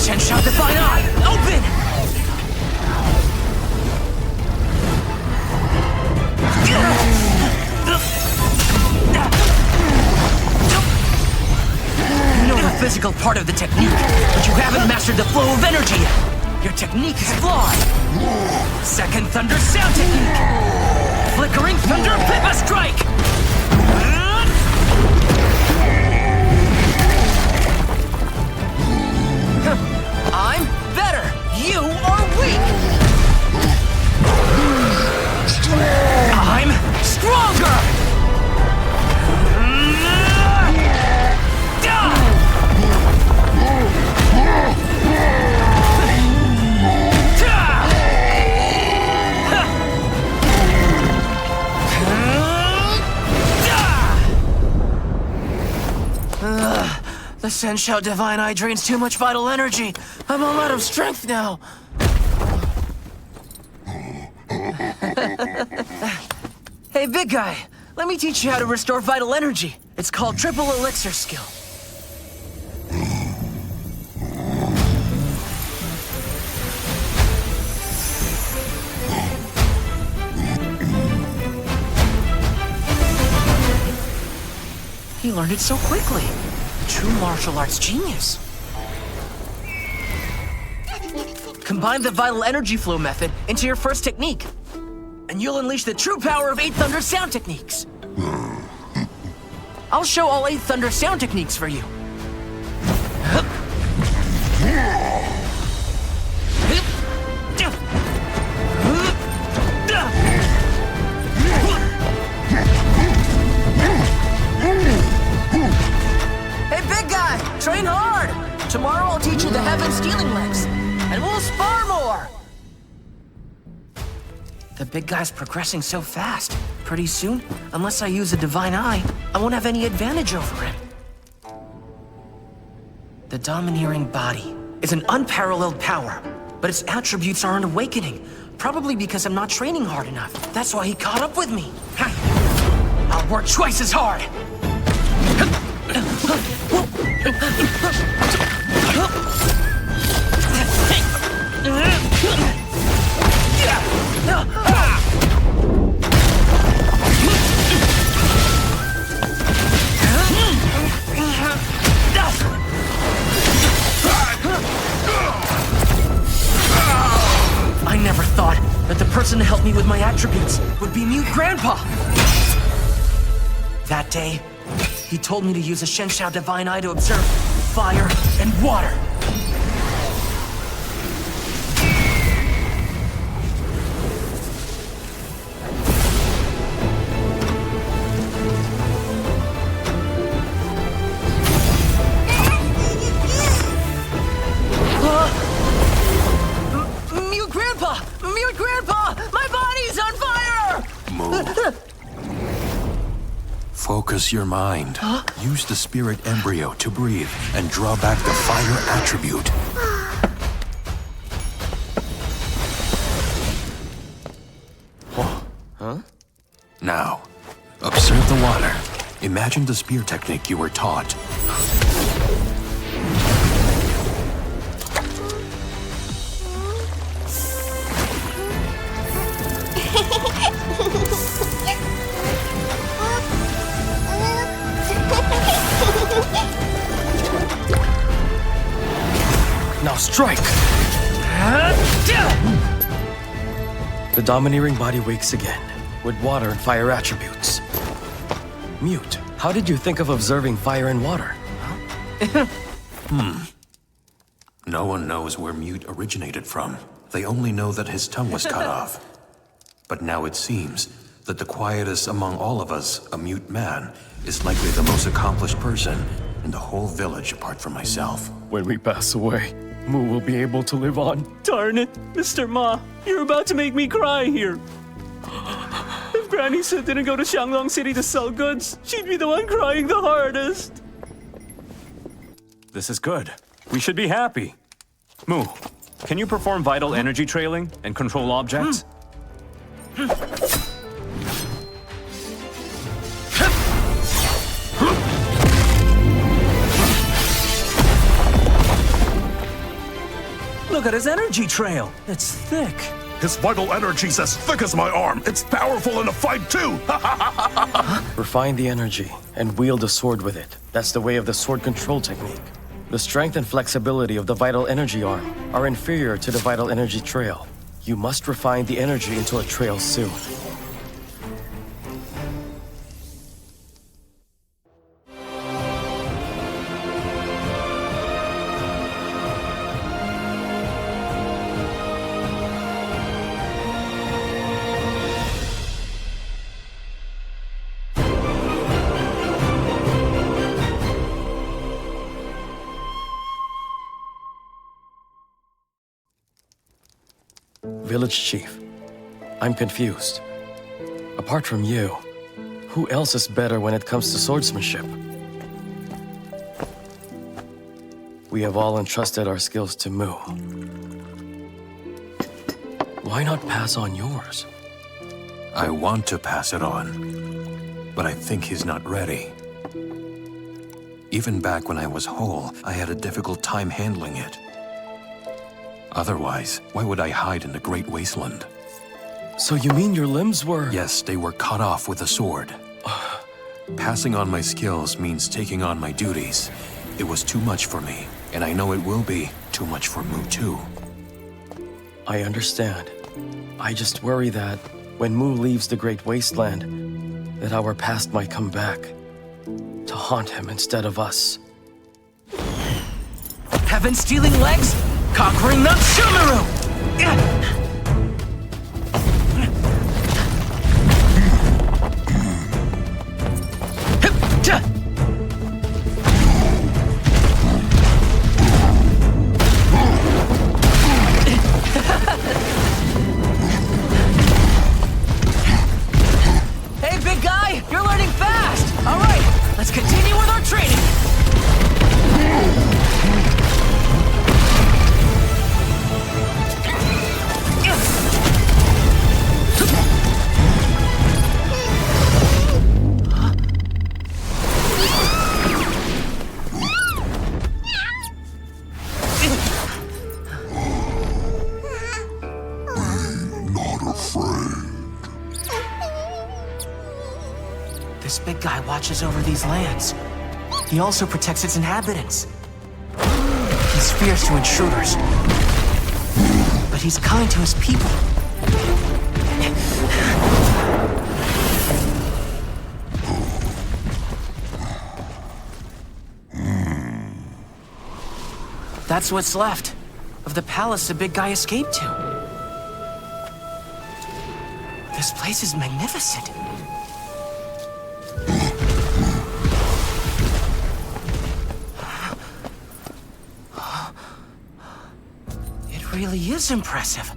Shenshao Divine Eye, open! You know the physical part of the technique, but you haven't mastered the flow of energy yet. Your technique is flawed! Second Thunder Sound Technique! Flickering Thunder Pippa Strike! I'm better! You are weak! I'm stronger! The Shenshao Divine Eye drains too much vital energy. I'm all out of strength now. Hey, big guy. Let me teach you how to restore vital energy. It's called Triple Elixir Skill. He learned it so quickly. True martial arts genius. Combine the vital energy flow method into your first technique, and you'll unleash the true power of 8 Thunder Sound Techniques. I'll show all 8 Thunder Sound Techniques for you. Hey, big guy, train hard! Tomorrow I'll teach you the Heaven Stealing Legs, and we'll spar more! The big guy's progressing so fast. Pretty soon, unless I use a divine eye, I won't have any advantage over him. The domineering body is an unparalleled power, but its attributes aren't awakening. Probably because I'm not training hard enough. That's why he caught up with me. I'll work twice as hard. I never thought that the person to help me with my attributes would be Mute Grandpa. That day, he told me to use a Shenshao Divine Eye to observe fire and water. Mute Grandpa! Mute Grandpa! My body's on fire! Move. Focus your mind. Use the spirit embryo to breathe and draw back the fire attribute. Now, observe the water. Imagine the spear technique you were taught. Now strike! The domineering body wakes again, with water and fire attributes. Mute, how did you think of observing fire and water? No one knows where Mute originated from. They only know that his tongue was cut off. But now it seems that the quietest among all of us, a mute man, is likely the most accomplished person in the whole village apart from myself. When we pass away, Mu will be able to live on. Darn it, Mr. Ma, you're about to make me cry here. If Granny Sid didn't go to Xianglong City to sell goods, she'd be the one crying the hardest. This is good. We should be happy. Mu, can you perform vital energy trailing and control objects? Look at his energy trail. It's thick. His vital energy's as thick as my arm. It's powerful in a fight, too. Refine the energy and wield a sword with it. That's the way of the sword control technique. The strength and flexibility of the vital energy arm are inferior to the vital energy trail. You must refine the energy into a trail soon. Village Chief, I'm confused. Apart from you, who else is better when it comes to swordsmanship? We have all entrusted our skills to Mu. Why not pass on yours? I want to pass it on, but I think he's not ready. Even back when I was whole, I had a difficult time handling it. Otherwise, why would I hide in the Great Wasteland? So you mean your limbs were... Yes, they were cut off with a sword. Passing on my skills means taking on my duties. It was too much for me, and I know it will be too much for Mu too. I understand. I just worry that when Mu leaves the Great Wasteland, that our past might come back to haunt him instead of us. Heaven-stealing legs? Conquering Mount Shumaru! This big guy watches over these lands. He also protects its inhabitants. He's fierce to intruders, but he's kind to his people. That's what's left of the palace the big guy escaped to. This place is magnificent. It really is impressive.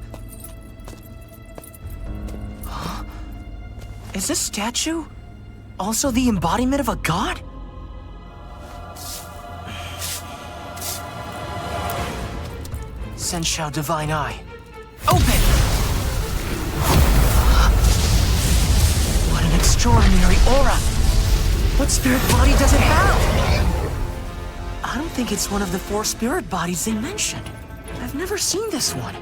Is this statue also the embodiment of a god? Senshao Divine Eye. Open! What an extraordinary aura! What spirit body does it have? I don't think it's one of the 4 spirit bodies they mentioned. I've never seen this one.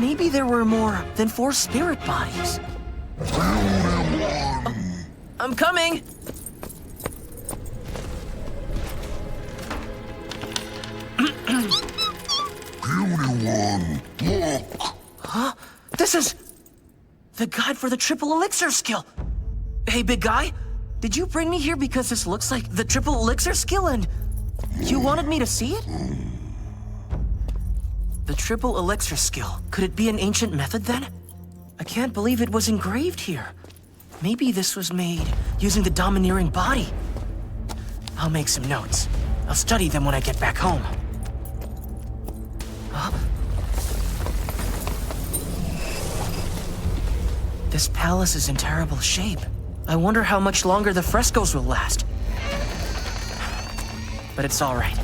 Maybe there were more than 4 spirit bodies. Oh, I'm coming! Huh? This is the guide for the triple elixir skill. Hey, big guy, did you bring me here because this looks like the triple elixir skill and you wanted me to see it? The triple elixir skill. Could it be an ancient method then? I can't believe it was engraved here. Maybe this was made using the domineering body. I'll make some notes. I'll study them when I get back home. Huh? This palace is in terrible shape. I wonder how much longer the frescoes will last. But it's all right.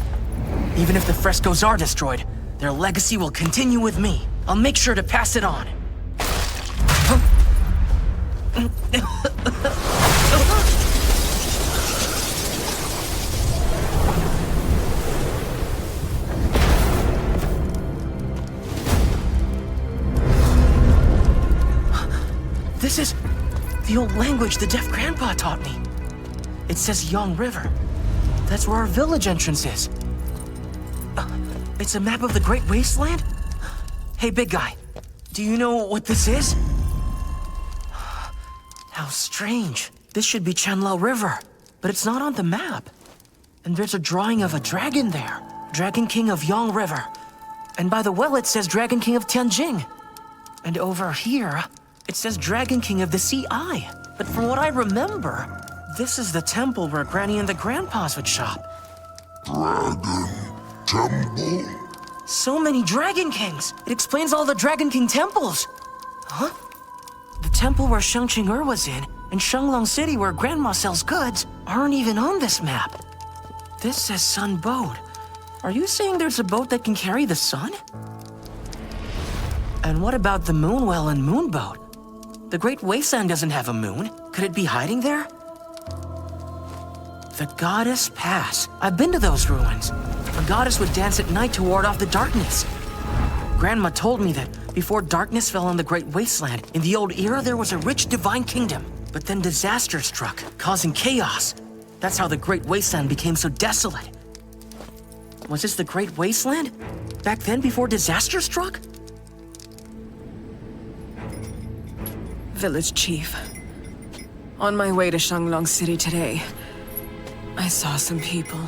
Even if the frescoes are destroyed, their legacy will continue with me. I'll make sure to pass it on. This is the old language the deaf grandpa taught me. It says Yong River. That's where our village entrance is. It's a map of the Great Wasteland? Hey, big guy, do you know what this is? How strange. This should be Chenlao River, but it's not on the map. And there's a drawing of a dragon there. Dragon King of Yong River. And by the well, it says Dragon King of Tianjing. And over here, it says Dragon King of the Sea Eye. But from what I remember, this is the temple where Granny and the Grandpas would shop. Dragon Temple? So many Dragon Kings! It explains all the Dragon King temples! Huh? The temple where Shang Qing'er was in, and Shenglong City where Grandma sells goods, aren't even on this map. This says Sun Boat. Are you saying there's a boat that can carry the sun? And what about the Moonwell and Moonboat? The Great Wasteland doesn't have a moon. Could it be hiding there? The Goddess Pass. I've been to those ruins. A goddess would dance at night to ward off the darkness. Grandma told me that before darkness fell on the Great Wasteland, in the old era there was a rich divine kingdom. But then disaster struck, causing chaos. That's how the Great Wasteland became so desolate. Was this the Great Wasteland? Back then before disaster struck? Village Chief. On my way to Shenglong City today, I saw some people.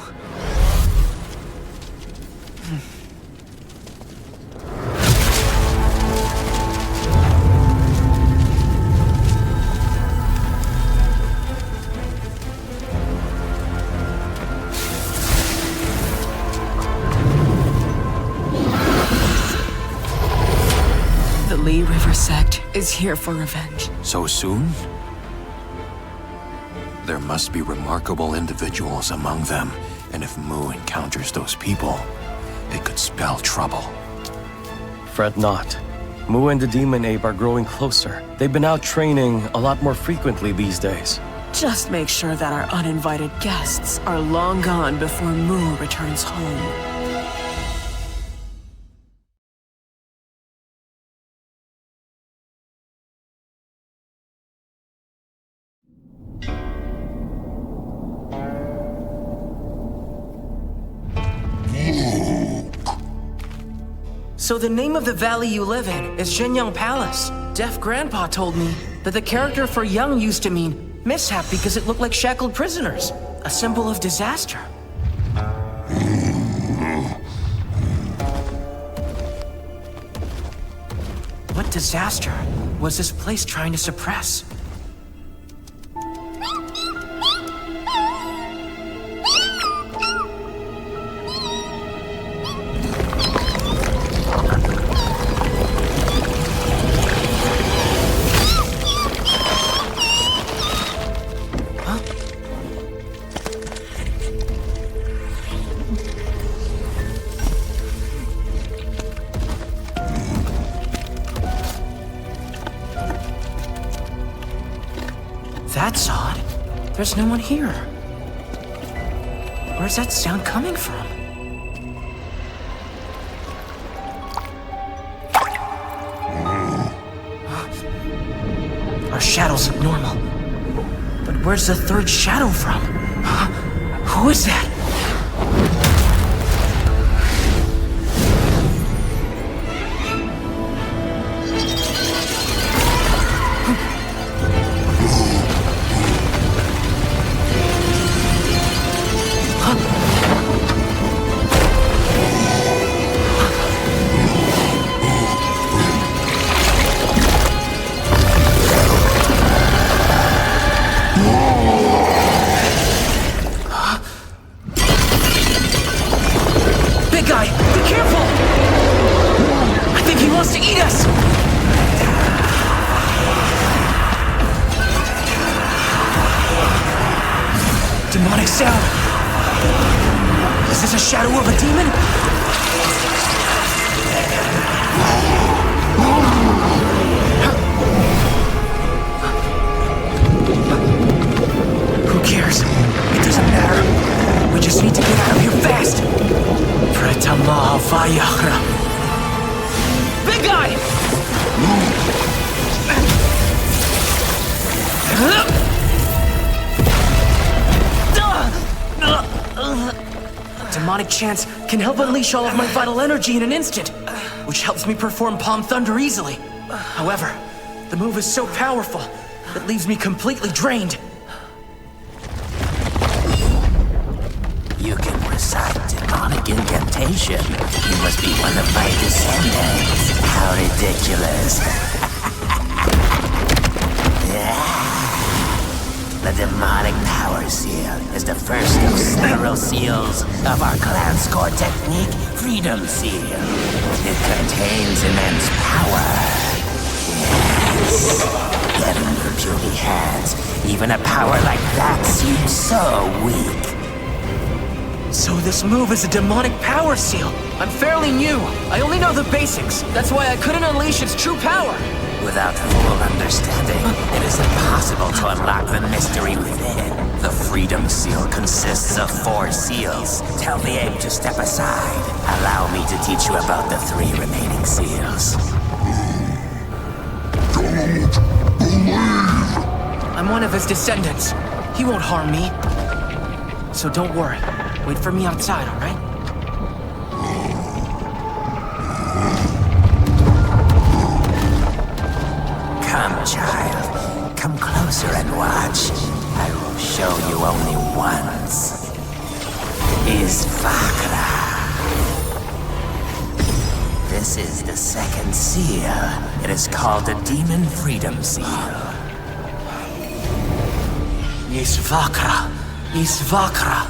The Lee River sect is here for revenge. So soon? There must be remarkable individuals among them, and if Mu encounters those people, it could spell trouble. Fret not. Mu and the Demon Ape are growing closer. They've been out training a lot more frequently these days. Just make sure that our uninvited guests are long gone before Mu returns home. So the name of the valley you live in is Shenyang Palace. Deaf Grandpa told me that the character for young used to mean mishap because it looked like shackled prisoners, a symbol of disaster. What disaster was this place trying to suppress? That's odd. There's no one here. Where's that sound coming from? Our shadows look normal. But where's the third shadow from? Who is that? Demonic sound! Is this a shadow of a demon? Who cares? It doesn't matter. We just need to get out of here fast! Pratama Vayakhra. Big guy! Demonic chants can help unleash all of my vital energy in an instant, which helps me perform Palm Thunder easily. However, the move is so powerful, it leaves me completely drained. You can recite demonic incantation. You must be one of my descendants. How ridiculous. The demonic power seal is the first of several seals of our clan score technique, Freedom Seal. It contains immense power. Yes. Yet in your puny hands, even a power like that seems so weak. So this move is a demonic power seal. I'm fairly new. I only know the basics. That's why I couldn't unleash its true power. Without full understanding, it is impossible to unlock the mystery within. The Freedom Seal consists of 4 seals. Tell the ape to step aside. Allow me to teach you about the 3 remaining seals. Don't believe! I'm one of his descendants. He won't harm me. So don't worry. Wait for me outside, all right? Come, child. Come closer and watch. I will show you only once. Isvakra. This is the 2nd seal. It is called the Demon Freedom Seal. Isvakra. Isvakra.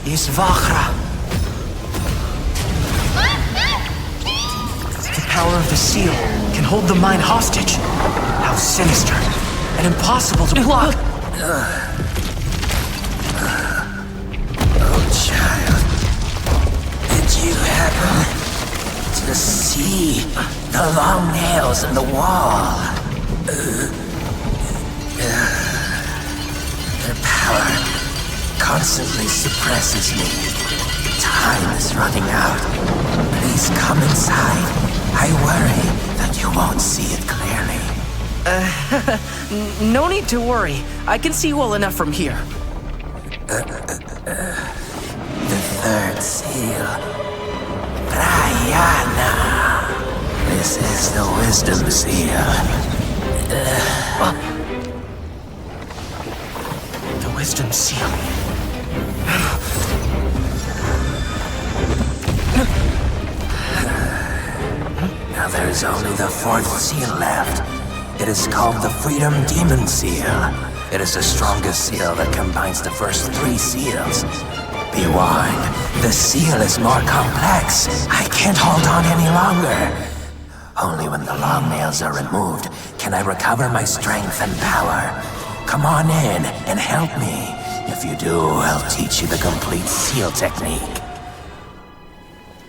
Isvakra. The power of the seal can hold the mind hostage. How sinister and impossible to block. Oh, child. Did you happen to see the long nails in the wall? Their power constantly suppresses me. Time is running out. Please come inside. I worry that you won't see it clearly. No need to worry. I can see well enough from here. The third seal. Brayana. This is the wisdom seal. The wisdom seal. Now there's only the fourth seal left. It is called the Freedom Demon Seal. It is the strongest seal that combines the first three seals. Be warned, the seal is more complex. I can't hold on any longer. Only when the long nails are removed can I recover my strength and power. Come on in and help me. If you do, I'll teach you the complete seal technique.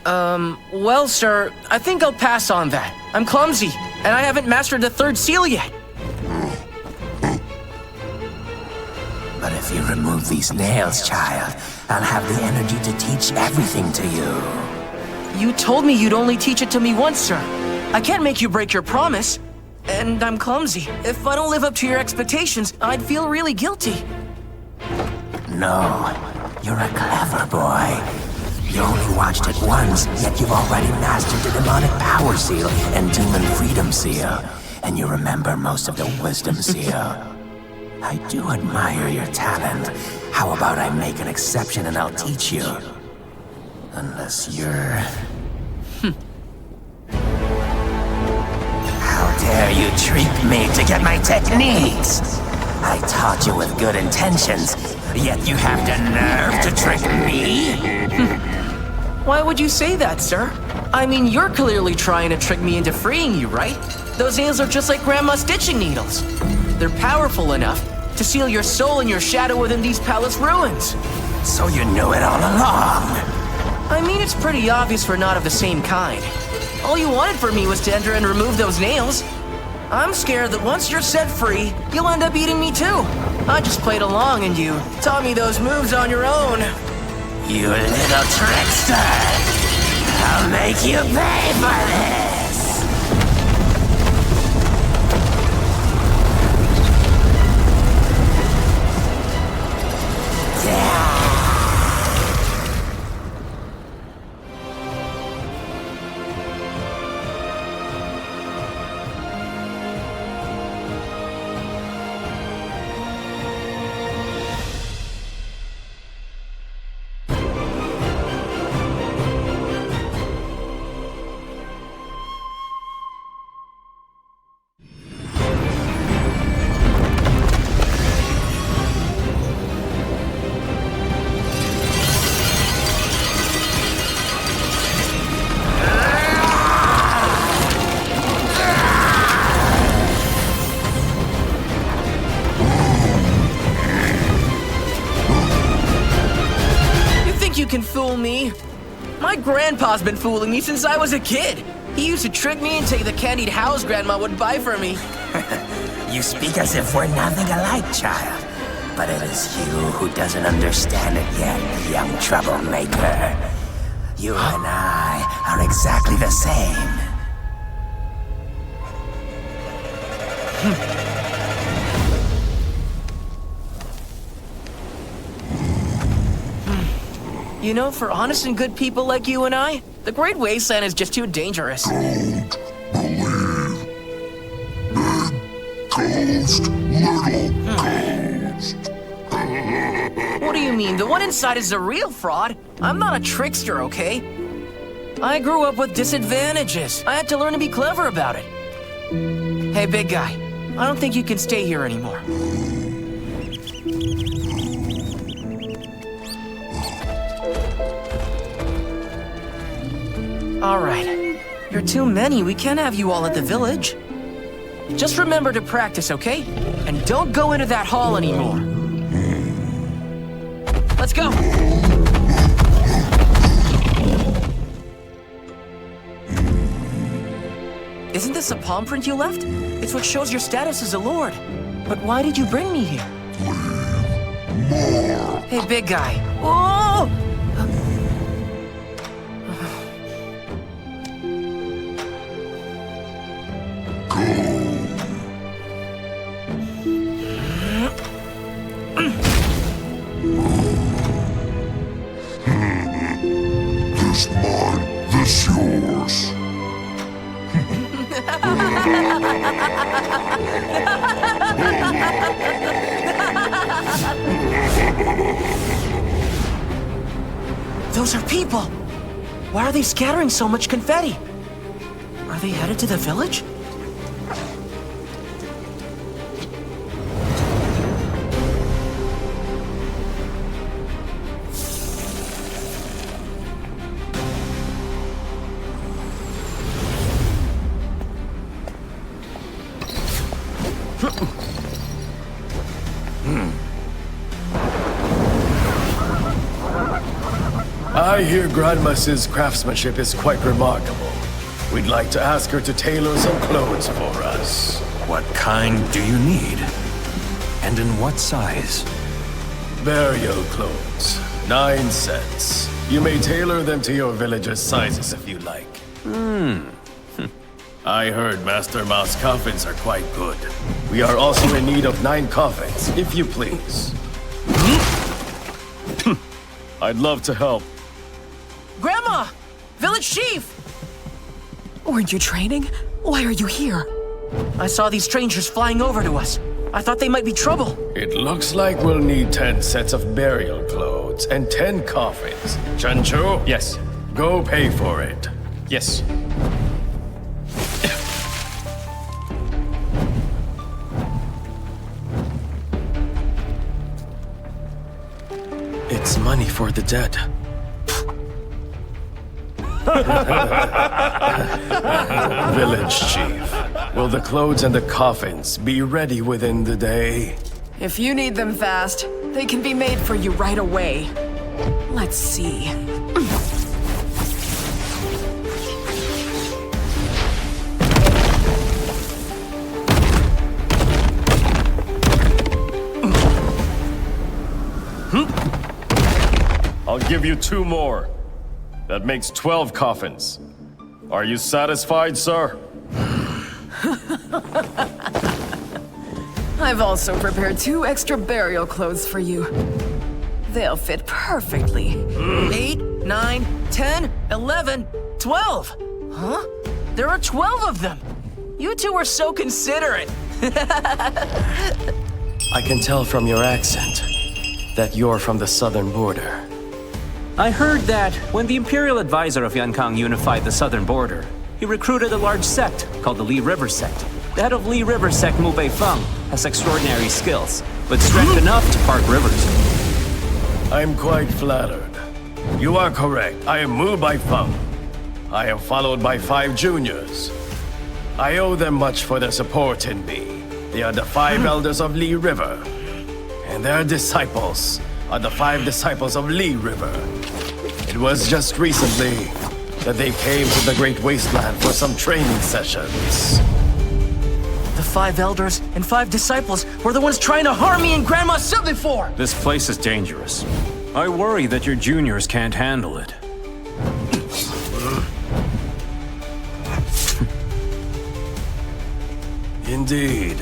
Well, sir, I think I'll pass on that. I'm clumsy, and I haven't mastered the third seal yet. But if you remove these nails, child, I'll have the energy to teach everything to you. You told me you'd only teach it to me once, sir. I can't make you break your promise. And I'm clumsy. If I don't live up to your expectations, I'd feel really guilty. No, you're a clever boy. You only watched it once, yet you've already mastered the Demonic Power Seal and Demon Freedom Seal. And you remember most of the Wisdom Seal. I do admire your talent. How about I make an exception and I'll teach you? Unless you're... How dare you trick me to get my techniques? I taught you with good intentions, yet you have the nerve to trick me? Why would you say that, sir? I mean, you're clearly trying to trick me into freeing you, right? Those nails are just like Grandma's stitching needles. They're powerful enough to seal your soul and your shadow within these palace ruins. So you knew it all along? I mean, it's pretty obvious we're not of the same kind. All you wanted for me was to enter and remove those nails. I'm scared that once you're set free, you'll end up eating me too. I just played along and you taught me those moves on your own. You little trickster! I'll make you pay for this! You can fool me. My grandpa's been fooling me since I was a kid. He used to trick me and take the candied house Grandma would buy for me. You speak as if we're nothing alike, child. But it is you who doesn't understand it yet, young troublemaker. You and I are exactly the same. You know, for honest and good people like you and I, the Great Wasteland is just too dangerous. Don't believe. Big ghost, little ghost. What do you mean? The one inside is a real fraud. I'm not a trickster, okay? I grew up with disadvantages. I had to learn to be clever about it. Hey, big guy. I don't think you can stay here anymore. All right. You're too many. We can't have you all at the village. Just remember to practice, okay? And don't go into that hall anymore. Let's go! Isn't this a palm print you left? It's what shows your status as a lord. But why did you bring me here? Hey, big guy. Oh! Those are people! Why are they scattering so much confetti? Are they headed to the village? I hear Grandma's craftsmanship is quite remarkable. We'd like to ask her to tailor some clothes for us. What kind do you need? And in what size? Burial clothes. 9 sets. You may tailor them to your village's sizes if you like. I heard Master Mouse coffins are quite good. We are also in need of 9 coffins, if you please. I'd love to help. Grandma! Village chief! Weren't you training? Why are you here? I saw these strangers flying over to us. I thought they might be trouble. It looks like we'll need 10 sets of burial clothes and 10 coffins. Chancho? Yes. Go pay for it. Yes. It's money for the dead. Village chief, will the clothes and the coffins be ready within the day? If you need them fast, they can be made for you right away. Let's see. I'll give you 2 more. That makes 12 coffins. Are you satisfied, sir? I've also prepared 2 extra burial clothes for you. They'll fit perfectly. 8, 9, 10, 11, 12! Huh? There are 12 of them! You two are so considerate! I can tell from your accent that you're from the southern border. I heard that when the Imperial Advisor of Yankang unified the southern border, he recruited a large sect called the Li River Sect. The head of Li River Sect, Mu Beifeng, has extraordinary skills, but strength enough to part rivers. I'm quite flattered. You are correct. I am Mu Beifeng. I am followed by 5 juniors. I owe them much for their support in me. They are the 5 elders of Li River. And their disciples are the 5 disciples of Li River. It was just recently that they came to the Great Wasteland for some training sessions. The 5 elders and 5 disciples were the ones trying to harm me and Grandma Sil before! This place is dangerous. I worry that your juniors can't handle it. Indeed.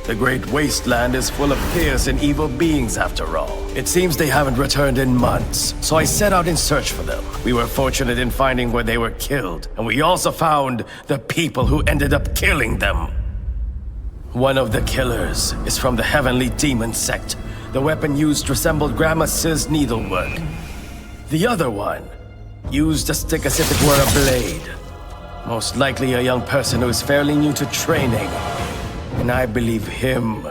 The Great Wasteland is full of fierce and evil beings after all. It seems they haven't returned in months, so I set out in search for them. We were fortunate in finding where they were killed, and we also found the people who ended up killing them. One of the killers is from the Heavenly Demon Sect. The weapon used resembled Grandma Sil's needlework. The other one used a stick as if it were a blade. Most likely a young person who is fairly new to training. And I believe him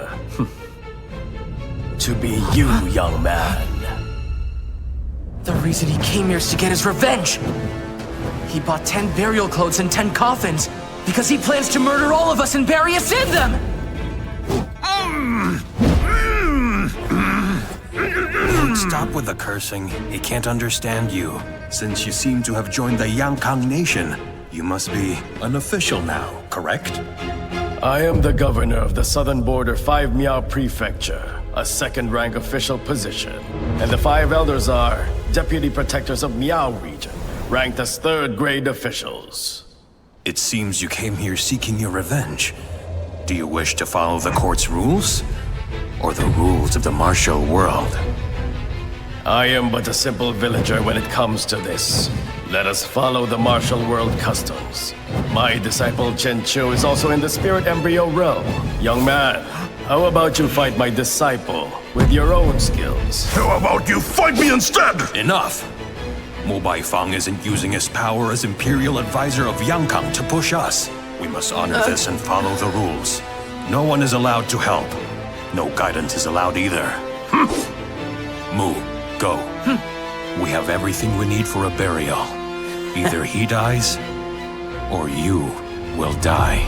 to be you, young man. The reason he came here is to get his revenge! He bought 10 burial clothes and 10 coffins because he plans to murder all of us and bury us in them! Stop with the cursing. He can't understand you. Since you seem to have joined the Yankang Nation, you must be an official now, correct? I am the governor of the southern border 5 Miao Prefecture, a second-rank official position. And the 5 elders are deputy protectors of Miao region, ranked as 3rd-grade officials. It seems you came here seeking your revenge. Do you wish to follow the court's rules? Or the rules of the martial world? I am but a simple villager when it comes to this. Let us follow the martial world customs. My disciple Chen Chu is also in the spirit embryo realm. Young man, how about you fight my disciple with your own skills? How about you fight me instead? Enough! Mu Baifeng isn't using his power as Imperial Advisor of Yangkang to push us. We must honor this and follow the rules. No one is allowed to help. No guidance is allowed either. Mu, go. We have everything we need for a burial. Either he dies, or you will die.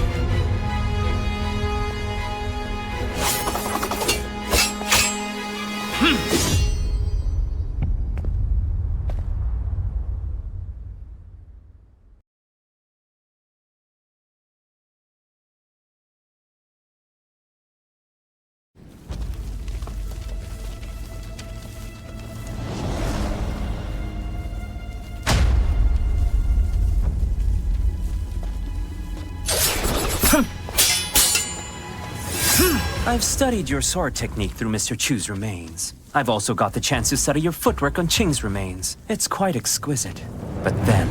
I've studied your sword technique through Mr. Chu's remains. I've also got the chance to study your footwork on Qing's remains. It's quite exquisite. But then,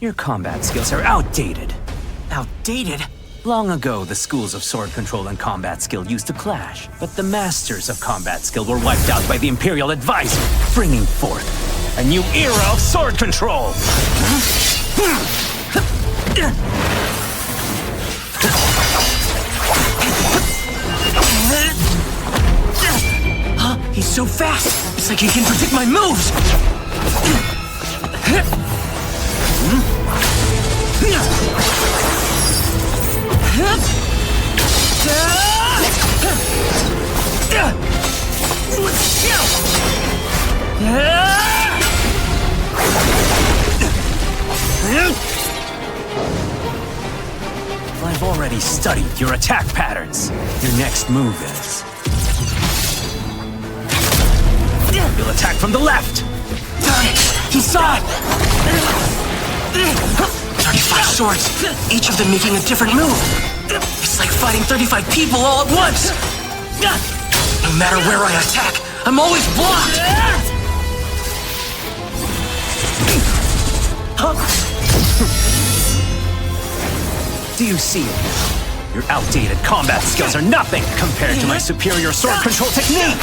your combat skills are outdated. Outdated? Long ago, the schools of sword control and combat skill used to clash, but the masters of combat skill were wiped out by the Imperial Advisor, bringing forth a new era of sword control! He's so fast! It's like he can predict my moves! I've already studied your attack patterns. Your next move is... You'll attack from the left! He saw it! 35 swords, each of them making a different move. It's like fighting 35 people all at once! No matter where I attack, I'm always blocked! Do you see it? Your outdated combat skills are nothing compared to my superior sword control technique!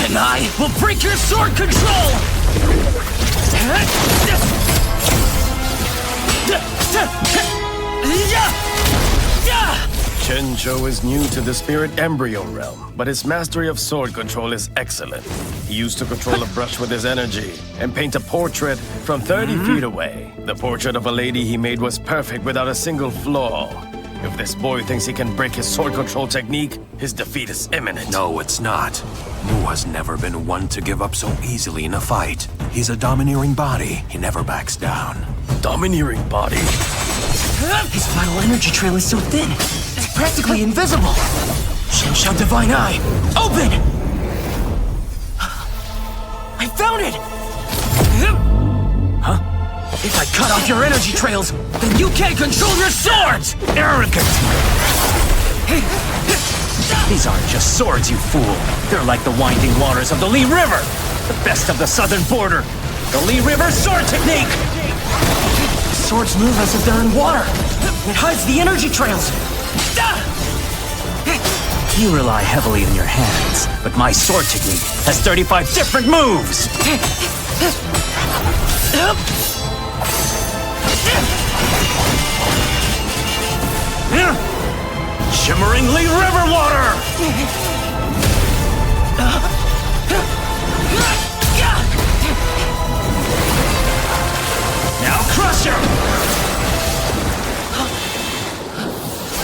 And I will break your sword control! Chen Chu is new to the spirit embryo realm, but his mastery of sword control is excellent. He used to control a brush with his energy and paint a portrait from 30 feet away. The portrait of a lady he made was perfect without a single flaw. If this boy thinks he can break his sword control technique, his defeat is imminent. No, it's not. Mu has never been one to give up so easily in a fight. He's a domineering body. He never backs down. Domineering body? His vital energy trail is so thin, it's practically invisible. Shenshao Divine Eye, open! I found it! Huh? If I cut off your energy trails, then you can't control your swords! Arrogant! These aren't just swords, you fool. They're like the winding waters of the Li River, the best of the southern border. The Li River sword technique! Swords move as if they're in water. It hides the energy trails. You rely heavily on your hands, but my sword technique has 35 different moves! Shimmering Li River water! Now crush him!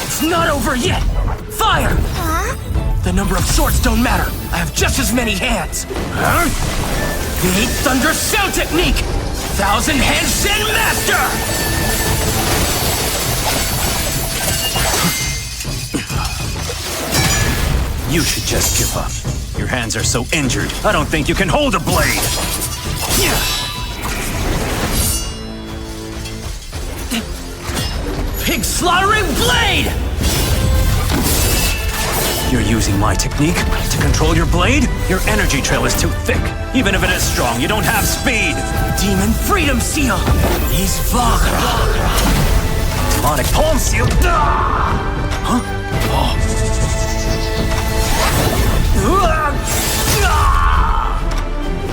It's not over yet! Fire! The number of swords don't matter. I have just as many hands. The 8 Thunder Sound Technique! 1,000 Hand Send Master! You should just give up. Your hands are so injured, I don't think you can hold a blade! Pig Slaughtering Blade! Your using my technique to control your blade? Your energy trail is too thick. Even if it is strong, you don't have speed. Demon Freedom Seal! He's Vagra! Demonic Palm Seal? Huh? Oh.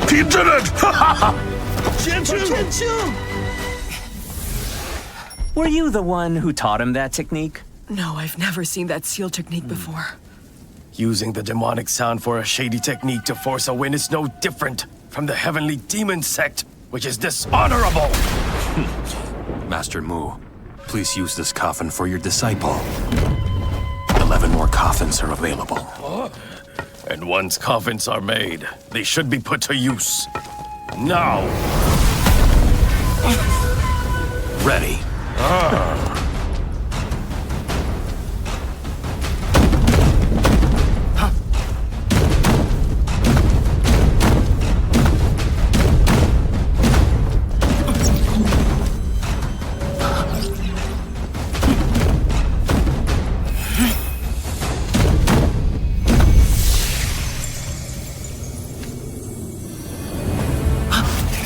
He did it! Were you the one who taught him that technique? No, I've never seen that seal technique before. Using the demonic sound for a shady technique to force a win is no different from the heavenly demon sect, which is dishonorable. Master Mu, please use this coffin for your disciple. 11 more coffins are available. And once coffins are made, they should be put to use. Now! Ready.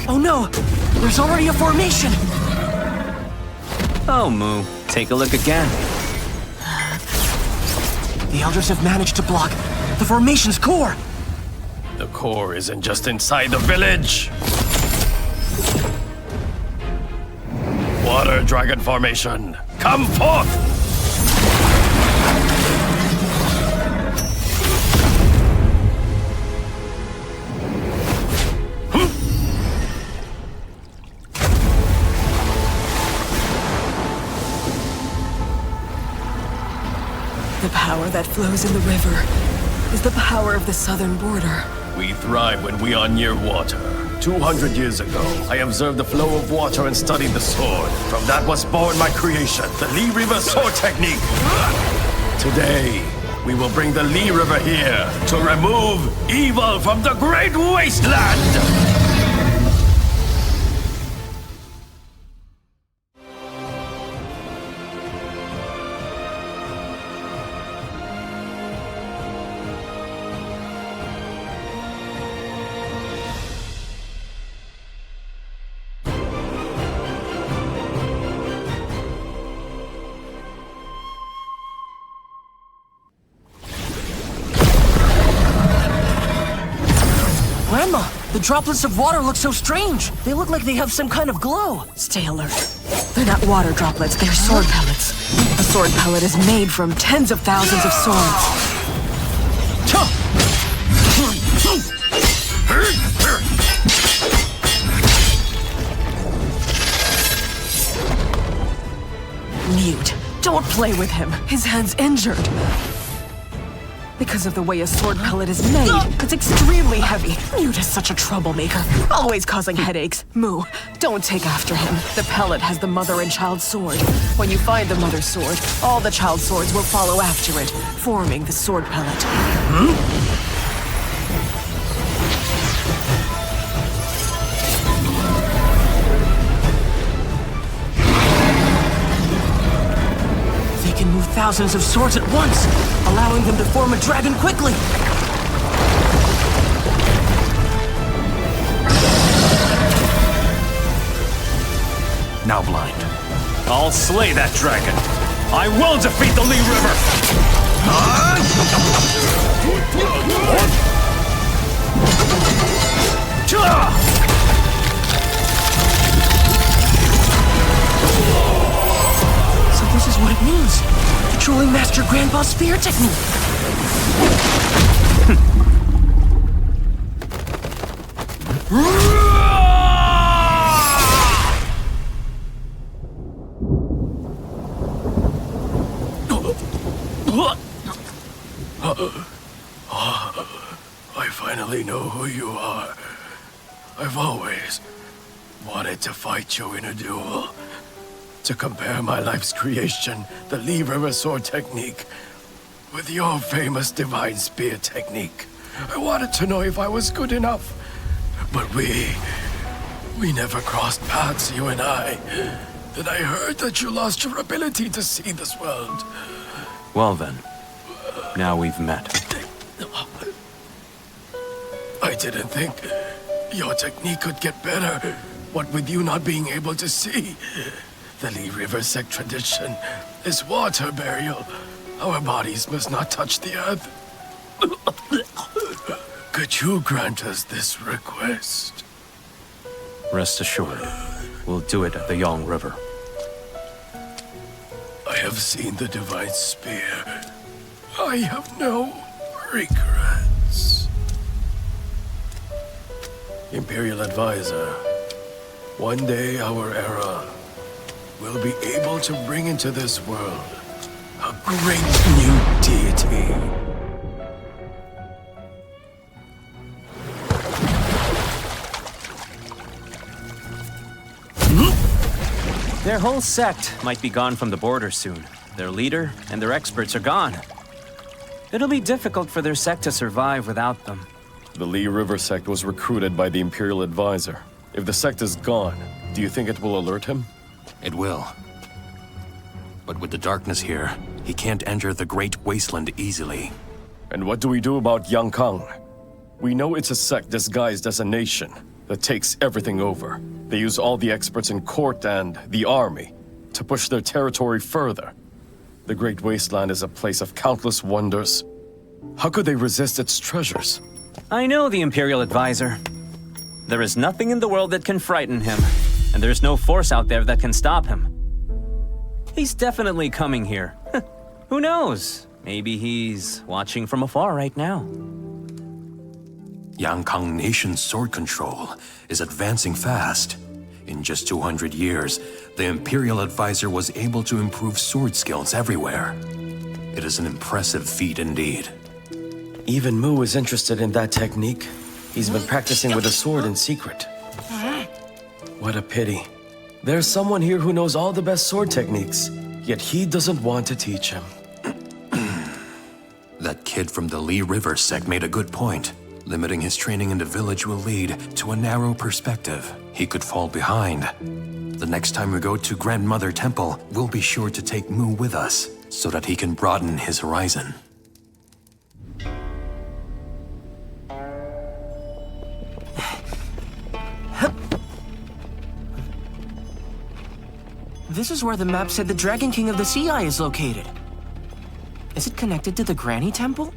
Oh no! There's already a formation! Oh, Mu, take a look again. The Elders have managed to block the formation's core! The core isn't just inside the village. Water Dragon Formation, come forth! The power that flows in the river is the power of the southern border. We thrive when we are near water. 200 years ago, I observed the flow of water and studied the sword. From that was born my creation, the Lee River Sword Technique. Today, we will bring the Lee River here to remove evil from the Great Wasteland! Grandma, the droplets of water look so strange. They look like they have some kind of glow. Stay alert. They're not water droplets, they're sword pellets. A sword pellet is made from tens of thousands of swords. Mute. Don't play with him. His hand's injured. Because of the way a sword pellet is made, it's extremely heavy. Mute is such a troublemaker, always causing headaches. Mu, don't take after him. The pellet has the mother and child sword. When you find the mother's sword, all the child swords will follow after it, forming the sword pellet. Move thousands of swords at once, allowing them to form a dragon quickly. Now blind. I'll slay that dragon. I will defeat the Lee River. So this is what it means. The Dueling Master Grandpa Spear Technique. I finally know who you are. I've always wanted to fight you in a duel. To compare my life's creation, the Lee River Sword Technique, with your famous Divine Spear Technique. I wanted to know if I was good enough. But we never crossed paths, you and I. Then I heard that you lost your ability to see this world. Well then, Now we've met. I didn't think your technique could get better. What with you not being able to see? The Lee River sect tradition is water burial. Our bodies must not touch the earth. Could you grant us this request? Rest assured, we'll do it at the Yang River. I have seen the divine spear. I have no regrets. Imperial Advisor, one day our era will be able to bring into this world a great new deity. Their whole sect might be gone from the border soon. Their leader and their experts are gone. It'll be difficult for their sect to survive without them. The Lee River sect was recruited by the Imperial Advisor. If the sect is gone, do you think it will alert him? It will. But with the darkness here, he can't enter the Great Wasteland easily. And what do we do about Yangkang? We know it's a sect disguised as a nation that takes everything over. They use all the experts in court and the army to push their territory further. The Great Wasteland is a place of countless wonders. How could they resist its treasures? I know the Imperial Advisor. There is nothing in the world that can frighten him, and there's no force out there that can stop him. He's definitely coming here. Who knows? Maybe he's watching from afar right now. Yangkang Nation's sword control is advancing fast. In just 200 years, the Imperial Advisor was able to improve sword skills everywhere. It is an impressive feat indeed. Even Mu is interested in that technique. He's been practicing with a sword in secret. What a pity. There's someone here who knows all the best sword techniques, yet he doesn't want to teach him. That kid from the Lee River sect made a good point. Limiting his training in the village will lead to a narrow perspective. He could fall behind. The next time we go to Grandmother Temple, we'll be sure to take Mu with us, so that he can broaden his horizon. This is where the map said the Dragon King of the Sea Eye is located. Is it connected to the Granny Temple?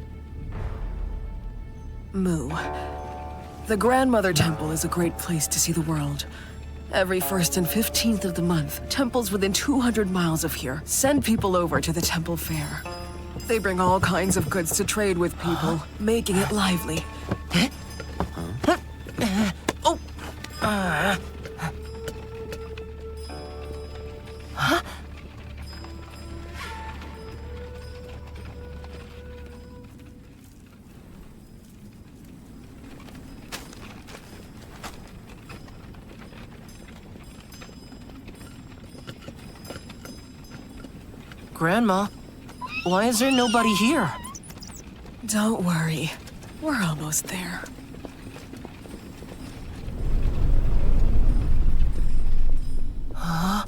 Mu. The Grandmother Temple is a great place to see the world. Every 1st and 15th of the month, temples within 200 miles of here send people over to the temple fair. They bring all kinds of goods to trade with people, making it lively. Grandma, why is there nobody here? Don't worry. We're almost there. Huh?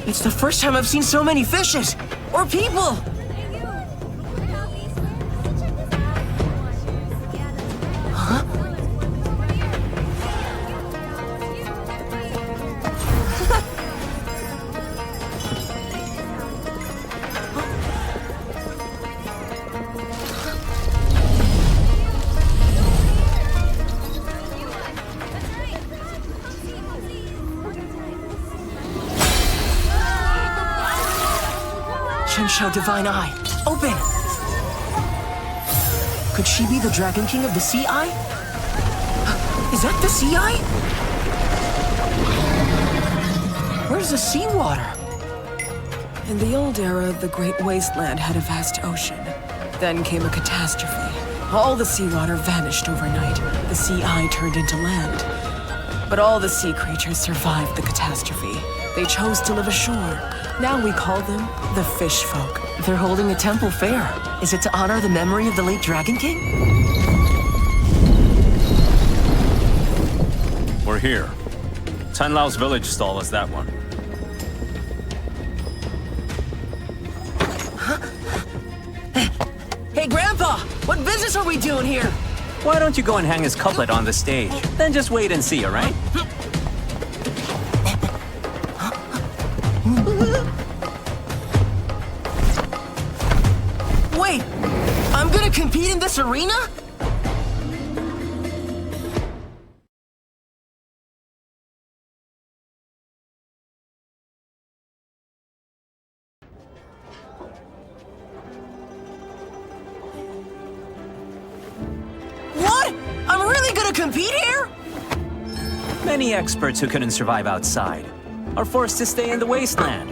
It's the first time I've seen so many fishes! Or people! Huh? Xiao Divine Eye. Open! Could she be the Dragon King of the Sea Eye? Is that the Sea Eye? Where's the seawater? In the old era, the Great Wasteland had a vast ocean. Then came a catastrophe. All the seawater vanished overnight. The Sea Eye turned into land. But all the sea creatures survived the catastrophe. They chose to live ashore. Now we call them the Fish Folk. They're holding a temple fair. Is it to honor the memory of the late Dragon King? We're here. Tan Lao's village stall is that one. Hey, Grandpa! What business are we doing here? Why don't you go and hang his couplet on the stage? Then just wait and see, all right? Wait! I'm gonna compete in this arena? What? I'm really gonna compete here? Many experts who couldn't survive outside are forced to stay in the wasteland.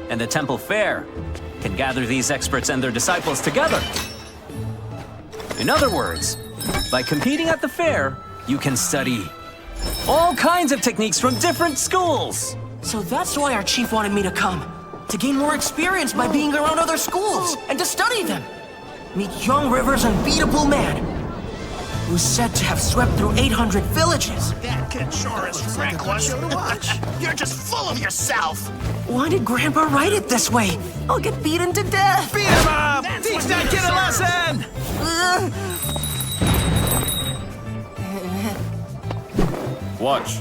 And the Temple Fair can gather these experts and their disciples together. In other words, by competing at the fair, you can study all kinds of techniques from different schools. So that's why our chief wanted me to come. To gain more experience by being around other schools and to study them. Meet young River's unbeatable man, who's said to have swept through 800 villages. That kid sure is reckless. To watch. You're just full of yourself. Why did Grandpa write it this way? I'll get beaten to death. Beat him up! Teach that kid a lesson! Watch.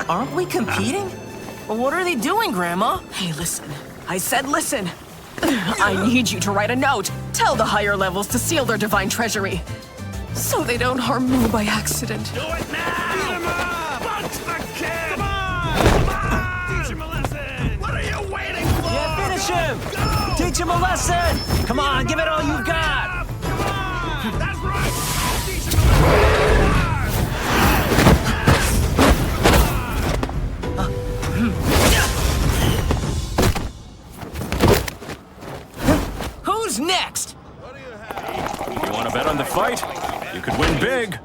Aren't we competing? Well, what are they doing, Grandma? Hey, listen. I said listen. I need you to write a note. Tell the higher levels to seal their divine treasury. So they don't harm Mu by accident. Do it now! Beat him up! Punch the kid! Come on! Teach him a lesson! What are you waiting for? Yeah, finish him! Go! Teach him a lesson! Come on, give it all you've got! Come on! That's right! Teach him a lesson! Who's next? You want to bet on the fight? You could win big.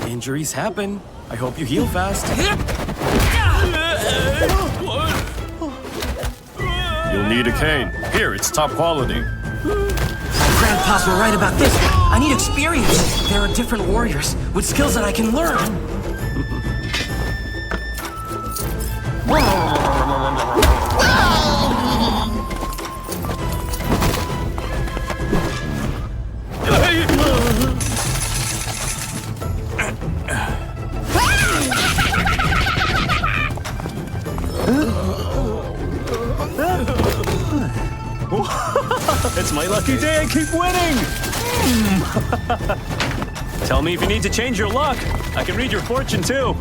Injuries happen. I hope you heal fast. You'll need a cane. Here, it's top quality. Grandpas were right about this. I need experience. There are different warriors with skills that I can learn. It's my lucky day. I keep winning. Tell me if you need to change your luck. I can read your fortune too.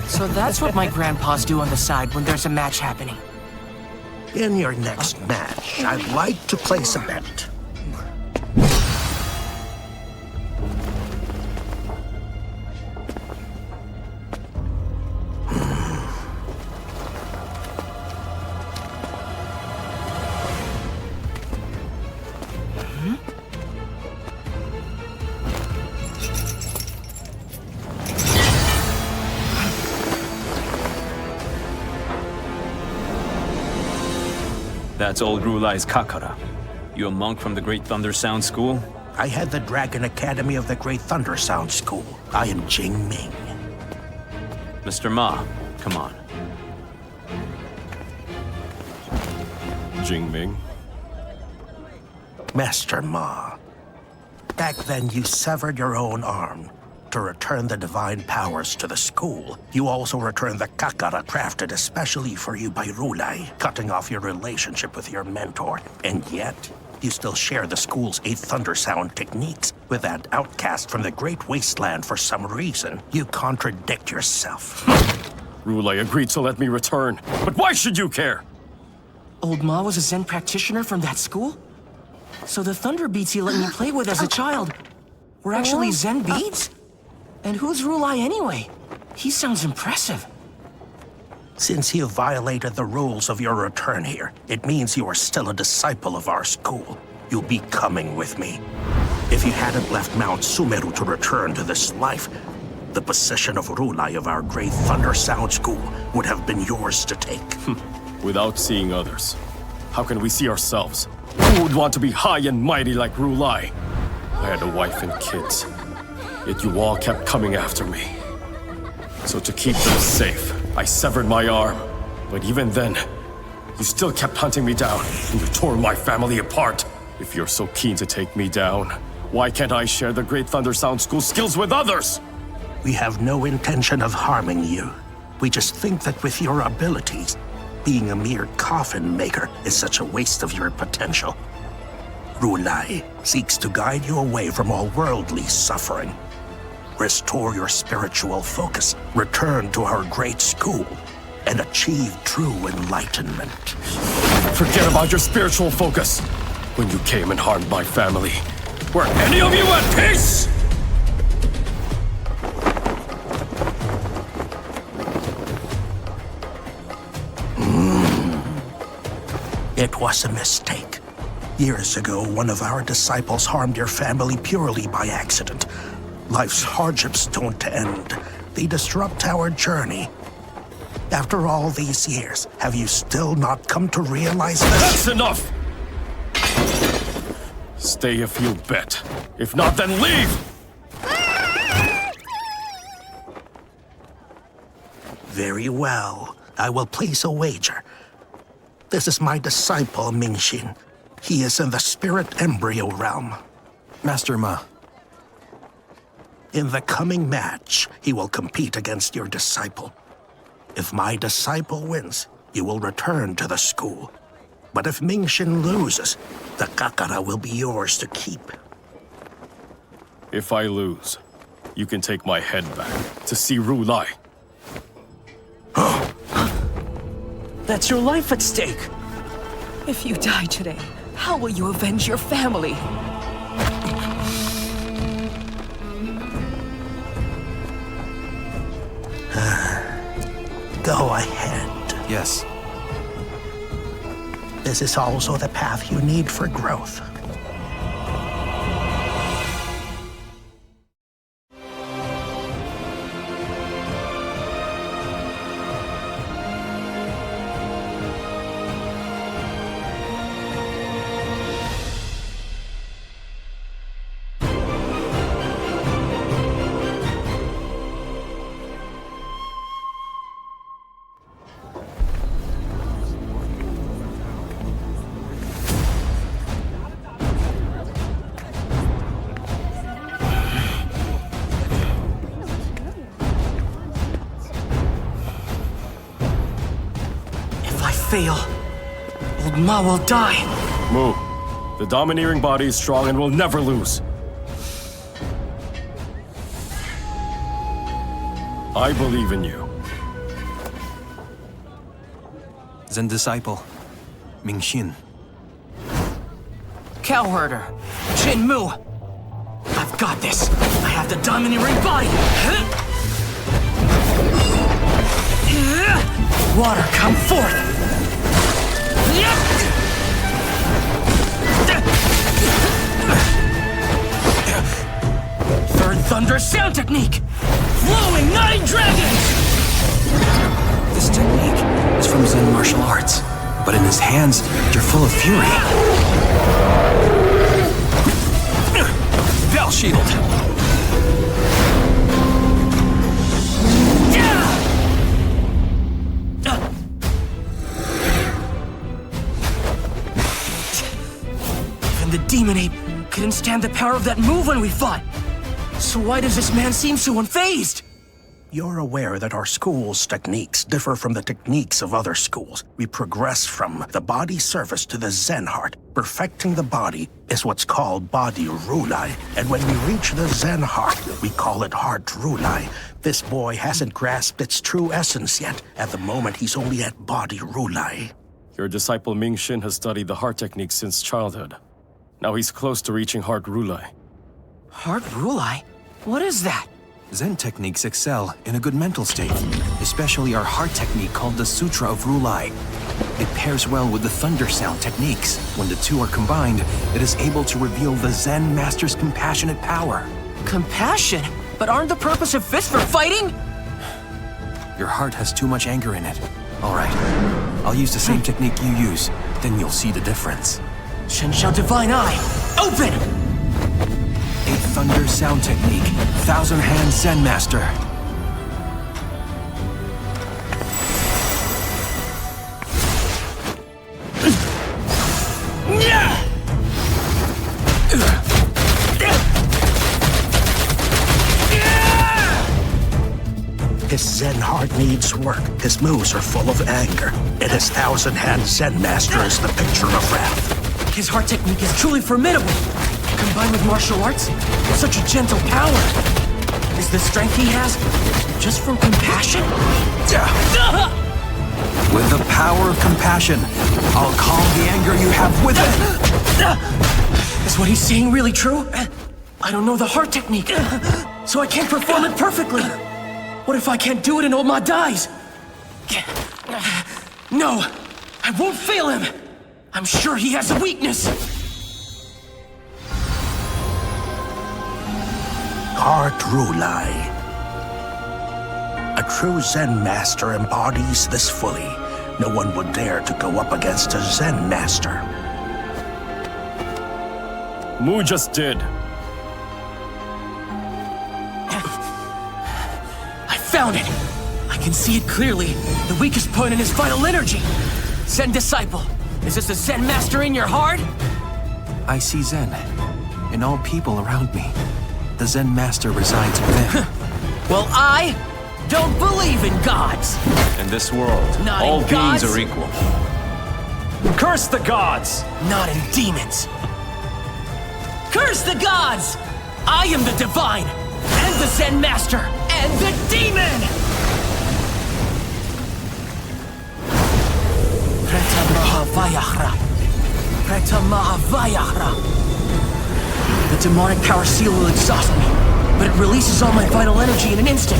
So that's what my grandpas do on the side when there's a match happening. In your next match, I'd like to place a bet. That's old Rulai's Kakara. You a monk from the Great Thunder Sound School? I head the Dragon Academy of the Great Thunder Sound School. I am Jing Ming. Mr. Ma, come on. Jing Ming. Master Ma. Back then, you severed your own arm to return the divine powers to the school, you also return the kakara crafted especially for you by Rulai, cutting off your relationship with your mentor. And yet, you still share the school's 8 Thunder Sound techniques with that outcast from the Great Wasteland for some reason. You contradict yourself. Rulai agreed to let me return, but why should you care? Old Ma was a Zen practitioner from that school? So the thunder beads he let me play with as a child were actually Zen beads? And who's Rulai anyway? He sounds impressive. Since you violated the rules of your return here, it means you are still a disciple of our school. You'll be coming with me. If you hadn't left Mount Sumeru to return to this life, the position of Rulai of our Great Thunder Sound School would have been yours to take. Without seeing others, how can we see ourselves? Who would want to be high and mighty like Rulai? I had a wife and kids, yet you all kept coming after me. So to keep them safe, I severed my arm. But even then, you still kept hunting me down, and you tore my family apart. If you're so keen to take me down, why can't I share the Great Thunder Sound School skills with others? We have no intention of harming you. We just think that with your abilities, being a mere coffin maker is such a waste of your potential. Rulai seeks to guide you away from all worldly suffering. Restore your spiritual focus, return to our great school, and achieve true enlightenment. Forget about your spiritual focus. When you came and harmed my family, were any of you at peace? It was a mistake. Years ago, one of our disciples harmed your family purely by accident. Life's hardships don't end. They disrupt our journey. After all these years, have you still not come to realize this? That's enough! Stay if you bet. If not, then leave! Very well. I will place a wager. This is my disciple, Mingxin. He is in the spirit embryo realm. Master Ma. In the coming match, he will compete against your disciple. If my disciple wins, you will return to the school. But if Mingxin loses, the kakara will be yours to keep. If I lose, you can take my head back to see Rulai. That's your life at stake. If you die today, how will you avenge your family? Go ahead. Yes. This is also the path you need for growth. Fail, Old Ma will die. Mu, the domineering body is strong and will never lose. I believe in you. Zen disciple, Mingxin. Cowherder, Shin Mu. I've got this. I have the domineering body. Water, come forth. Third Thunder Sound Technique! Flowing 9 Dragons! This technique is from Zen martial arts, but in his hands, you're full of fury. Bell Shield! Even the Demon Ape couldn't stand the power of that move when we fought. So why does this man seem so unfazed? You're aware that our school's techniques differ from the techniques of other schools. We progress from the body surface to the Zen heart. Perfecting the body is what's called body rulai. And when we reach the Zen heart, we call it heart rulai. This boy hasn't grasped its true essence yet. At the moment, he's only at body rulai. Your disciple Ming Xin has studied the heart technique since childhood. Now he's close to reaching heart rulai. Heart rulai? What is that? Zen techniques excel in a good mental state, especially our heart technique called the Sutra of Rulai. It pairs well with the Thunder Sound techniques. When the two are combined, it is able to reveal the Zen Master's compassionate power. Compassion? But aren't the purpose of fists for fighting? Your heart has too much anger in it. All right, I'll use the same technique you use, then you'll see the difference. Shenshao Divine Eye, open! A Thunder Sound technique, Thousand Hand Zen Master. His Zen heart needs work. His moves are full of anger. And his Thousand Hand Zen Master is the picture of wrath. His heart technique is truly formidable. Combined with martial arts, such a gentle power. Is the strength he has just from compassion? With the power of compassion, I'll calm the anger you have within. Is what he's saying really true? I don't know the heart technique, so I can't perform it perfectly. What if I can't do it and Oma dies? No, I won't fail him. I'm sure he has a weakness. Heart Rulai. A true Zen master embodies this fully. No one would dare to go up against a Zen master. Mu just did. I found it! I can see it clearly. The weakest point in his vital energy. Zen disciple, is this a Zen master in your heart? I see Zen in all people around me. The Zen Master resides within. Well, I don't believe in gods. In this world, Not all in beings gods. are equal. Curse the gods! Not in demons. Curse the gods! I am the divine, and the Zen master, and the demon! Preta Mahavayahra. Preta Mahavayahra. The demonic power seal will exhaust me, but it releases all my vital energy in an instant,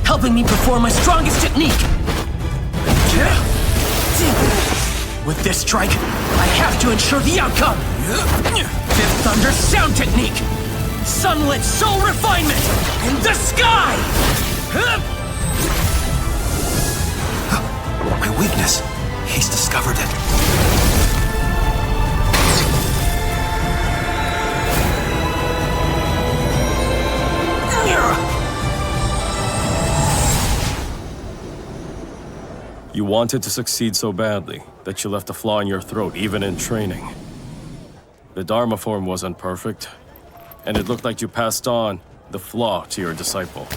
helping me perform my strongest technique. With this strike, I have to ensure the outcome. Fifth Thunder Sound technique. Sunlit soul refinement in the sky! My weakness. He's discovered it. You wanted to succeed so badly that you left a flaw in your throat even in training. The Dharma form wasn't perfect, and it looked like you passed on the flaw to your disciple.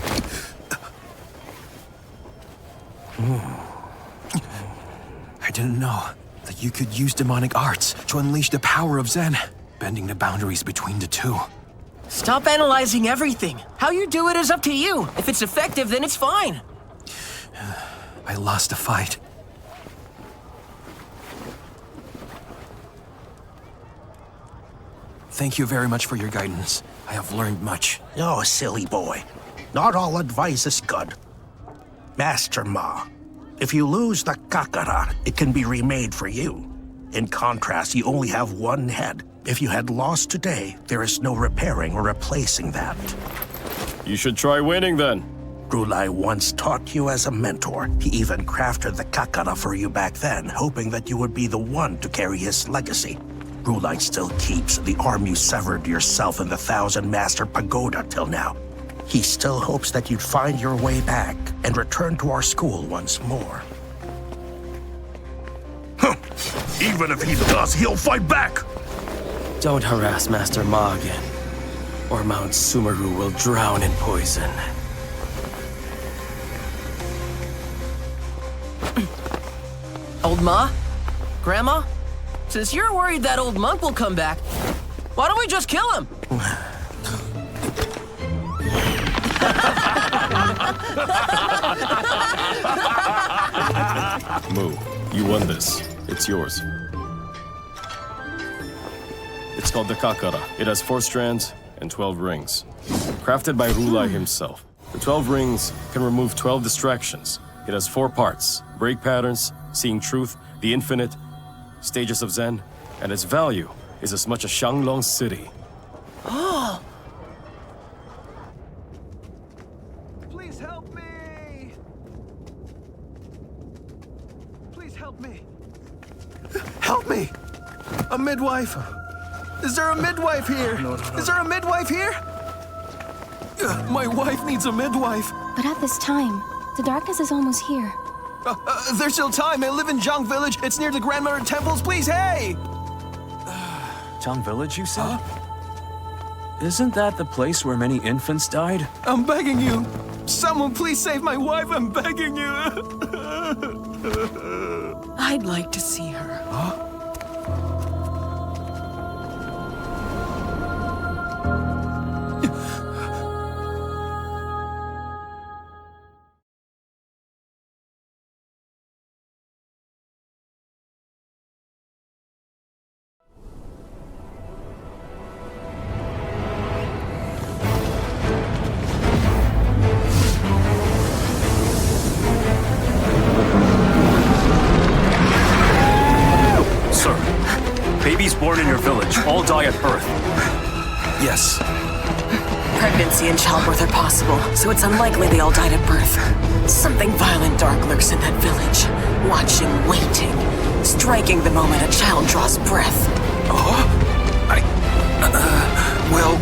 I didn't know that you could use demonic arts to unleash the power of Zen, bending the boundaries between the two. Stop analyzing everything. How you do it is up to you. If it's effective, then it's fine. I lost a fight. Thank you very much for your guidance. I have learned much. Oh, silly boy. Not all advice is good. Master Ma, if you lose the Kakara, it can be remade for you. In contrast, you only have one head. If you had lost today, there is no repairing or replacing that. You should try winning then. Rulai once taught you as a mentor. He even crafted the Kakara for you back then, hoping that you would be the one to carry his legacy. Rulai still keeps the arm you severed yourself in the Thousand Master Pagoda till now. He still hopes that you'd find your way back and return to our school once more. Even if he does, he'll fight back! Don't harass Master Ma again. or Mount Sumeru will drown in poison. Old Ma? Grandma? Since you're worried that old monk will come back, why don't we just kill him? Mu, you won this. It's yours. It's called the Kakara. It has 4 strands and 12 rings. Crafted by Rulai himself. The 12 rings can remove 12 distractions. It has 4 parts: break patterns, seeing truth, the infinite, stages of Zen, and its value is as much as Shanglong City. Oh! Please help me! Please help me! Help me! A midwife! Is there a midwife here? No. Is there a midwife here? My wife needs a midwife. But at this time, the darkness is almost here. There's still time. I live in Zhang Village. It's near the Grandmother Temples. Please, hey! Zhang Village, you said? Isn't that the place where many infants died? I'm begging you. Someone please save my wife. I'm begging you. I'd like to see her. Huh? Babies born in your village all die at birth. Yes. Pregnancy and childbirth are possible, so it's unlikely they all died at birth. Something violent dark lurks in that village, watching, waiting, striking the moment a child draws breath. Oh? Well...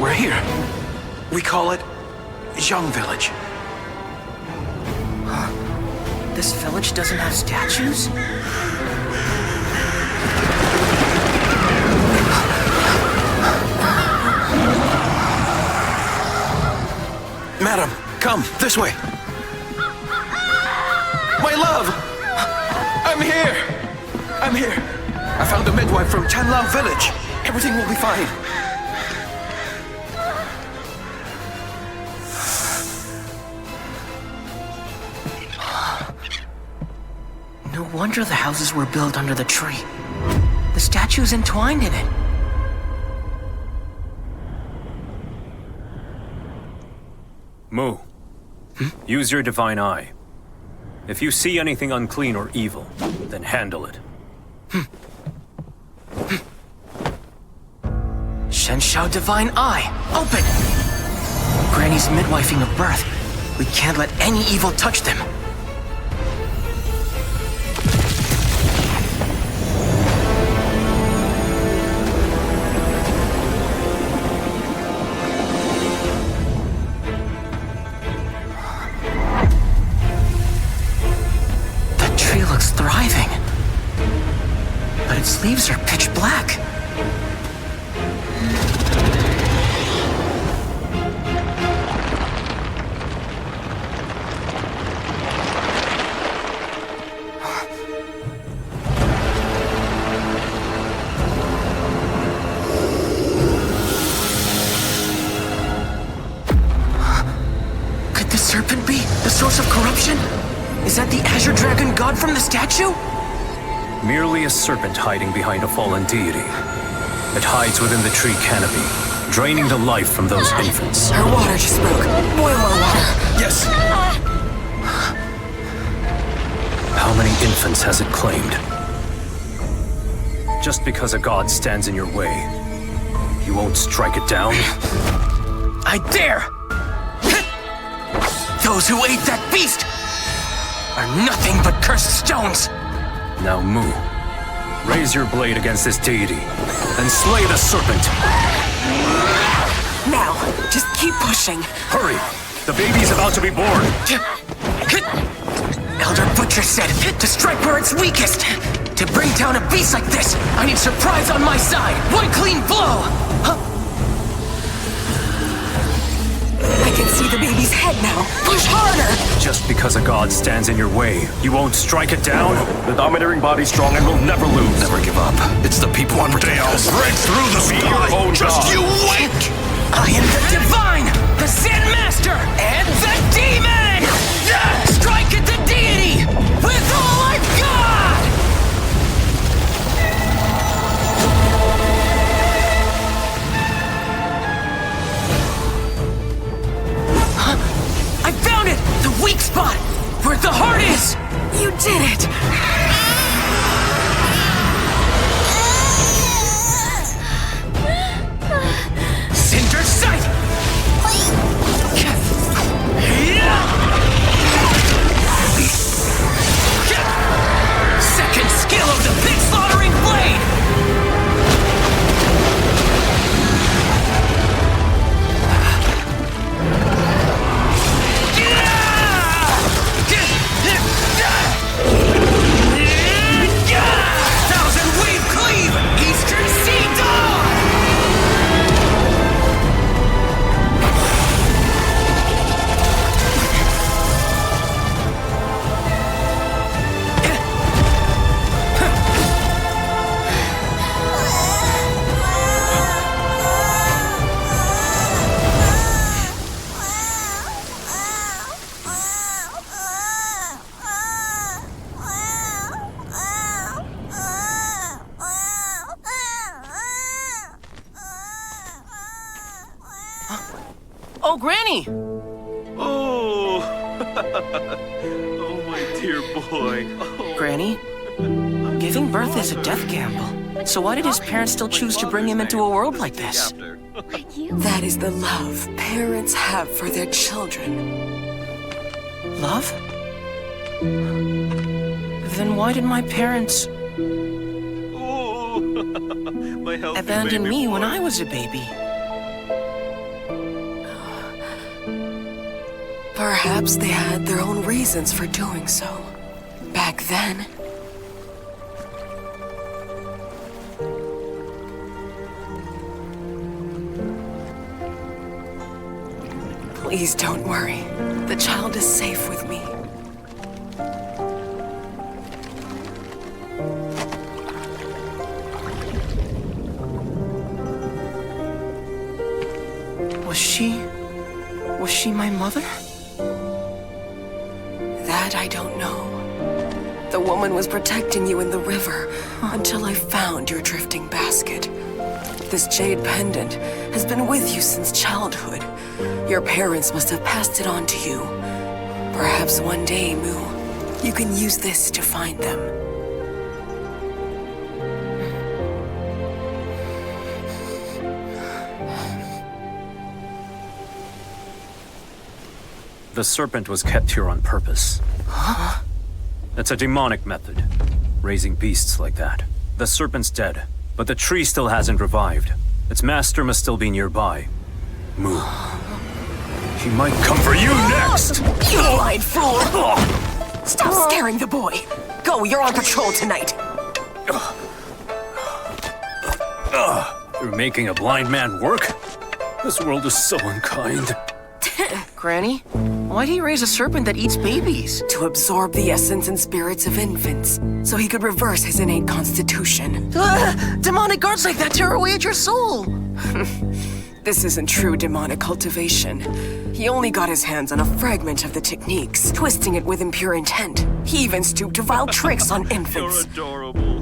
We're here. We call it Zhang Village. This village doesn't have statues? Madam, come, this way. My love! I'm here! I'm here. I found a midwife from Chanlao Village. Everything will be fine. No wonder the houses were built under the tree. The statue's entwined in it. Mu, use your divine eye. If you see anything unclean or evil, then handle it. Shenshao Divine Eye, open! Granny's midwifing a birth. We can't let any evil touch them. Thriving. But its leaves are pitch black. Could the serpent be the source of corruption? Is that the Azure Dragon god from the statue? Merely a serpent hiding behind a fallen deity. It hides within the tree canopy, draining the life from those infants. Her water just broke. Boil more water. Yes. How many infants has it claimed? Just because a god stands in your way, you won't strike it down? I dare! Those who ate that beast are nothing but cursed stones! Now, Mu, raise your blade against this deity, and slay the serpent! Now, just keep pushing. Hurry! The baby's about to be born! Elder Butcher said to strike where it's weakest! To bring down a beast like this, I need surprise on my side. One clean blow. I can see the baby's head now. Push harder! Just because a god stands in your way, you won't strike it down? The domineering body's strong and will never lose. Never give up. It's the people who protect us. Break through the sky. own Just God. you wait. I am the divine, the Zen Master, and the demon! Strike at the deity with all I've got! I found it! The weak spot! Where the heart is! You did it! Cinder Sight! Second skill of the Pig Slaughtering Blade! Thousand Wave Cleave! Eastern Sea Dawn! Oh, Granny! Oh, oh my dear boy. Oh. Granny, giving birth is a death gamble. So why did his parents still choose to bring him into a world like this? That is the love parents have for their children. Love? Then why did my parents Oh, my healthy abandon baby me boy. when I was a baby? Perhaps they had their own reasons for doing so. Back then. Please don't worry. The child is safe with me. Was she my mother? That I don't know. The woman was protecting you in the river until I found your drifting basket. This jade pendant has been with you since childhood. Your parents must have passed it on to you. Perhaps one day, Mu, you can use this to find them. The serpent was kept here on purpose. Huh? It's a demonic method, raising beasts like that. The serpent's dead, but the tree still hasn't revived. Its master must still be nearby. Mu. He might come for you next! You blind fool! Stop scaring the boy! Go, you're on patrol tonight! You're making a blind man work? This world is so unkind. Granny, why'd he raise a serpent that eats babies? To absorb the essence and spirits of infants, so he could reverse his innate constitution. Demonic guards like that tear away at your soul! This isn't true demonic cultivation. He only got his hands on a fragment of the techniques, twisting it with impure intent. He even stooped to vile tricks on infants. You're adorable.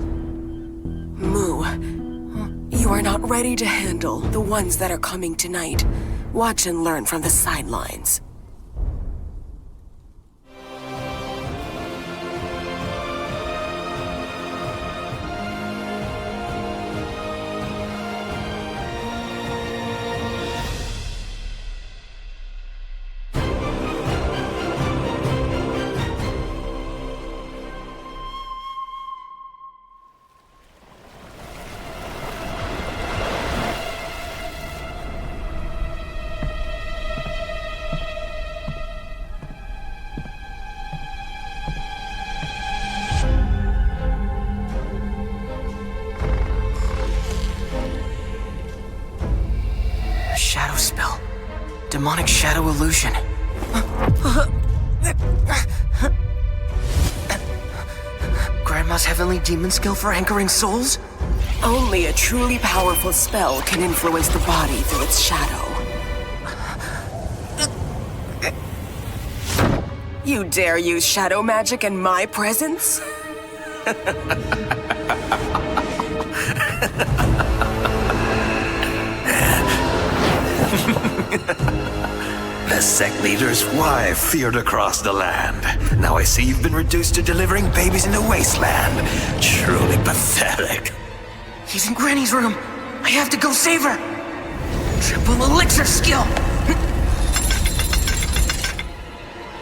Mu, you are not ready to handle the ones that are coming tonight. Watch and learn from the sidelines. demonic shadow illusion. Grandma's heavenly demon skill for anchoring souls? Only a truly powerful spell can influence the body through its shadow. You dare use shadow magic in my presence? The sect leader's wife feared across the land. Now I see you've been reduced to delivering babies in the wasteland. Truly pathetic. He's in Granny's room. I have to go save her. Triple elixir skill.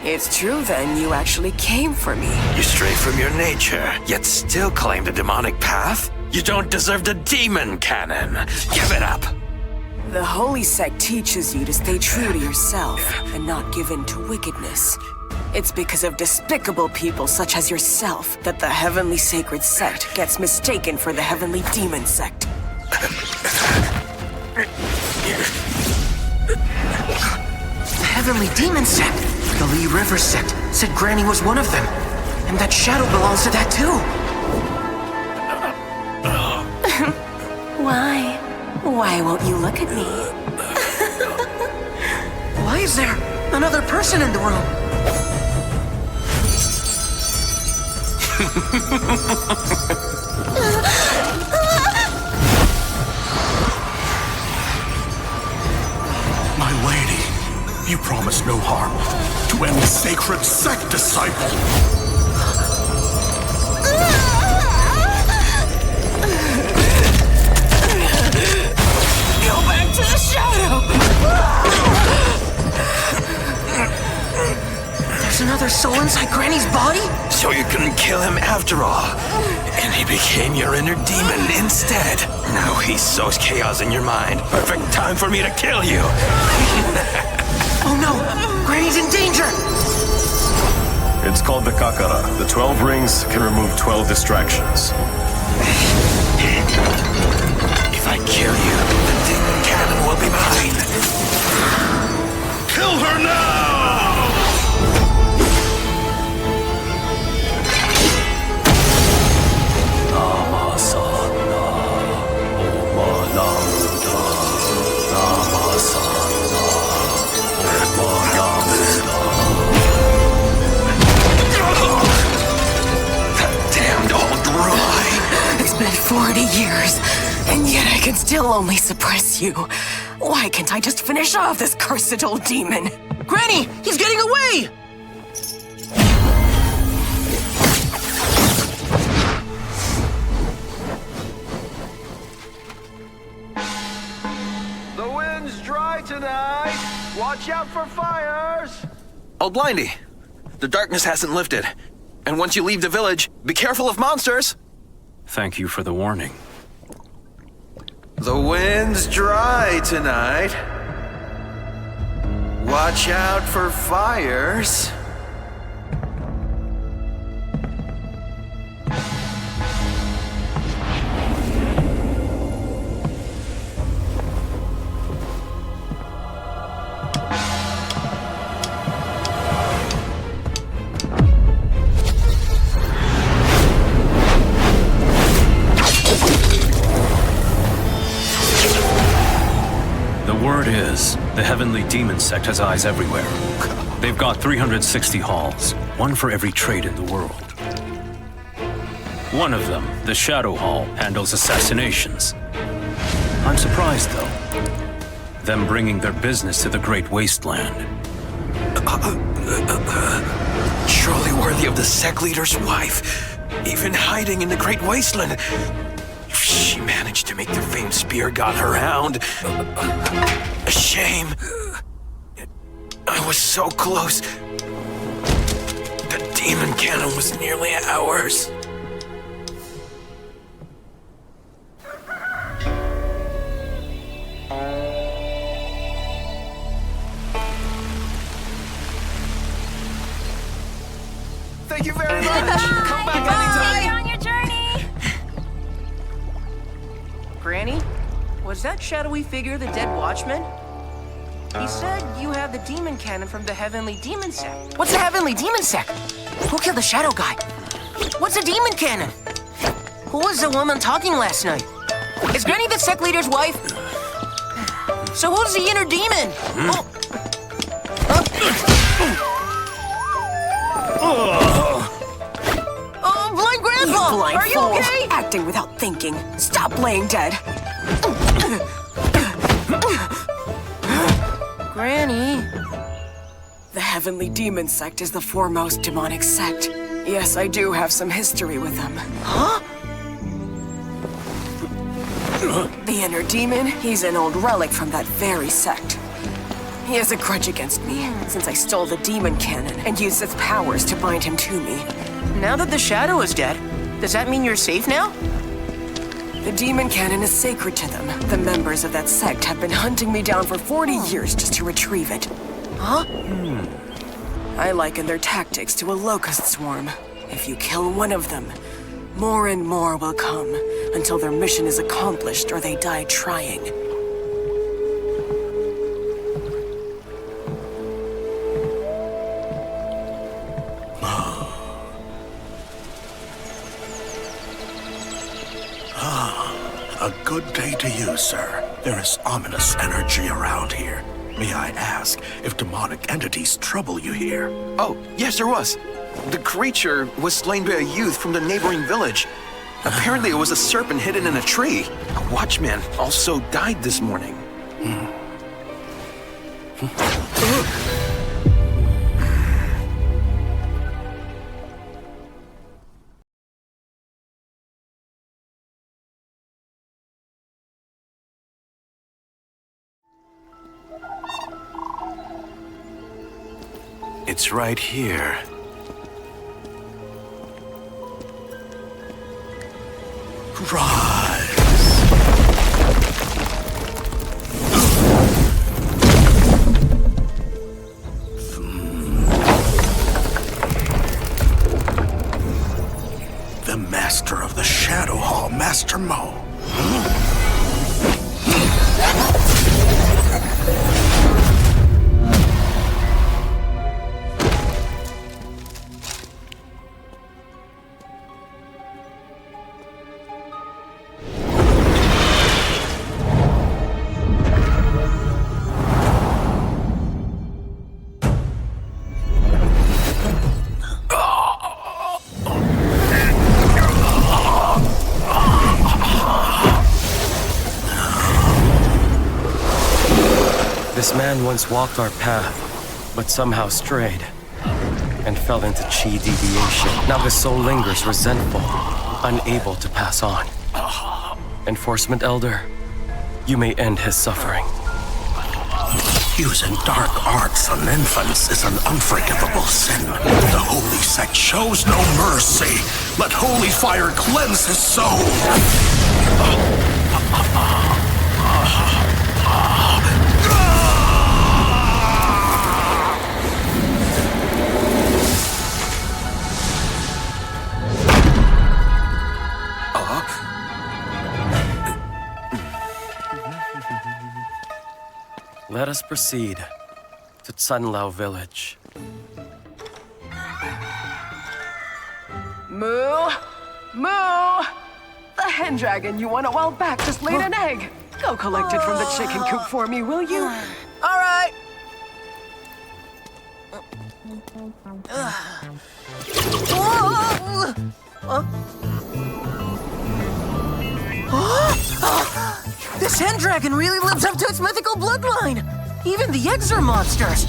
It's true then, you actually came for me. You stray from your nature, yet still claim the demonic path? You don't deserve the demon canon. Give it up. The Holy Sect teaches you to stay true to yourself and not give in to wickedness. It's because of despicable people such as yourself that the Heavenly Sacred Sect gets mistaken for the Heavenly Demon Sect. The Heavenly Demon Sect? The Lee River Sect said Granny was one of them. And that shadow belongs to that too. Why? Why won't you look at me? Why is there another person in the room? My lady, you promised no harm to any sacred sect disciple. Go back to the shadow! There's another soul inside Granny's body? So you couldn't kill him after all. And he became your inner demon instead. Now he sows chaos in your mind. Perfect time for me to kill you. Oh no! Granny's in danger! It's called the Kakara. The 12 rings can remove 12 distractions. If I kill you, the demon cannon will be mine. Kill her now! It's been 40 years, and yet I can still only suppress you. Why can't I just finish off this cursed old demon? Granny! He's getting away! The wind's dry tonight. Watch out for fires. Oh, Blindy! The darkness hasn't lifted. And once you leave the village, be careful of monsters! Thank you for the warning. The wind's dry tonight. Watch out for fires. Word is, the Heavenly Demon Sect has eyes everywhere. They've got 360 halls, one for every trade in the world. One of them, the Shadow Hall, handles assassinations. I'm surprised, though. Them bringing their business to the Great Wasteland. Surely worthy of the sect leader's wife. Even hiding in the Great Wasteland. She managed to make the famed spear god her hound. A shame. I was so close. The demon cannon was nearly ours. Thank you very much. Come back anytime. On your journey. Granny? Was that shadowy figure the dead watchman? He said you have the demon cannon from the Heavenly Demon Sect. What's a Heavenly Demon Sect? Who killed the Shadow Guy? What's a demon cannon? Who was the woman talking last night? Is Granny the sect leader's wife? So who's the inner demon? Blind Grandpa! Blind Are you fool. okay? Acting without thinking. Stop playing dead. Granny. The Heavenly Demon Sect is the foremost demonic sect. Yes, I do have some history with them. Huh? The inner demon, he's an old relic from that very sect. He has a grudge against me, since I stole the demon cannon and used its powers to bind him to me. Now that the Shadow is dead, does that mean you're safe now? The demon cannon is sacred to them. The members of that sect have been hunting me down for 40 years just to retrieve it. Huh? I liken their tactics to a locust swarm. If you kill one of them, more and more will come, until their mission is accomplished or they die trying. A good day to you, sir. There is ominous energy around here. May I ask if demonic entities trouble you here? Oh, yes, there was. The creature was slain by a youth from the neighboring village. Apparently, it was a serpent hidden in a tree. A watchman also died this morning. It's right here. Rise! The master of the Shadow Hall, Master Mo. This man once walked our path, but somehow strayed and fell into chi deviation. Now his soul lingers resentful, unable to pass on. Enforcement Elder, you may end his suffering. Using dark arts on infants is an unforgivable sin. The Holy Sect shows no mercy. Let holy fire cleanse his soul. Let us proceed to Tsunlao village. Moo! Moo! The hen dragon you won a while back just laid an egg. Go collect it from the chicken coop for me, will you? All right. This hen dragon really lives up to its mythical bloodline. Even the eggs are monsters.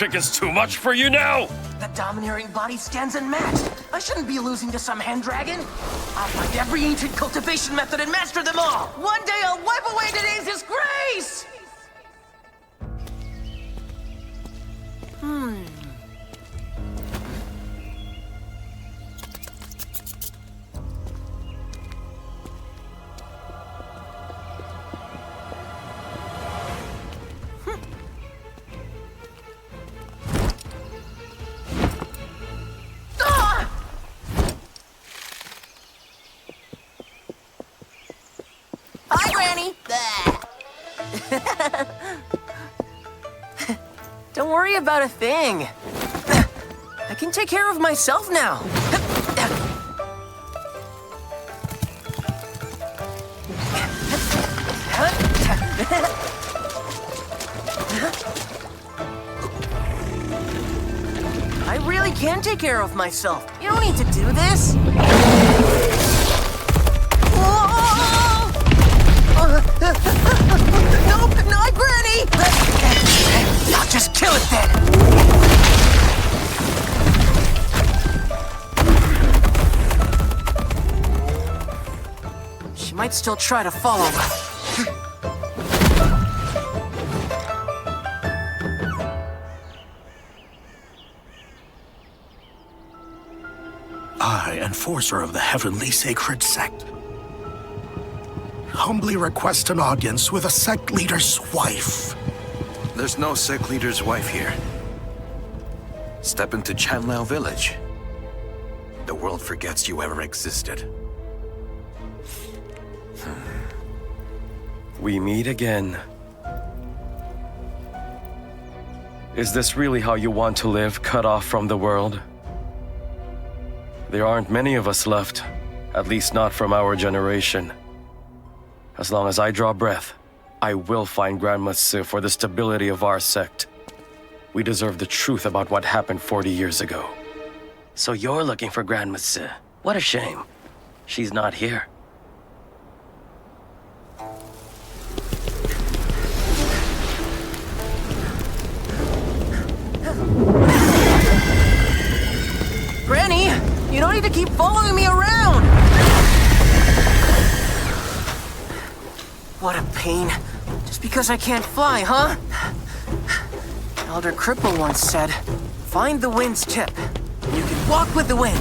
chick is too much for you now? The domineering body stands unmatched. I shouldn't be losing to some hand dragon. I'll find every ancient cultivation method and master them all. One day I'll wipe away today's disgrace! Hi, Granny! Don't worry about a thing. I can take care of myself now. I really can take care of myself. You don't need to do this. Nope, not Granny! I'll just kill it then! She might still try to follow. I, enforcer of the Heavenly Sacred Sect, humbly request an audience with a sect leader's wife. There's no sect leader's wife here. Step into Chanlao village. The world forgets you ever existed. We meet again. Is this really how you want to live, cut off from the world? There aren't many of us left, at least not from our generation. As long as I draw breath, I will find Grandma Si for the stability of our sect. We deserve the truth about what happened 40 years ago. So you're looking for Grandma Si. What a shame. She's not here. Granny, you don't need to keep following me around! What a pain. Just because I can't fly, huh? Elder Cripple once said, find the wind's tip. You can walk with the wind.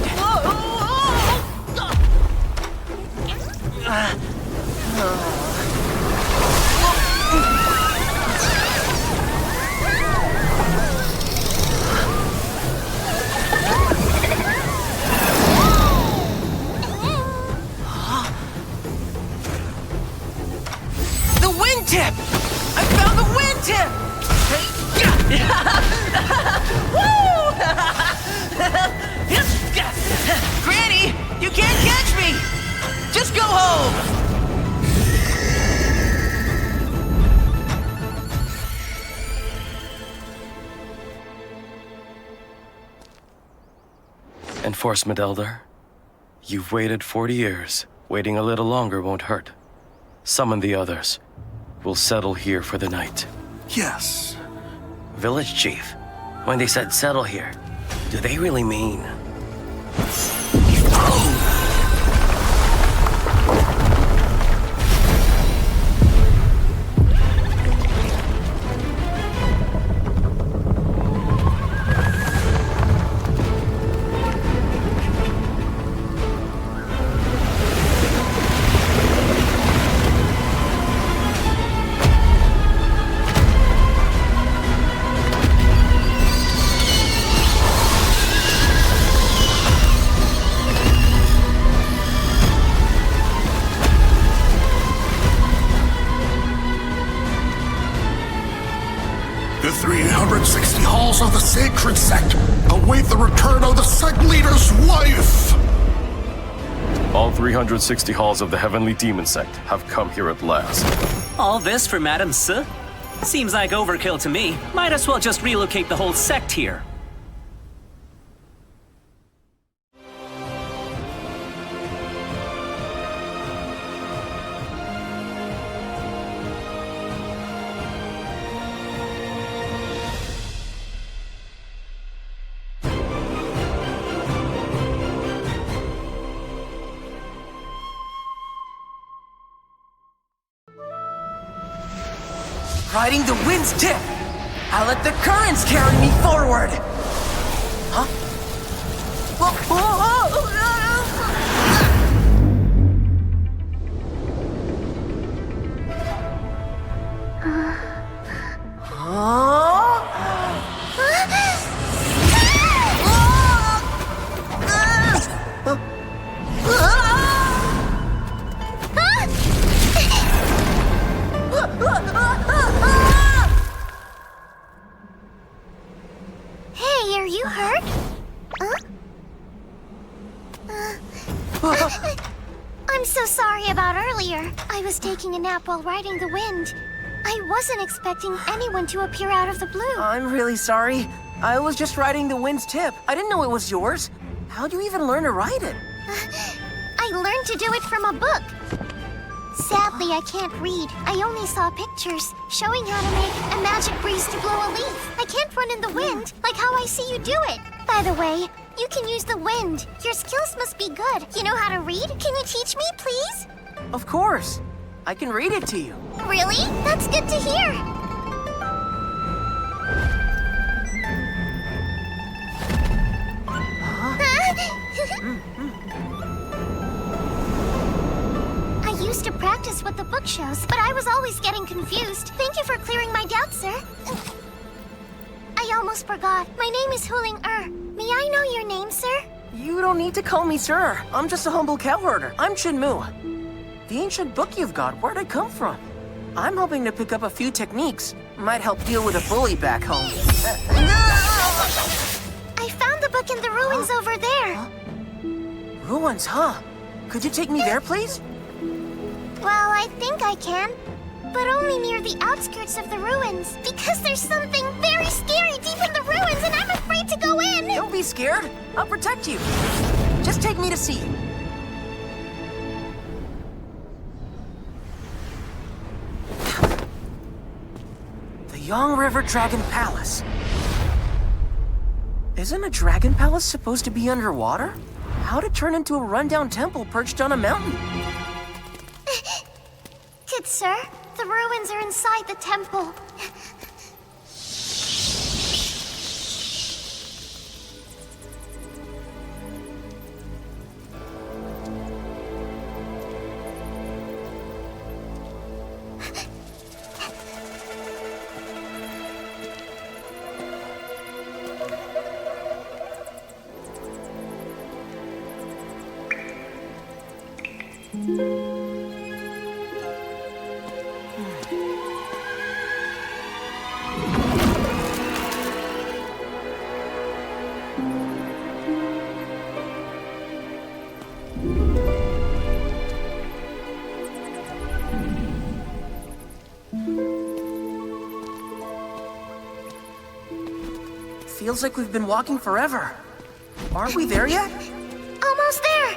The wind tip! I found the wind tip! Woo! Granny, you can't catch me! Just go home! Enforcement Elder, you've waited 40 years. Waiting a little longer won't hurt. Summon the others. We'll settle here for the night. Yes. Village Chief, when they said settle here, do they really mean? The 360 halls of the Sacred Sect await the return of the sect leader's wife! All 360 halls of the Heavenly Demon Sect have come here at last. All this for Madame Si? Seems like overkill to me. Might as well just relocate the whole sect here. Riding the wind's tip. I'll let the currents carry me forward. Huh? Hey, are you hurt? I'm so sorry about earlier. I was taking a nap while riding the wind. I wasn't expecting anyone to appear out of the blue. I'm really sorry. I was just riding the wind's tip. I didn't know it was yours. How'd you even learn to ride it? I learned to do it from a book. Sadly, I can't read. I only saw pictures showing how to make a magic breeze to blow a leaf. I can't run in the wind, like how I see you do it. By the way, you can use the wind. Your skills must be good. You know how to read? Can you teach me, please? Of course. I can read it to you. Really? That's good to hear. I used to practice what the book shows, but I was always getting confused. Thank you for clearing my doubts, sir. I almost forgot. My name is Huling May I know your name, sir? You don't need to call me sir. I'm just a humble cowherder. I'm Shinmu. The ancient book you've got, where'd it come from? I'm hoping to pick up a few techniques. Might help deal with a bully back home. I found the book in the ruins over there. Ruins, huh? Could you take me there, please? Well, I think I can. But only near the outskirts of the ruins. Because there's something very scary deep in the ruins and I'm afraid to go in! Don't be scared. I'll protect you. Just take me to see it. The Yang River Dragon Palace. Isn't a dragon palace supposed to be underwater? How'd it turn into a rundown temple perched on a mountain? Good sir, the ruins are inside the temple. Feels like we've been walking forever. Aren't we there yet? Almost there!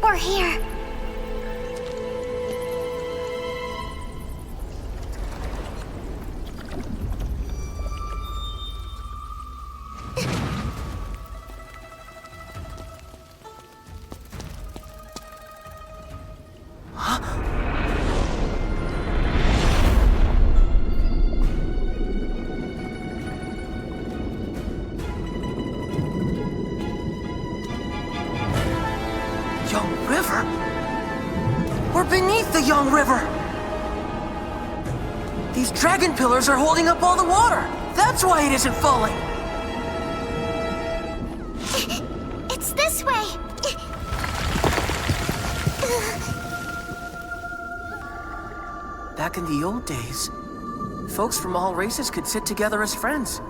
We're here. Yang River? We're beneath the Yang River! These dragon pillars are holding up all the water! That's why it isn't falling! It's this way! Back in the old days, folks from all races could sit together as friends,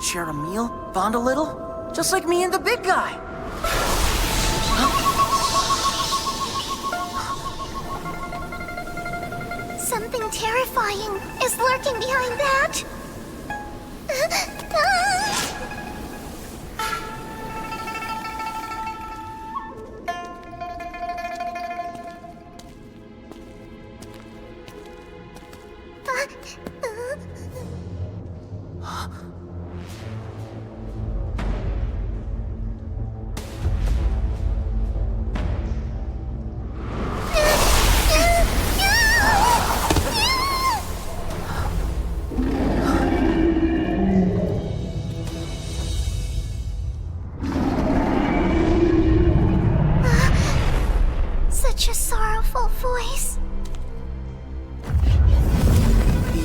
share a meal, bond a little, just like me and the big guy. Something terrifying is lurking behind that.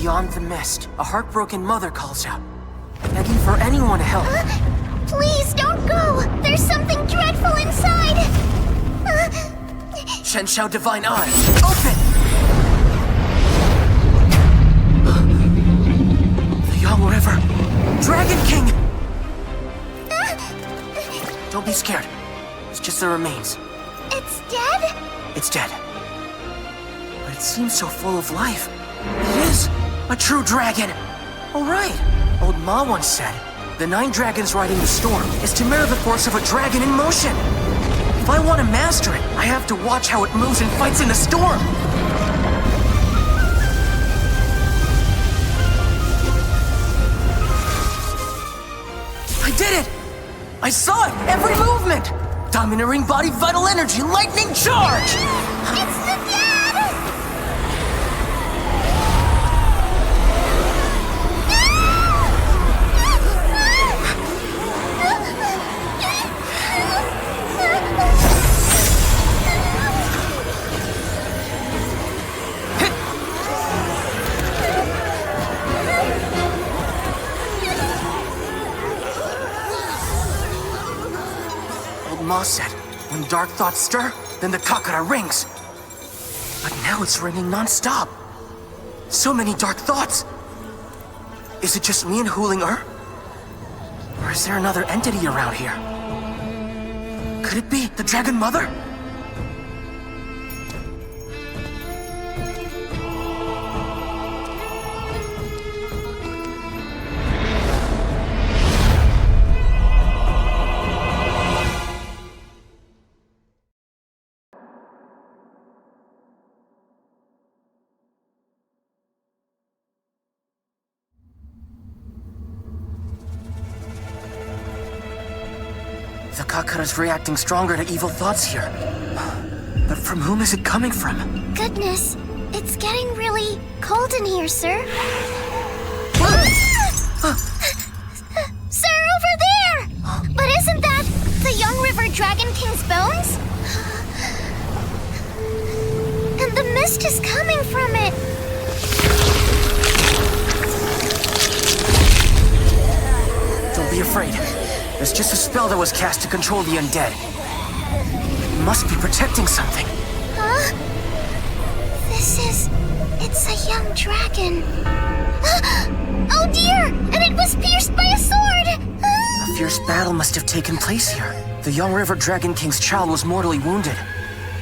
Beyond the mist, a heartbroken mother calls out, begging for anyone to help. Please don't go! There's something dreadful inside! Shenshao Divine Eye, open! The Yang River, Dragon King! Don't be scared. It's just the remains. It's dead? It's dead. But it seems so full of life. It is a true dragon. Oh, right. Old Ma once said, the 9 dragons riding the storm is to mirror the force of a dragon in motion. If I want to master it, I have to watch how it moves and fights in the storm. I did it! I saw it! Every movement! Domineering body vital energy, lightning charge! It's the dad! Ma said, when dark thoughts stir, then the kakara rings. But now it's ringing non-stop. So many dark thoughts. Is it just me and Huling Or is there another entity around here? Could it be the Dragon Mother? The Kakara's reacting stronger to evil thoughts here. But from whom is it coming from? Goodness, it's getting really cold in here, sir. Sir, over there! But isn't that the Young River Dragon King's bones? And the mist is coming from it. Don't be afraid. There's just a spell that was cast to control the undead. It must be protecting something. Huh? It's a young dragon. Oh dear! And it was pierced by a sword! A fierce battle must have taken place here. The Young River Dragon King's child was mortally wounded.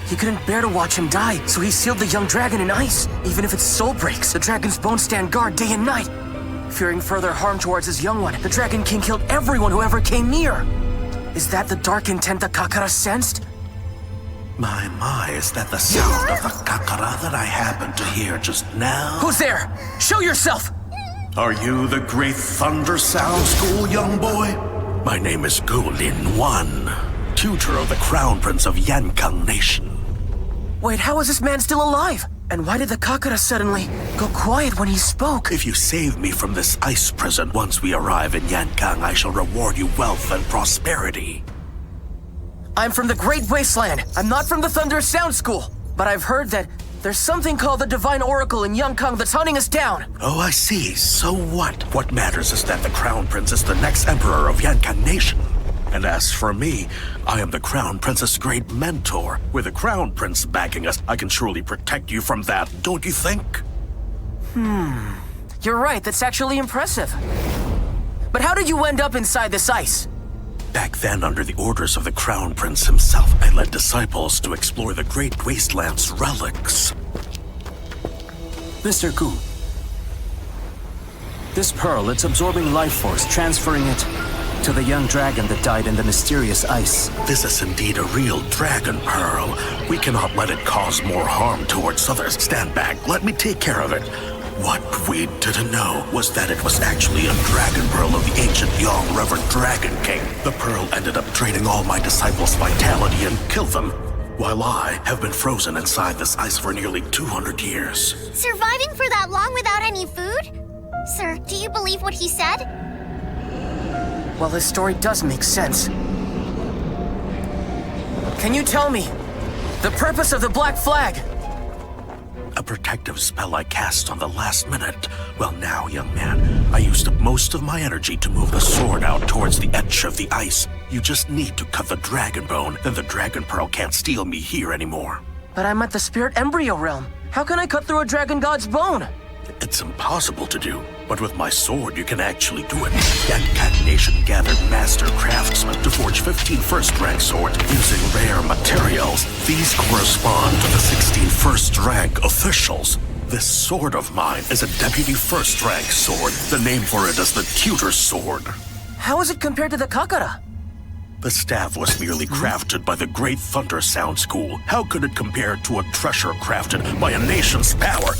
He couldn't bear to watch him die, so he sealed the young dragon in ice. Even if its soul breaks, the dragon's bones stand guard day and night. Fearing further harm towards his young one, the Dragon King killed everyone who ever came near. Is that the dark intent the Kakara sensed? My, is that the sound of the Kakara that I happened to hear just now? Who's there? Show yourself! Are you the great Thunder Sound School, young boy? My name is Gu Lin Wan, tutor of the Crown Prince of Yankang Nation. Wait, how is this man still alive? And why did the Kakara suddenly go quiet when he spoke? If you save me from this ice prison once we arrive in Yankang, I shall reward you wealth and prosperity. I'm from the Great Wasteland. I'm not from the Thunder Sound School. But I've heard that there's something called the Divine Oracle in Yankang that's hunting us down. Oh, I see. So what? What matters is that the Crown Prince is the next Emperor of Yankang Nation. And as for me, I am the Crown Prince's great mentor. With the Crown Prince backing us, I can surely protect you from that, don't you think? You're right, that's actually impressive. But how did you end up inside this ice? Back then, under the orders of the Crown Prince himself, I led disciples to explore the Great Wasteland's relics. Mr. Gu, this pearl, it's absorbing life force, transferring it to the young dragon that died in the mysterious ice. This is indeed a real dragon pearl. We cannot let it cause more harm towards others. Stand back, let me take care of it. What we didn't know was that it was actually a dragon pearl of the ancient Young River Dragon King. The pearl ended up draining all my disciples' vitality and killed them, while I have been frozen inside this ice for nearly 200 years. Surviving for that long without any food? Sir, do you believe what he said? Well, his story does make sense. Can you tell me the purpose of the Black Flag? A protective spell I cast on the last minute. Well now, young man, I used up most of my energy to move the sword out towards the edge of the ice. You just need to cut the dragon bone, then the dragon pearl can't steal me here anymore. But I'm at the spirit embryo realm. How can I cut through a dragon god's bone? It's impossible to do, but with my sword you can actually do it. Yankat Nation gathered master craftsmen to forge 15 first-rank swords using rare materials. These correspond to the 16 first-rank officials. This sword of mine is a deputy first-rank sword. The name for it is the Tutor Sword. How is it compared to the Kakara? The staff was merely crafted by the Great Thunder Sound School. How could it compare to a treasure crafted by a nation's power?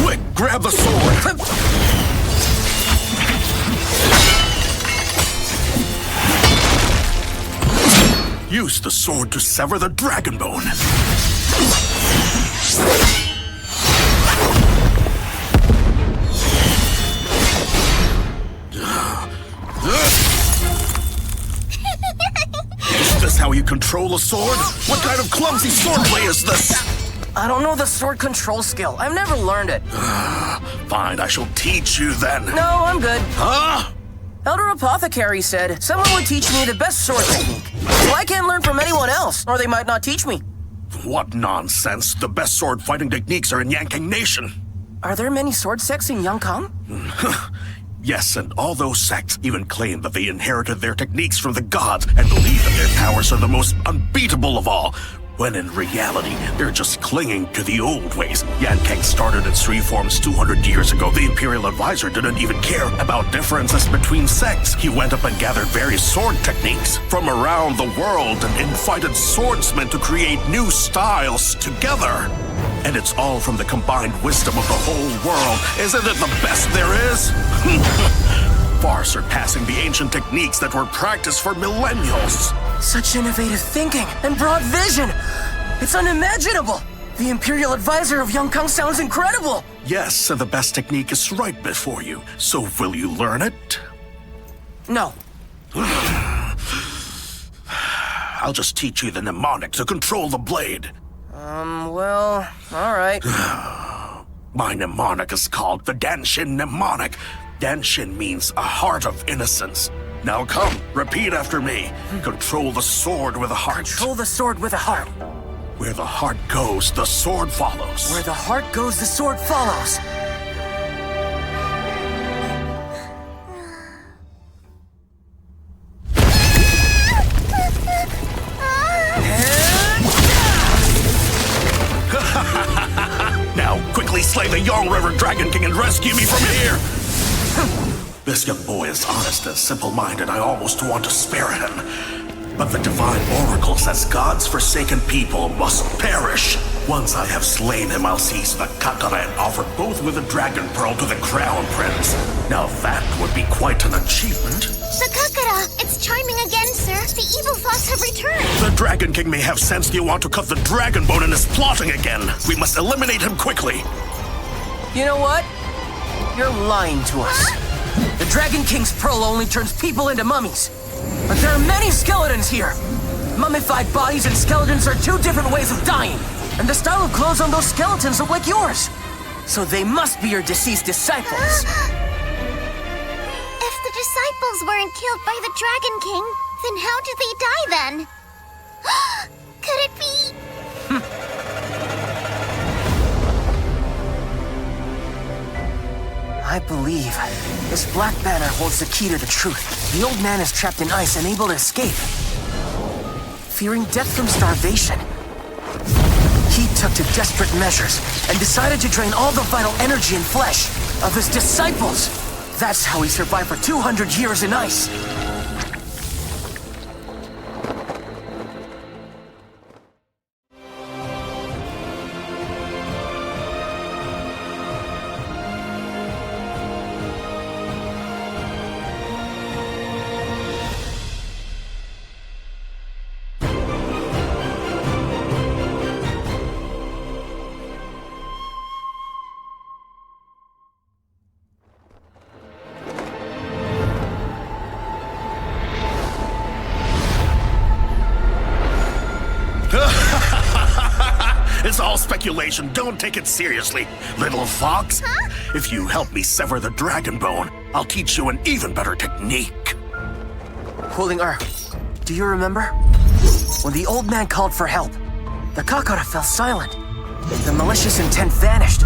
Quick, grab the sword! Use the sword to sever the dragon bone. Is this how you control a sword? What kind of clumsy swordplay is this? I don't know the sword control skill. I've never learned it. Fine, I shall teach you then. No, I'm good. Huh? Elder Apothecary said someone would teach me the best sword technique. So I can't learn from anyone else, or they might not teach me. What nonsense. The best sword fighting techniques are in Yanking Nation. Are there many sword sects in Yankang? Yes, and all those sects even claim that they inherited their techniques from the gods and believe that their powers are the most unbeatable of all, when in reality, they're just clinging to the old ways. Yankang started its reforms 200 years ago. The Imperial Advisor didn't even care about differences between sects. He went up and gathered various sword techniques from around the world and invited swordsmen to create new styles together. And it's all from the combined wisdom of the whole world. Isn't it the best there is? Far surpassing the ancient techniques that were practiced for millennials. Such innovative thinking and broad vision. It's unimaginable. The Imperial Advisor of Yankang sounds incredible. Yes, and the best technique is right before you. So will you learn it? No. I'll just teach you the mnemonic to control the blade. Well, all right. My mnemonic is called the Danshin mnemonic. Danshin means a heart of innocence. Now come, repeat after me. Control the sword with a heart. Control the sword with a heart. Where the heart goes, the sword follows. Where the heart goes, the sword follows. Now quickly slay the Yang River Dragon King and rescue me from here! This young boy is honest and simple-minded. I almost want to spare him. But the Divine Oracle says God's forsaken people must perish. Once I have slain him, I'll seize the Kakara and offer both with a dragon pearl to the Crown Prince. Now that would be quite an achievement. The Kakara! It's chiming again, sir. The evil thoughts have returned. The Dragon King may have sensed you want to cut the dragon bone and is plotting again. We must eliminate him quickly. You know what? You're lying to us. Huh? The Dragon King's pearl only turns people into mummies. But there are many skeletons here. Mummified bodies and skeletons are two different ways of dying. And the style of clothes on those skeletons look like yours. So they must be your deceased disciples. If the disciples weren't killed by the Dragon King, then how did they die then? Could it be? I believe this black banner holds the key to the truth. The old man is trapped in ice, unable to escape. Fearing death from starvation, he took to desperate measures and decided to drain all the vital energy and flesh of his disciples. That's how he survived for 200 years in ice. all speculation. Don't take it seriously. Little fox, if you help me sever the dragon bone, I'll teach you an even better technique. Holding R, do you remember? When the old man called for help, the Kakara fell silent. The malicious intent vanished.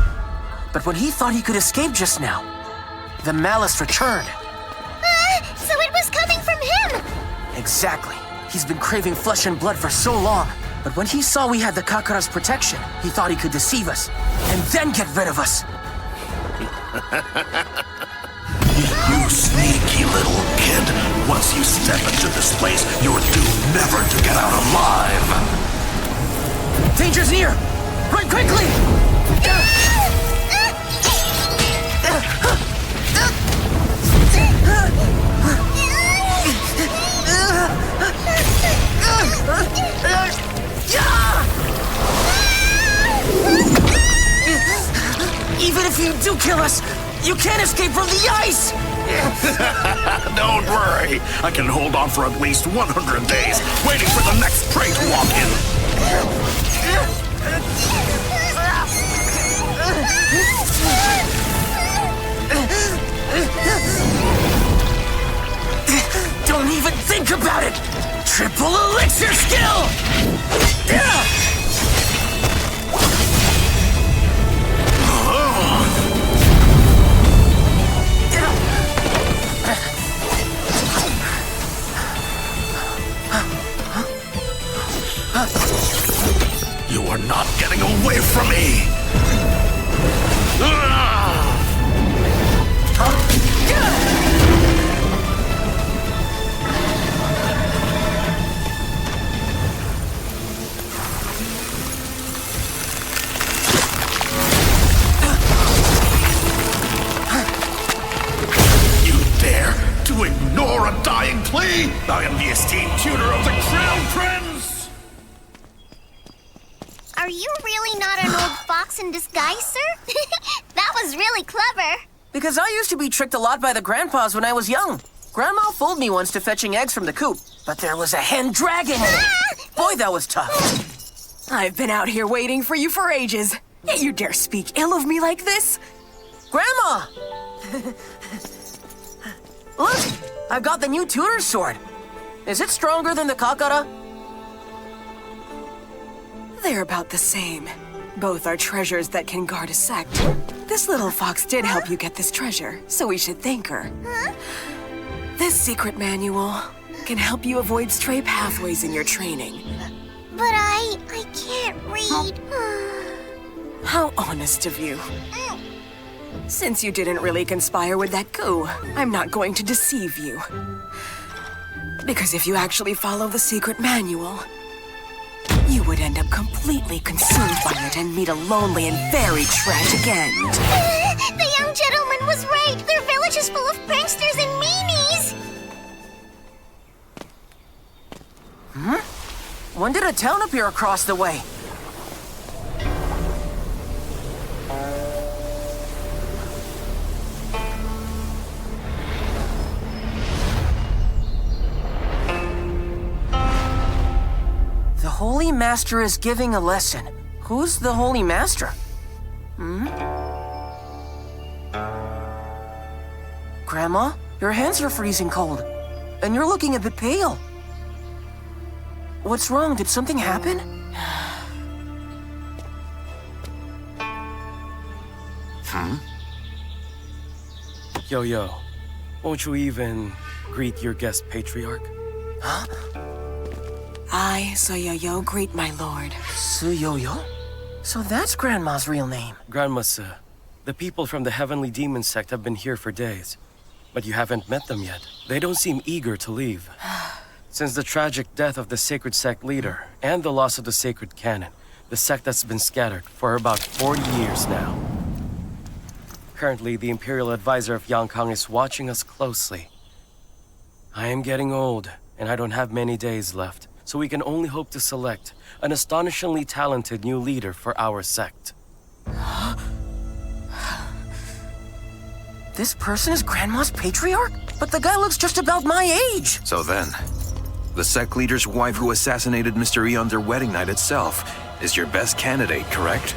But when he thought he could escape just now, the malice returned. So it was coming from him! Exactly. He's been craving flesh and blood for so long. But when he saw we had the Kakara's protection, he thought he could deceive us, and then get rid of us. You sneaky little kid. Once you step into this place, you're doomed never to get out alive. Danger's near! Run quickly! Even if you do kill us, you can't escape from the ice! Don't worry. I can hold on for at least 100 days, waiting for the next prey to walk in. Don't even think about it! Triple elixir skill! You are not getting away from me! You dare to ignore a dying plea? I am the esteemed tutor of the Crown Prince! Are you really not an old fox in disguise, sir? That was really clever. Because I used to be tricked a lot by the grandpas when I was young. Grandma fooled me once to fetching eggs from the coop, but there was a hen dragon in it. Boy, that was tough. I've been out here waiting for you for ages. Yet you dare speak ill of me like this? Grandma! Look, I've got the new tutor's sword. Is it stronger than the Kakara? They're about the same. Both are treasures that can guard a sect. This little fox did help you get this treasure, so we should thank her. This secret manual can help you avoid stray pathways in your training. But I can't read. How honest of you. Since you didn't really conspire with that coup, I'm not going to deceive you. Because if you actually follow the secret manual, you would end up completely consumed by it and meet a lonely and very tragic end. The young gentleman was right. Their village is full of pranksters and meanies. When did a town appear across the way? The Holy Master is giving a lesson. Who's the Holy Master? Grandma, your hands are freezing cold. And you're looking a bit pale. What's wrong? Did something happen? Yo-Yo, won't you even greet your guest patriarch? Huh? I, Suyoyo, greet my lord. Suyoyo? So that's Grandma's real name. Grandma, sir, the people from the Heavenly Demon Sect have been here for days, but you haven't met them yet. They don't seem eager to leave. Since the tragic death of the Sacred Sect leader and the loss of the Sacred Canon, the sect has been scattered for about 40 years now. Currently, the Imperial Advisor of Yankang is watching us closely. I am getting old, and I don't have many days left, so we can only hope to select an astonishingly talented new leader for our sect. This person is Grandma's patriarch? But the guy looks just about my age! So then, the sect leader's wife who assassinated Mr. E on their wedding night itself is your best candidate, correct?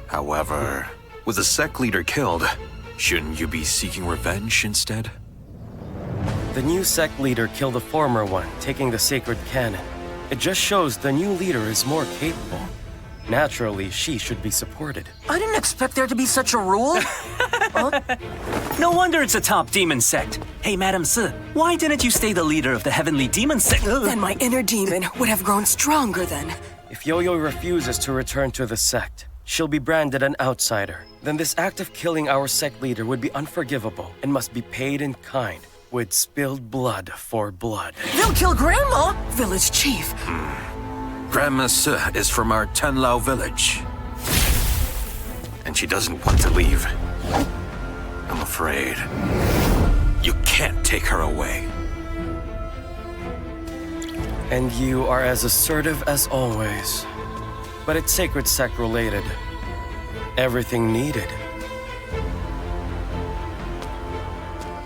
However, with the sect leader killed, shouldn't you be seeking revenge instead? The new sect leader killed the former one, taking the sacred cannon. It just shows the new leader is more capable. Naturally, she should be supported. I didn't expect there to be such a rule. No wonder it's a top demon sect. Hey, Madam Si, why didn't you stay the leader of the heavenly demon sect? Then my inner demon would have grown stronger then. If Yo-Yo refuses to return to the sect, she'll be branded an outsider. Then this act of killing our sect leader would be unforgivable and must be paid in kind, with spilled blood for blood. They'll kill Grandma! Village chief. Grandma Si is from our Tenlao village. And she doesn't want to leave. I'm afraid you can't take her away. And you are as assertive as always. But it's sacred sect related. Everything needed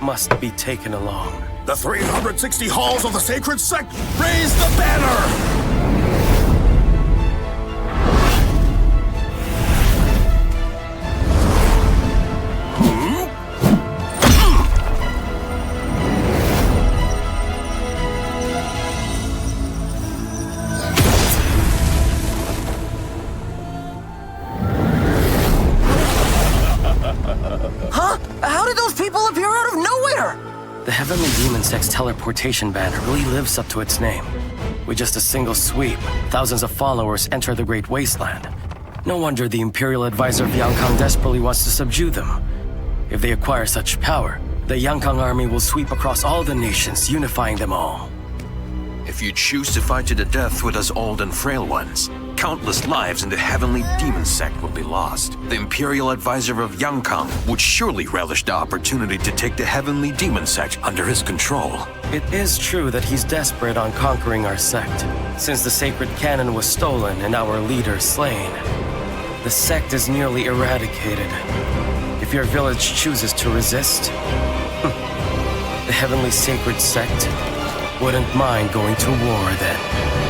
must be taken along. The 360 halls of the sacred sect raise the banner! Huh? How did those people appear out of nowhere? The Heavenly Demon Sect's teleportation banner really lives up to its name. With just a single sweep, thousands of followers enter the Great Wasteland. No wonder the Imperial Advisor of Yankang desperately wants to subdue them. If they acquire such power, the Yankang army will sweep across all the nations, unifying them all. If you choose to fight to the death with us old and frail ones, countless lives in the Heavenly Demon Sect will be lost. The Imperial Advisor of Yankang would surely relish the opportunity to take the Heavenly Demon Sect under his control. It is true that he's desperate on conquering our sect. Since the sacred cannon was stolen and our leader slain, the sect is nearly eradicated. If your village chooses to resist, the Heavenly Sacred Sect wouldn't mind going to war then.